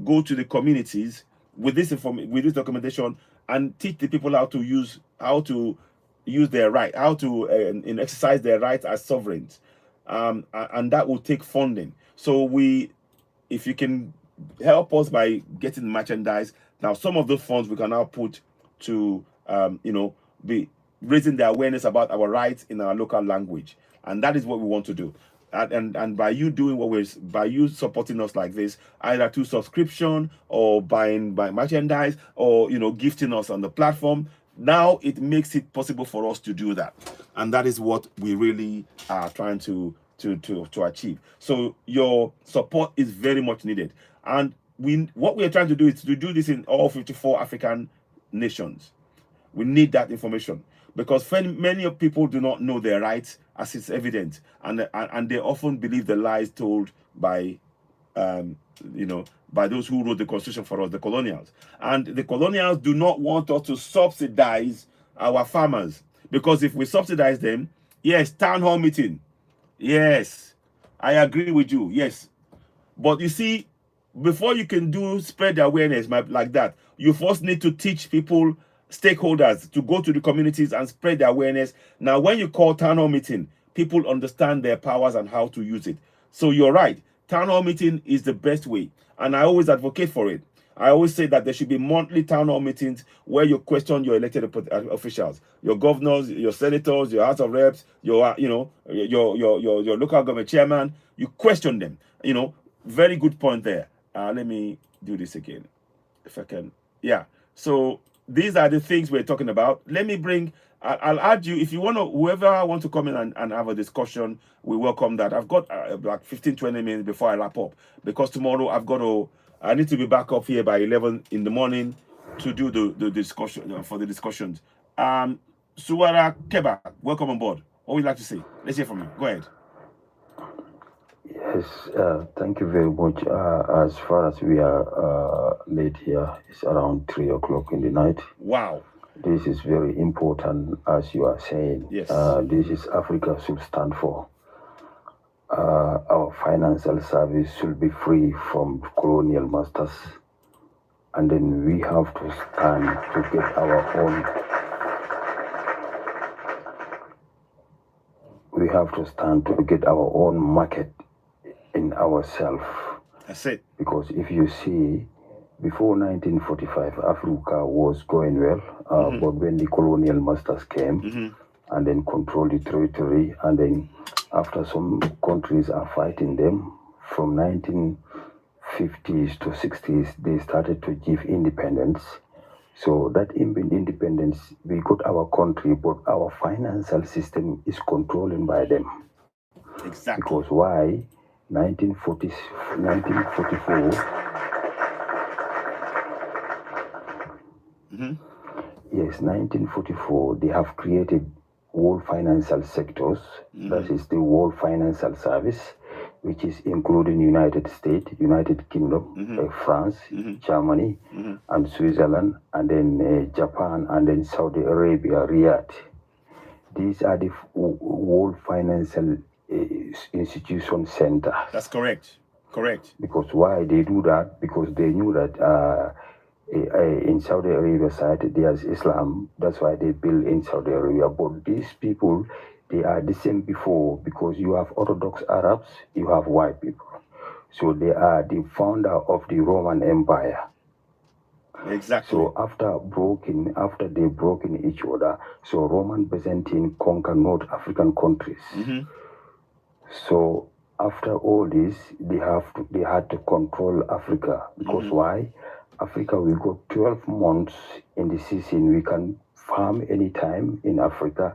go to the communities with this documentation and teach the people how to use their right, how to exercise their rights as sovereigns, and that will take funding. So if you can help us by getting merchandise, now some of those funds we can now put to be raising the awareness about our rights in our local language, and that is what we want to do. And by you doing by you supporting us like this, either through subscription or buying merchandise or gifting us on the platform, now it makes it possible for us to do that, and that is what we really are trying to achieve. So your support is very much needed, and what we are trying to do is to do this in all 54 African nations. We need that information because many of people do not know their rights, as it's evident, and they often believe the lies told by by those who wrote the constitution for us, the colonials. And the colonials do not want us to subsidize our farmers, because if we subsidize them, yes, town hall meeting, yes, I agree with you, yes. But you see, before you can spread the awareness like that, you first need to teach people, stakeholders, to go to the communities and spread the awareness. Now, when you call town hall meeting, people understand their powers and how to use it. So you're right. Town hall meeting is the best way, and I always advocate for it. I always say that there should be monthly town hall meetings where you question your elected officials, your governors, your senators, your House of Reps, your your local government chairman. You question them. Very good point there. Let me do this again, if I can. Yeah. So these are the things we're talking about. Let me bring. I'll add you if you want to. Whoever want to come in and have a discussion, we welcome that. I've got like 15-20 minutes before I wrap up, because tomorrow I need to be back up here by 11 in the morning to do the discussion for the discussions. Suwara Keba, welcome on board. What would you like to say? Let's hear from you. Go ahead. Yes, thank you very much. As far as we are late here, it's around 3 o'clock in the night. Wow. This is very important, as you are saying. Yes. This is Africa should stand for. Our financial service should be free from colonial masters. And then we have to stand to get our own. We have to stand to get our own market in ourselves. That's it. Because if you see, before 1945, Africa was going well, but when the colonial masters came and then controlled the territory, and then after some countries are fighting them, from 1950s to 60s, they started to give independence. So that independence, we got our country, but our financial system is controlled by them. Exactly. Because why? 1944. Yes, 1944, they have created world financial sectors. That is the World Financial Service, which is including United States, United Kingdom, France, Germany, and Switzerland, and then Japan, and then Saudi Arabia, Riyadh. These are the World Financial Institution Center. That's correct. Correct. Because why they do that? Because they knew that in Saudi Arabia side there's Islam. That's why they build in Saudi Arabia. But these people, they are the same before, because you have Orthodox Arabs, you have white people. So they are the founder of the Roman Empire. Exactly. So after they broke in each other, so Roman Byzantine conquered North African countries. So after all this, they had to control Africa, because why? Africa will go 12 months in the season. We can farm anytime in Africa,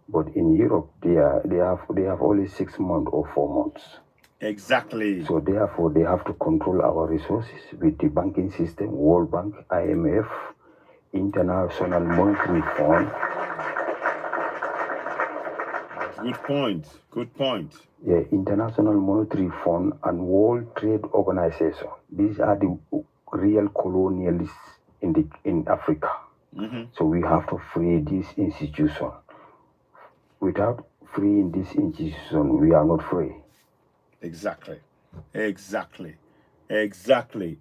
but in Europe they have only 6 months or 4 months. Exactly. So therefore they have to control our resources with the banking system, World Bank, IMF, International Monetary Fund. Good point. Yeah, International Monetary Fund and World Trade Organization. These are the real colonialists in Africa. So we have to free this institution. Without freeing this institution, we are not free. Exactly.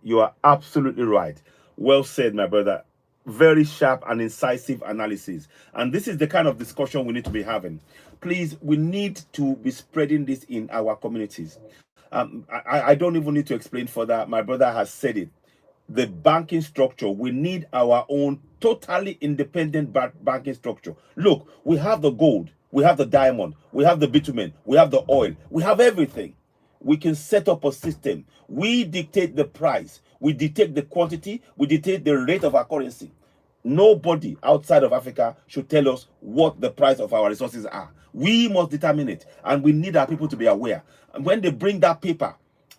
You are absolutely right. Well said, my brother. Very sharp and incisive analysis. And this is the kind of discussion we need to be having. Please, we need to be spreading this in our communities. I don't even need to explain further. My brother has said it. The banking structure, we need our own totally independent banking structure. Look, we have the gold, we have the diamond, we have the bitumen, we have the oil, we have everything. We can set up a system. We dictate the price, we dictate the quantity, we dictate the rate of our currency. Nobody outside of Africa should tell us what the price of our resources are. We must determine it, and we need our people to be aware. And when they bring that paper,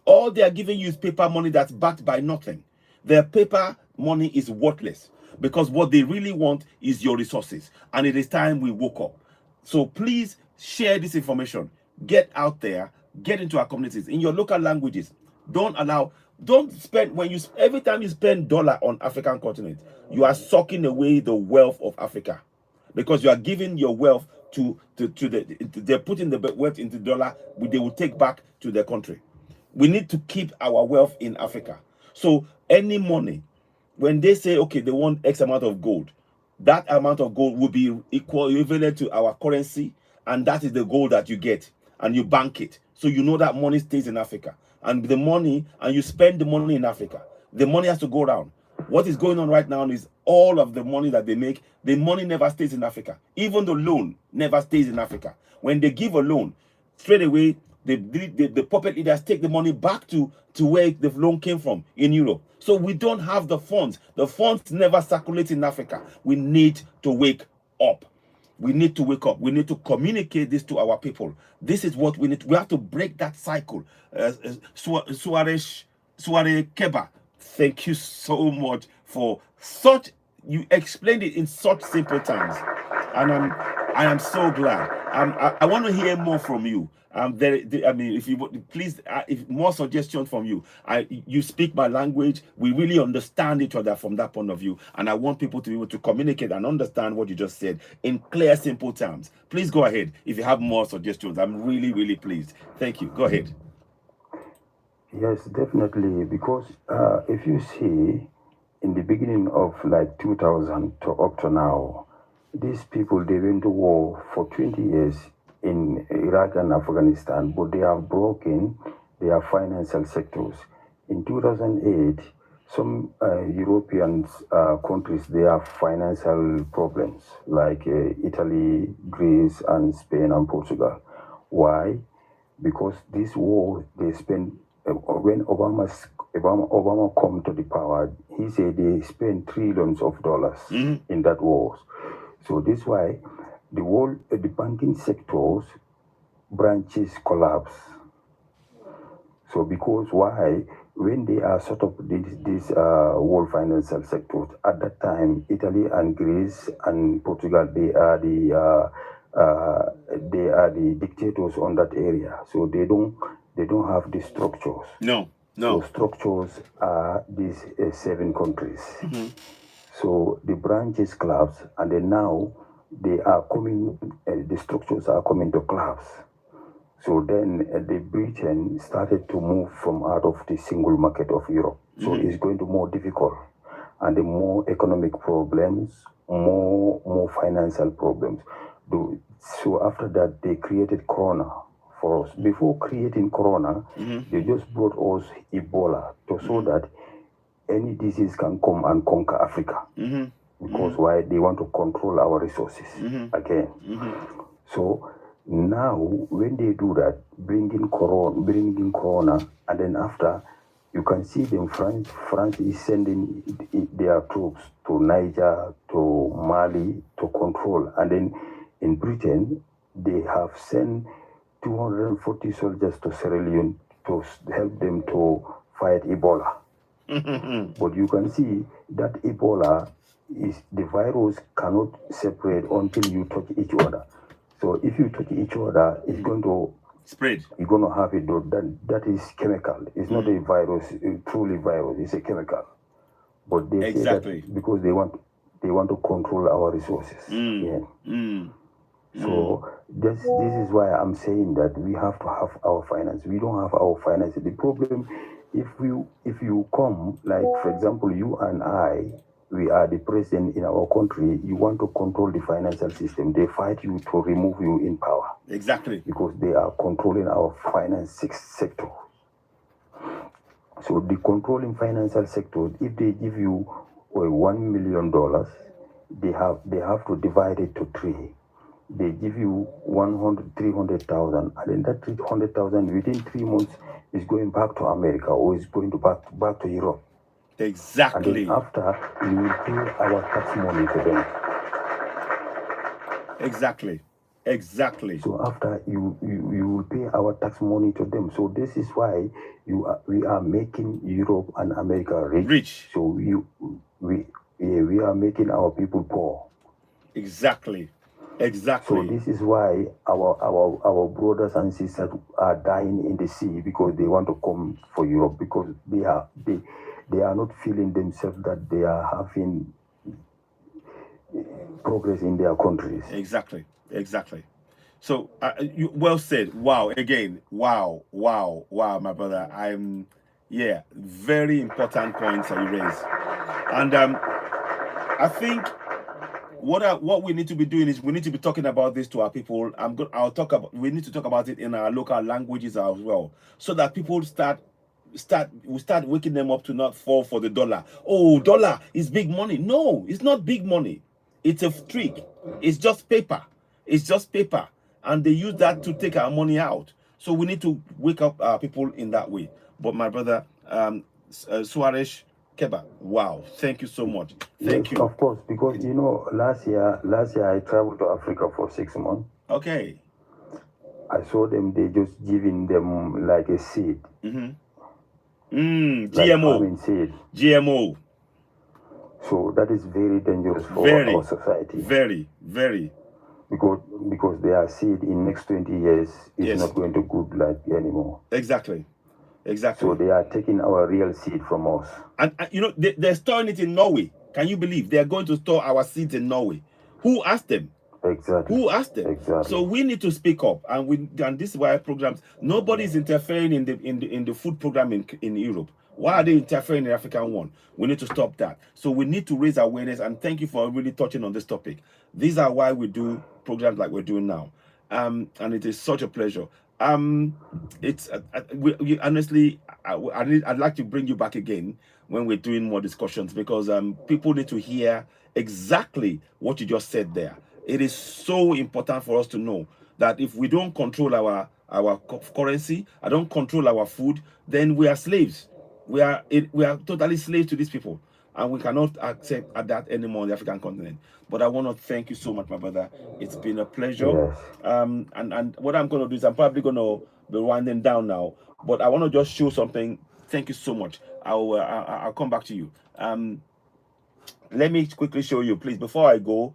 all they are giving you is paper money that's backed by nothing. Their paper money is worthless. because what they really want is your resources. And it is time we woke up. So please share this information. Get out there, get into our communities in your local languages. Don't spend, every time you spend dollar on African continent, you are sucking away the wealth of Africa, because you are giving your wealth they're putting the wealth into dollar, they will take back to their country. We need to keep our wealth in Africa. So any money, when they say, okay, they want X amount of gold, that amount of gold will be equivalent to our currency, and that is the gold that you get, and you bank it. So you know that money stays in Africa. And the money, and you spend the money in Africa. The money has to go around. What is going on right now is all of the money that they make, the money never stays in Africa. Even the loan never stays in Africa. When they give a loan, straight away, the puppet leaders take the money back to where the loan came from in Europe. So we don't have the funds. The funds never circulate in Africa. We need to wake up. We need to wake up. We need to communicate this to our people. This is what we need. We have to break that cycle. Suarez Keba, thank you so much for such, you explained it in such simple terms. And I am so glad. I want to hear more from you. I mean, if you please, if more suggestions from you. You speak my language. We really understand each other from that point of view, and I want people to be able to communicate and understand what you just said in clear, simple terms. Please go ahead if you have more suggestions. I'm really, really pleased. Thank you. Go ahead. Yes, definitely. Because if you see, in the beginning of like 2000 to up to now, these people, they went to war for 20 years in Iraq and Afghanistan, but they have broken their financial sectors. In 2008, some European countries, they have financial problems, like Italy, Greece, and Spain and Portugal. Why? Because this war, they spent, when Obama come to the power, he said they spent trillions of dollars in that war. So this is why the banking sector's branches collapse. So because why? When they are sort of these world financial sectors, at that time, Italy and Greece and Portugal, they are the dictators on that area. So they don't have the structures. No. So structures are these 7 countries. So the branches collapse, and then now they are coming. The structures are coming to collapse. So then the Britain started to move from out of the single market of Europe. So it's going to more difficult, and the more economic problems, more financial problems. So after that, they created Corona for us. Before creating Corona, they just brought us Ebola to show that any disease can come and conquer Africa. Because why? They want to control our resources again. So now, when they do that, bringing Corona, and then after, you can see them. France is sending their troops to Niger, to Mali, to control. And then in Britain, they have sent 240 soldiers to Sierra Leone to help them to fight Ebola. But you can see that Ebola is, the virus cannot separate until you touch each other. So if you touch each other, it's going to spread. You're going to have it. That is chemical. It's not a virus, truly virus. It's a chemical. But they say that because they want to control our resources. So this is why I'm saying that we have to have our finance. We don't have our finance. The problem, if you come, like for example, you and I, we are the president in our country, you want to control the financial system. They fight you to remove you in power. Exactly. Because they are controlling our finance sector. So the controlling financial sector, if they give you $1 million, they have to divide it to 3. They give you 300,000, and then that 300,000 within 3 months is going back to America or is going to back to Europe. Exactly. And then after, we will pay our tax money to them. Exactly. So after you will pay our tax money to them. So this is why we are making Europe and America rich. So we are making our people poor. Exactly. So Exactly. this is why our brothers and sisters are dying in the sea, because they want to come for Europe, because they are not feeling themselves that they are having progress in their countries. Exactly. Exactly. So you well said. Wow. Again. Wow. Wow. Wow, my brother. Yeah, very important points that you raised. And I think what we need to be doing is we need to be talking about this to our people. We need to talk about it in our local languages as well, so that people start waking them up to not fall for the dollar. Oh, dollar is big money. No, it's not big money. It's a trick. It's just paper. It's just paper, and they use that to take our money out. So we need to wake up our people in that way. But my brother, Suarez Keba, wow, thank you so much. Thank Yes, you. of course, because last year I traveled to Africa for 6 months. Okay. I saw them, they just giving them like a seed. Like GMO. farming seed. GMO. So that is very dangerous for Very, our society. very, very. Because their seed in next 20 years is Yes. not going to good like anymore. Exactly. Exactly. So they are taking our real seed from us. And you know, they're storing it in Norway. Can you believe they are going to store our seeds in Norway? Who asked them? Exactly. Who asked them? Exactly. So we need to speak up, and this is why programs. Nobody is interfering in the food program in Europe. Why are they interfering in the African one? We need to stop that. So we need to raise awareness. And thank you for really touching on this topic. These are why we do programs like we're doing now, and it is such a pleasure. It's honestly, I'd like to bring you back again when we're doing more discussions, because people need to hear exactly what you just said there. It is so important for us to know that if we don't control our currency, I don't control our food, then we are slaves. We are totally slaves to these people, and we cannot accept that anymore on the African continent. But I want to thank you so much, my brother. It's been a pleasure. Yes. And what I'm going to do is I'm probably going to be winding down now, but I want to just show something. Thank you so much. I'll come back to you. Let me quickly show you, please, before I go.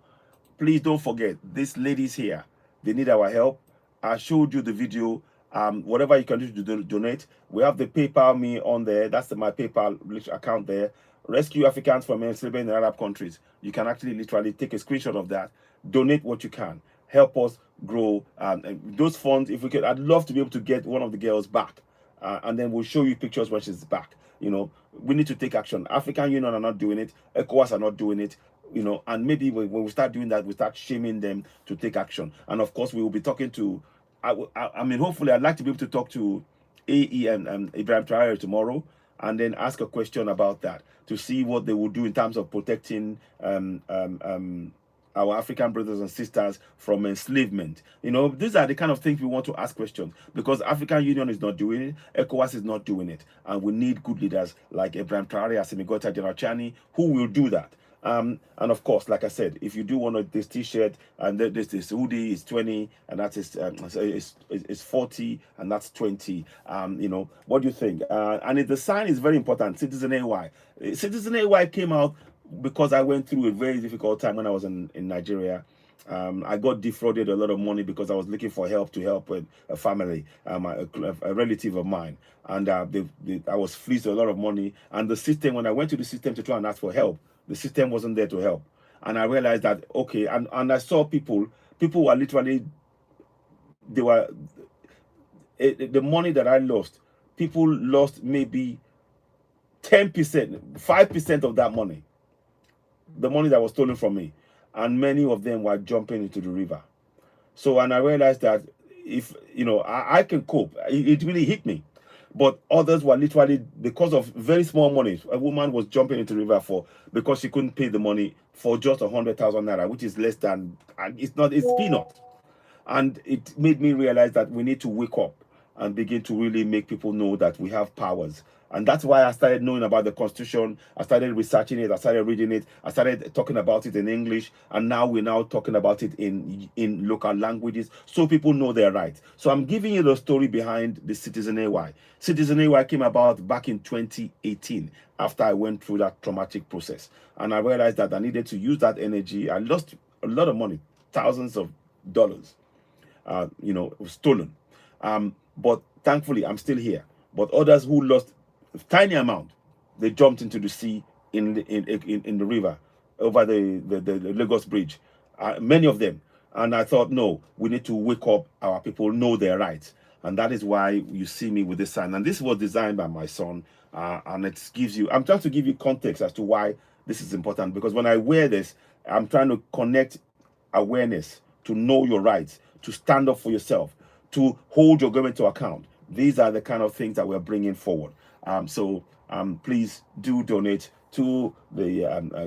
Please don't forget, these ladies here, they need our help. I showed you the video. Whatever you can do to donate. We have the PayPal me on there. That's my PayPal account there. Rescue Africans from enslavement in Arab countries. You can actually literally take a screenshot of that. Donate what you can. Help us grow. And those funds, if we could, I'd love to be able to get one of the girls back. And then we'll show you pictures when she's back. You know, we need to take action. African Union are not doing it. ECOWAS are not doing it. You know, and maybe when we start doing that, we start shaming them to take action. And of course, we will be talking to, I mean, hopefully, I'd like to be able to talk to AE and Ibrahim Traore tomorrow, and then ask a question about that to see what they will do in terms of protecting our African brothers and sisters from enslavement. You know, these are the kind of things we want to ask questions, because African Union is not doing it, ECOWAS is not doing it, and we need good leaders like Ibrahim Traore, Asimigota General who will do that. And of course, like I said, if you do want this t-shirt, and this hoodie is 20, and that is it's 40, and that's 20. You know, what do you think? And the sign is very important. Citizen AY. Citizen AY came out because I went through a very difficult time when I was in Nigeria. I got defrauded a lot of money because I was looking for help to help with a family, a relative of mine, and I was fleeced a lot of money. And the system, when I went to the system to try and ask for help, the system wasn't there to help. And I realized that, okay, and I saw people were literally, they were, the money that I lost, people lost maybe 10%, 5% of that money, the money that was stolen from me. And many of them were jumping into the river. So, and I realized that if, you know, I can cope. It really hit me. But others were literally, because of very small money, a woman was jumping into the river because she couldn't pay the money for just 100,000 naira, which is less than, it's peanut. And it made me realize that we need to wake up. and begin to really make people know that we have powers. And that's why I started knowing about the Constitution. I started researching it. I started reading it. I started talking about it in English. And now we're now talking about it in local languages so people know their rights. So I'm giving you the story behind the Citizen AY. Citizen AY came about back in 2018 after I went through that traumatic process. And I realized that I needed to use that energy. I lost a lot of money, thousands of dollars, stolen. But thankfully, I'm still here. But others who lost a tiny amount, they jumped into the sea in the river over the Lagos Bridge. Many of them. And I thought, no, we need to wake up our people, know their rights. And that is why you see me with this sign. And this was designed by my son. And it gives you, I'm trying to give you context as to why this is important. Because when I wear this, I'm trying to connect awareness, to know your rights, to stand up for yourself, to hold your government to account. These are the kind of things that we're bringing forward. So please do donate to the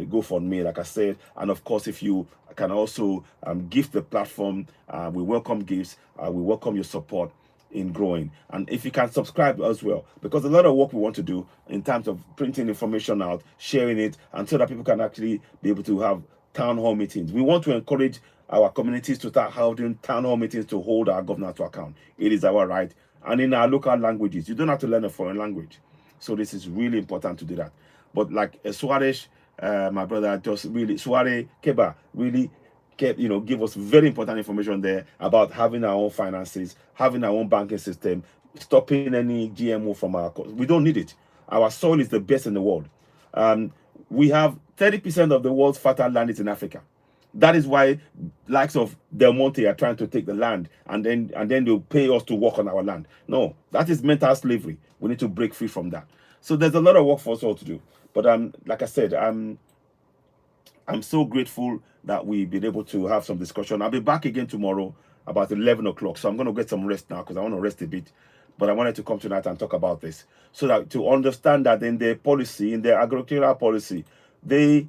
GoFundMe, like I said. And of course, if you can also gift the platform, we welcome gifts. We welcome your support in growing. And if you can subscribe as well, because a lot of work we want to do in terms of printing information out, sharing it, and so that people can actually be able to have town hall meetings. We want to encourage our communities to start holding town hall meetings to hold our governor to account. It is our right. And in our local languages, you don't have to learn a foreign language. So this is really important to do that. But like Suarez, my brother, just really, Suarez Keba really kept, give us very important information there about having our own finances, having our own banking system, stopping any GMO from our, we don't need it. Our soil is the best in the world. We have 30% of the world's fertile land is in Africa. That is why likes of Del Monte are trying to take the land and then they'll pay us to work on our land. No, that is mental slavery. We need to break free from that. So there's a lot of work for us all to do. But like I said, I'm so grateful that we've been able to have some discussion. I'll be back again tomorrow about 11 o'clock. So I'm going to get some rest now because I want to rest a bit. But I wanted to come tonight and talk about this so that to understand that in their policy, in their agricultural policy, they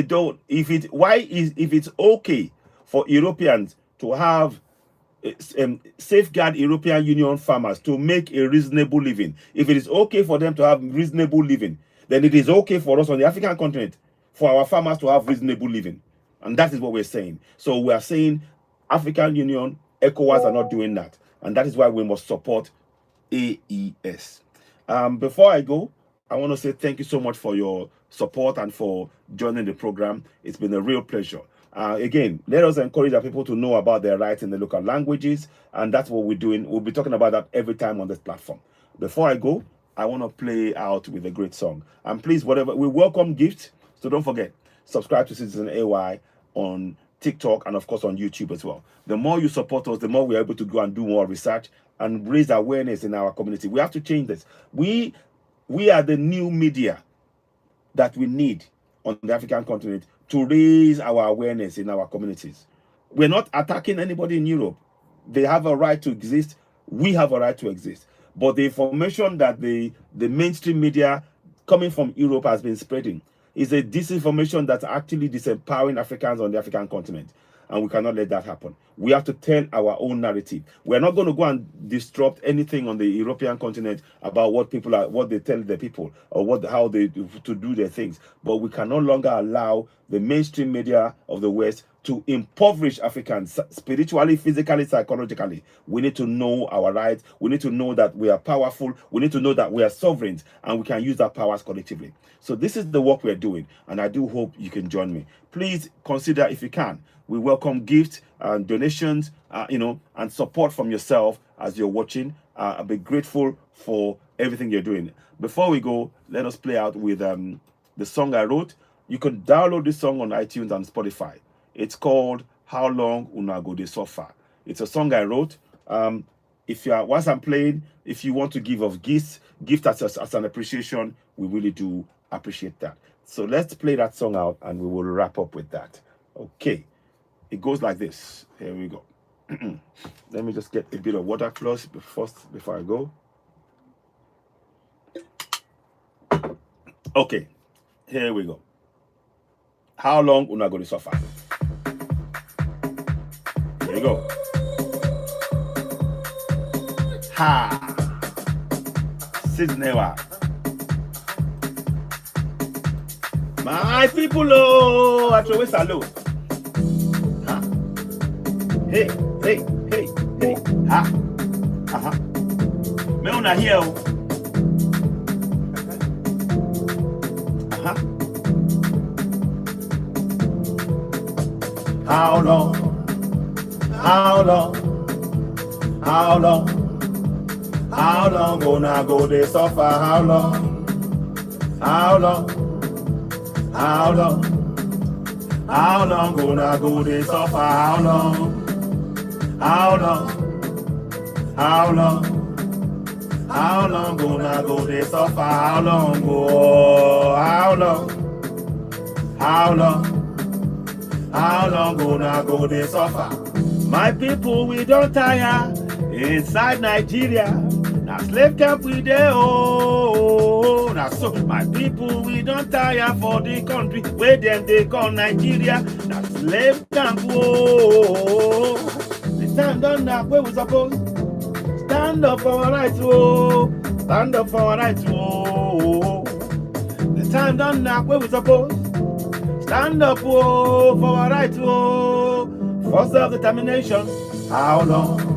don't, if it's okay for Europeans to have safeguard European Union farmers to make a reasonable living, if it is okay for them to have reasonable living, then it is okay for us on the African continent for our farmers to have reasonable living. And that is what we're saying. So we are saying African Union, ECOWAS are not doing that. And that is why we must support AES. Before I go, I want to say thank you so much for your support and for joining the program. It's been a real pleasure. Again, let us encourage our people to know about their rights in the local languages, and that's what we're doing. We'll be talking about that every time on this platform. Before I go, I want to play out with a great song. And please, whatever, we welcome gifts, so don't forget, subscribe to Citizen AY on TikTok and of course on YouTube as well. The more you support us, the more we're able to go and do more research and raise awareness in our community. We have to change this. We are the new media that we need on the African continent to raise our awareness in our communities. We're not attacking anybody in Europe. They have a right to exist. We have a right to exist. But the information that the mainstream media coming from Europe has been spreading is a disinformation that's actually disempowering Africans on the African continent. And we cannot let that happen. We have to tell our own narrative. We're not going to go and disrupt anything on the European continent about what they tell the people or how they do to do their things. But we can no longer allow the mainstream media of the West to impoverish Africans spiritually, physically, psychologically. We need to know our rights. We need to know that we are powerful. We need to know that we are sovereign and we can use our powers collectively. So this is the work we're doing, and I do hope you can join me. Please consider if you can. We welcome gifts and donations, and support from yourself as you're watching. I'll be grateful for everything you're doing. Before we go, let us play out with the song I wrote. You can download this song on iTunes and Spotify. It's called How Long Una Go Dey Suffer. It's a song I wrote. Once I'm playing, if you want to give us gift as an appreciation, we really do appreciate that. So let's play that song out and we will wrap up with that. Okay. It goes like this. Here we go. Let me just get a bit of water close first before I go. Okay. Here we go. How long una go dey suffer? Here we go. Ha! Sidnewa. My people, oh, I throw a salute. Ha! Hey, hey, hey, hey. Ha! Uh-huh. Me una here. Uh-huh. How long? How long? How long? How long gonna go they suffer? How long? How long? How long? How long gonna go they suffer? How long? How long? How long? How long gonna go they suffer? How long? Oh, how long? How long? How long gonna go they suffer? My people, we don't tire. Inside Nigeria, now slave camp we there. Oh, now so my people, we don't tire for the country where them they call Nigeria. Now slave camp. Oh, the time done now where we supposed stand up for our rights. Oh, stand up for our rights. Oh, the time done now where we supposed stand up. Oh, for our rights. Oh, for self-determination. How long?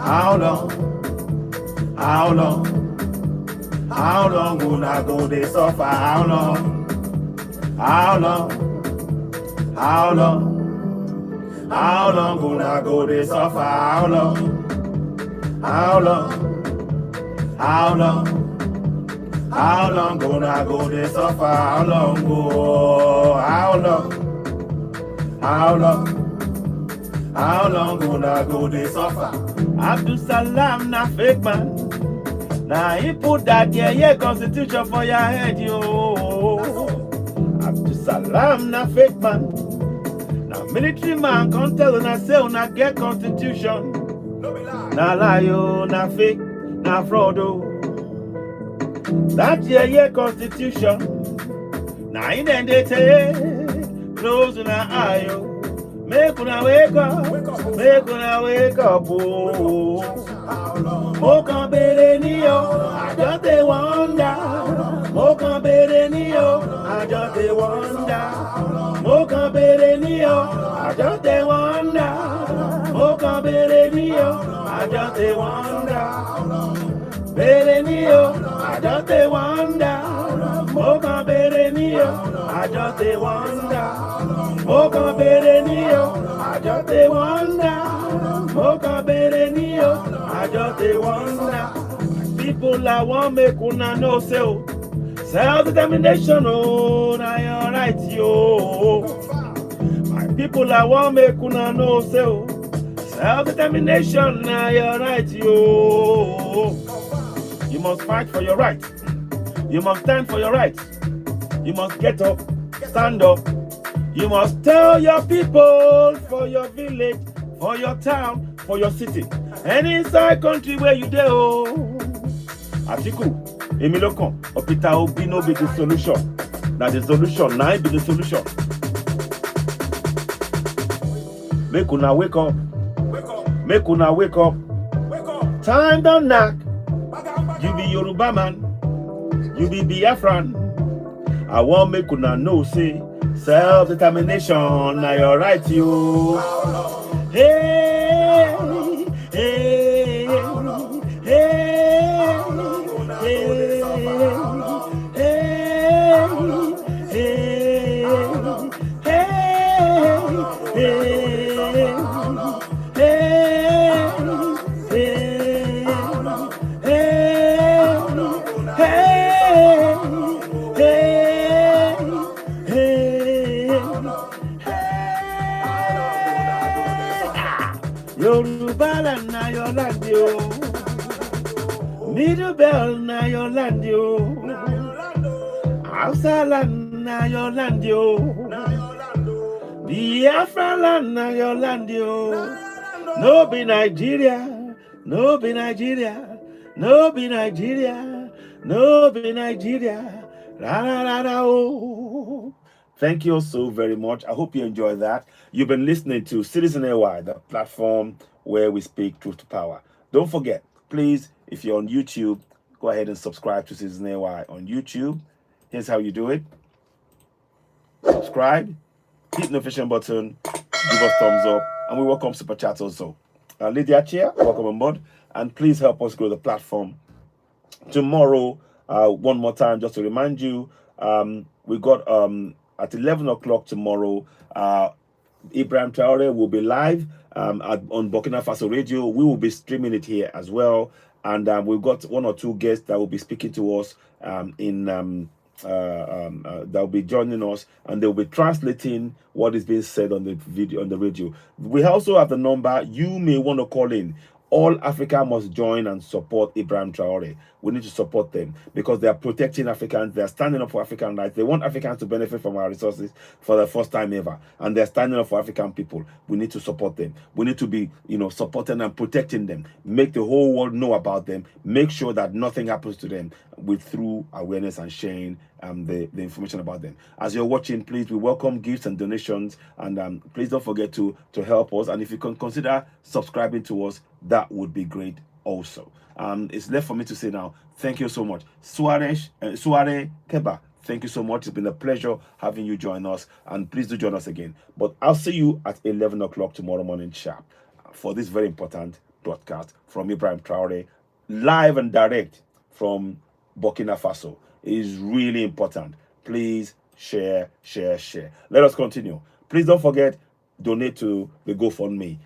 How long? How long? How long gonna go they suffer? How long? How long? How long? How long gonna go they suffer? How long? How long? How long? How long gonna go they suffer? How long go? How long? How long? How long gonna go they suffer? Abdul Salam na fake man. Now he put that yeah constitution for your head, yo. Abdul Salam na fake man. Now military man can't tell una say una get constitution. Na lie yo, na fake, na fraud oh. That yeah constitution. Now in then they take close una eye yo. Make una wake up, make una wake up, oh. Mokan bere ni yo, I just dey wonder. Mokan bere ni yo, I just dey wonder. Mokan bere ni yo, I just dey wonder. Mokan bere ni yo, I just dey wonder. Bere ni yo, I just dey wonder. Mokan bere ni yo, I just dey wonder. Mokan bere ni yo, I just dey wonder. Mokan bere ni yo, I just dey wonder. People I want make una know say oh, self-determination oh, na your right yo. My people I want make una know say oh, self-determination na your right yo. You must fight for your right. You must stand for your right. You must get up, stand up. You must tell your people for your village, for your town, for your city, and inside country where you dey oh. Atiku, Emilokan, Opita Obi no be the solution. Now the solution, now be the solution. Make una wake up. Make una wake up. Time don't knock. You be Yoruba man. You be Biafran. I want make una know say self-determination na your right you. Hey, hey, hey, hey, Yoruba land na your land yo. Middle bell na your land yo. Hausa land na your land yo. Biafra land na your land yo. No be Nigeria, no be Nigeria, no be Nigeria, no be Nigeria. La la la la oh. Thank you so very much. I hope you enjoyed that. You've been listening to Citizen AY, the platform where we speak truth to power. Don't forget, Please, if you're on YouTube, go ahead and subscribe to Citizen AY on YouTube. Here's how you do it. Subscribe, hit the notification button, give us thumbs up, and we welcome super chats also. Lydia Chia, welcome on board, and please help us grow the platform. Tomorrow, one more time, just to remind you, we got at 11 o'clock tomorrow, Ibrahim Traore will be live on Burkina Faso Radio. We will be streaming it here as well, and we've got one or two guests that will be speaking to us that will be joining us, and they'll be translating what is being said on the video on the radio. We also have the number you may want to call in. All Africa must join and support Ibrahim Traore. We need to support them because they are protecting Africans. They are standing up for African rights. They want Africans to benefit from our resources for the first time ever. And they're standing up for African people. We need to support them. We need to be, supporting and protecting them. Make the whole world know about them. Make sure that nothing happens to them through awareness and sharing the information about them. As you're watching, please, we welcome gifts and donations. And please don't forget to help us. And if you can consider subscribing to us, that would be great also. It's left for me to say now, thank you so much. Suare Keba, thank you so much. It's been a pleasure having you join us. And please do join us again. But I'll see you at 11 o'clock tomorrow morning sharp for this very important broadcast from Ibrahim Traore, live and direct from Burkina Faso. It is really important. Please share. Let us continue. Please don't forget, donate to the GoFundMe.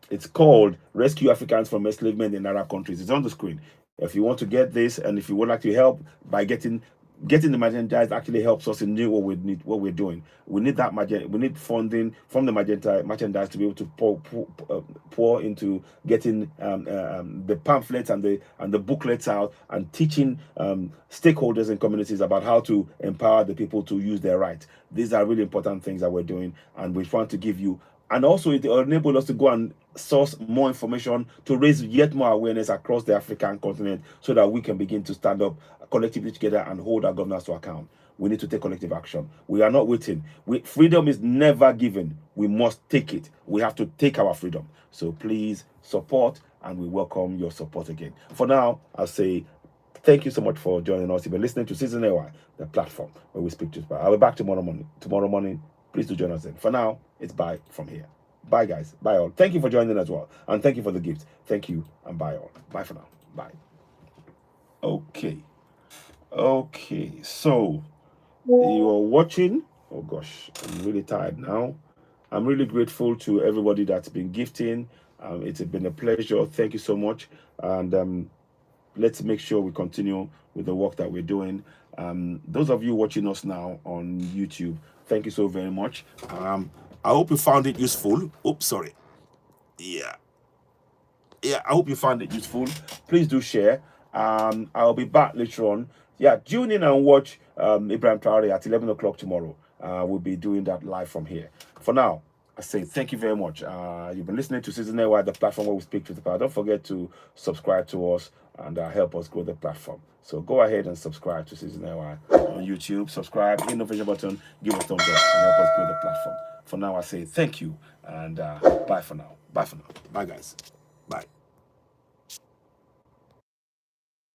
It's called Rescue Africans from Enslavement in Arab Countries. It's on the screen. If you want to get this, and if you would like to help by getting the merchandise, actually helps us in doing what we're doing. We need that we need funding from the merchandise to be able to pour into getting the pamphlets and the booklets out and teaching stakeholders and communities about how to empower the people to use their rights. These are really important things that we're doing, and we want to give you. And also, it will enable us to go and source more information to raise yet more awareness across the African continent so that we can begin to stand up collectively together and hold our governors to account. We need to take collective action. We are not waiting. Freedom is never given. We must take it. We have to take our freedom. So please support, and we welcome your support again. For now, I'll say thank you so much for joining us. You've been listening to Citizen AY, the platform where we speak to you. I'll be back tomorrow morning. Please do join us then. For now, it's bye from here. Bye, guys. Bye, all. Thank you for joining as well. And thank you for the gift. Thank you, and bye, all. Bye for now. Bye. Okay, so you are watching. Oh, gosh. I'm really tired now. I'm really grateful to everybody that's been gifting. It's been a pleasure. Thank you so much. And let's make sure we continue with the work that we're doing. Those of you watching us now on YouTube, thank you so very much. I hope you found it useful. Oops, sorry. Yeah, I hope you found it useful. Please do share. I'll be back later on. Yeah, tune in and watch Ibrahim Traore at 11 o'clock tomorrow. We'll be doing that live from here. For now, I say thank you very much. You've been listening to Citizen AY, the platform where we speak to the power. Don't forget to subscribe to us and help us grow the platform. So go ahead and subscribe to Citizen AY on YouTube. Subscribe, hit the notification button, give us a thumbs up, and help us grow the platform. For now, I say thank you, and bye for now. Bye for now. Bye, guys. Bye.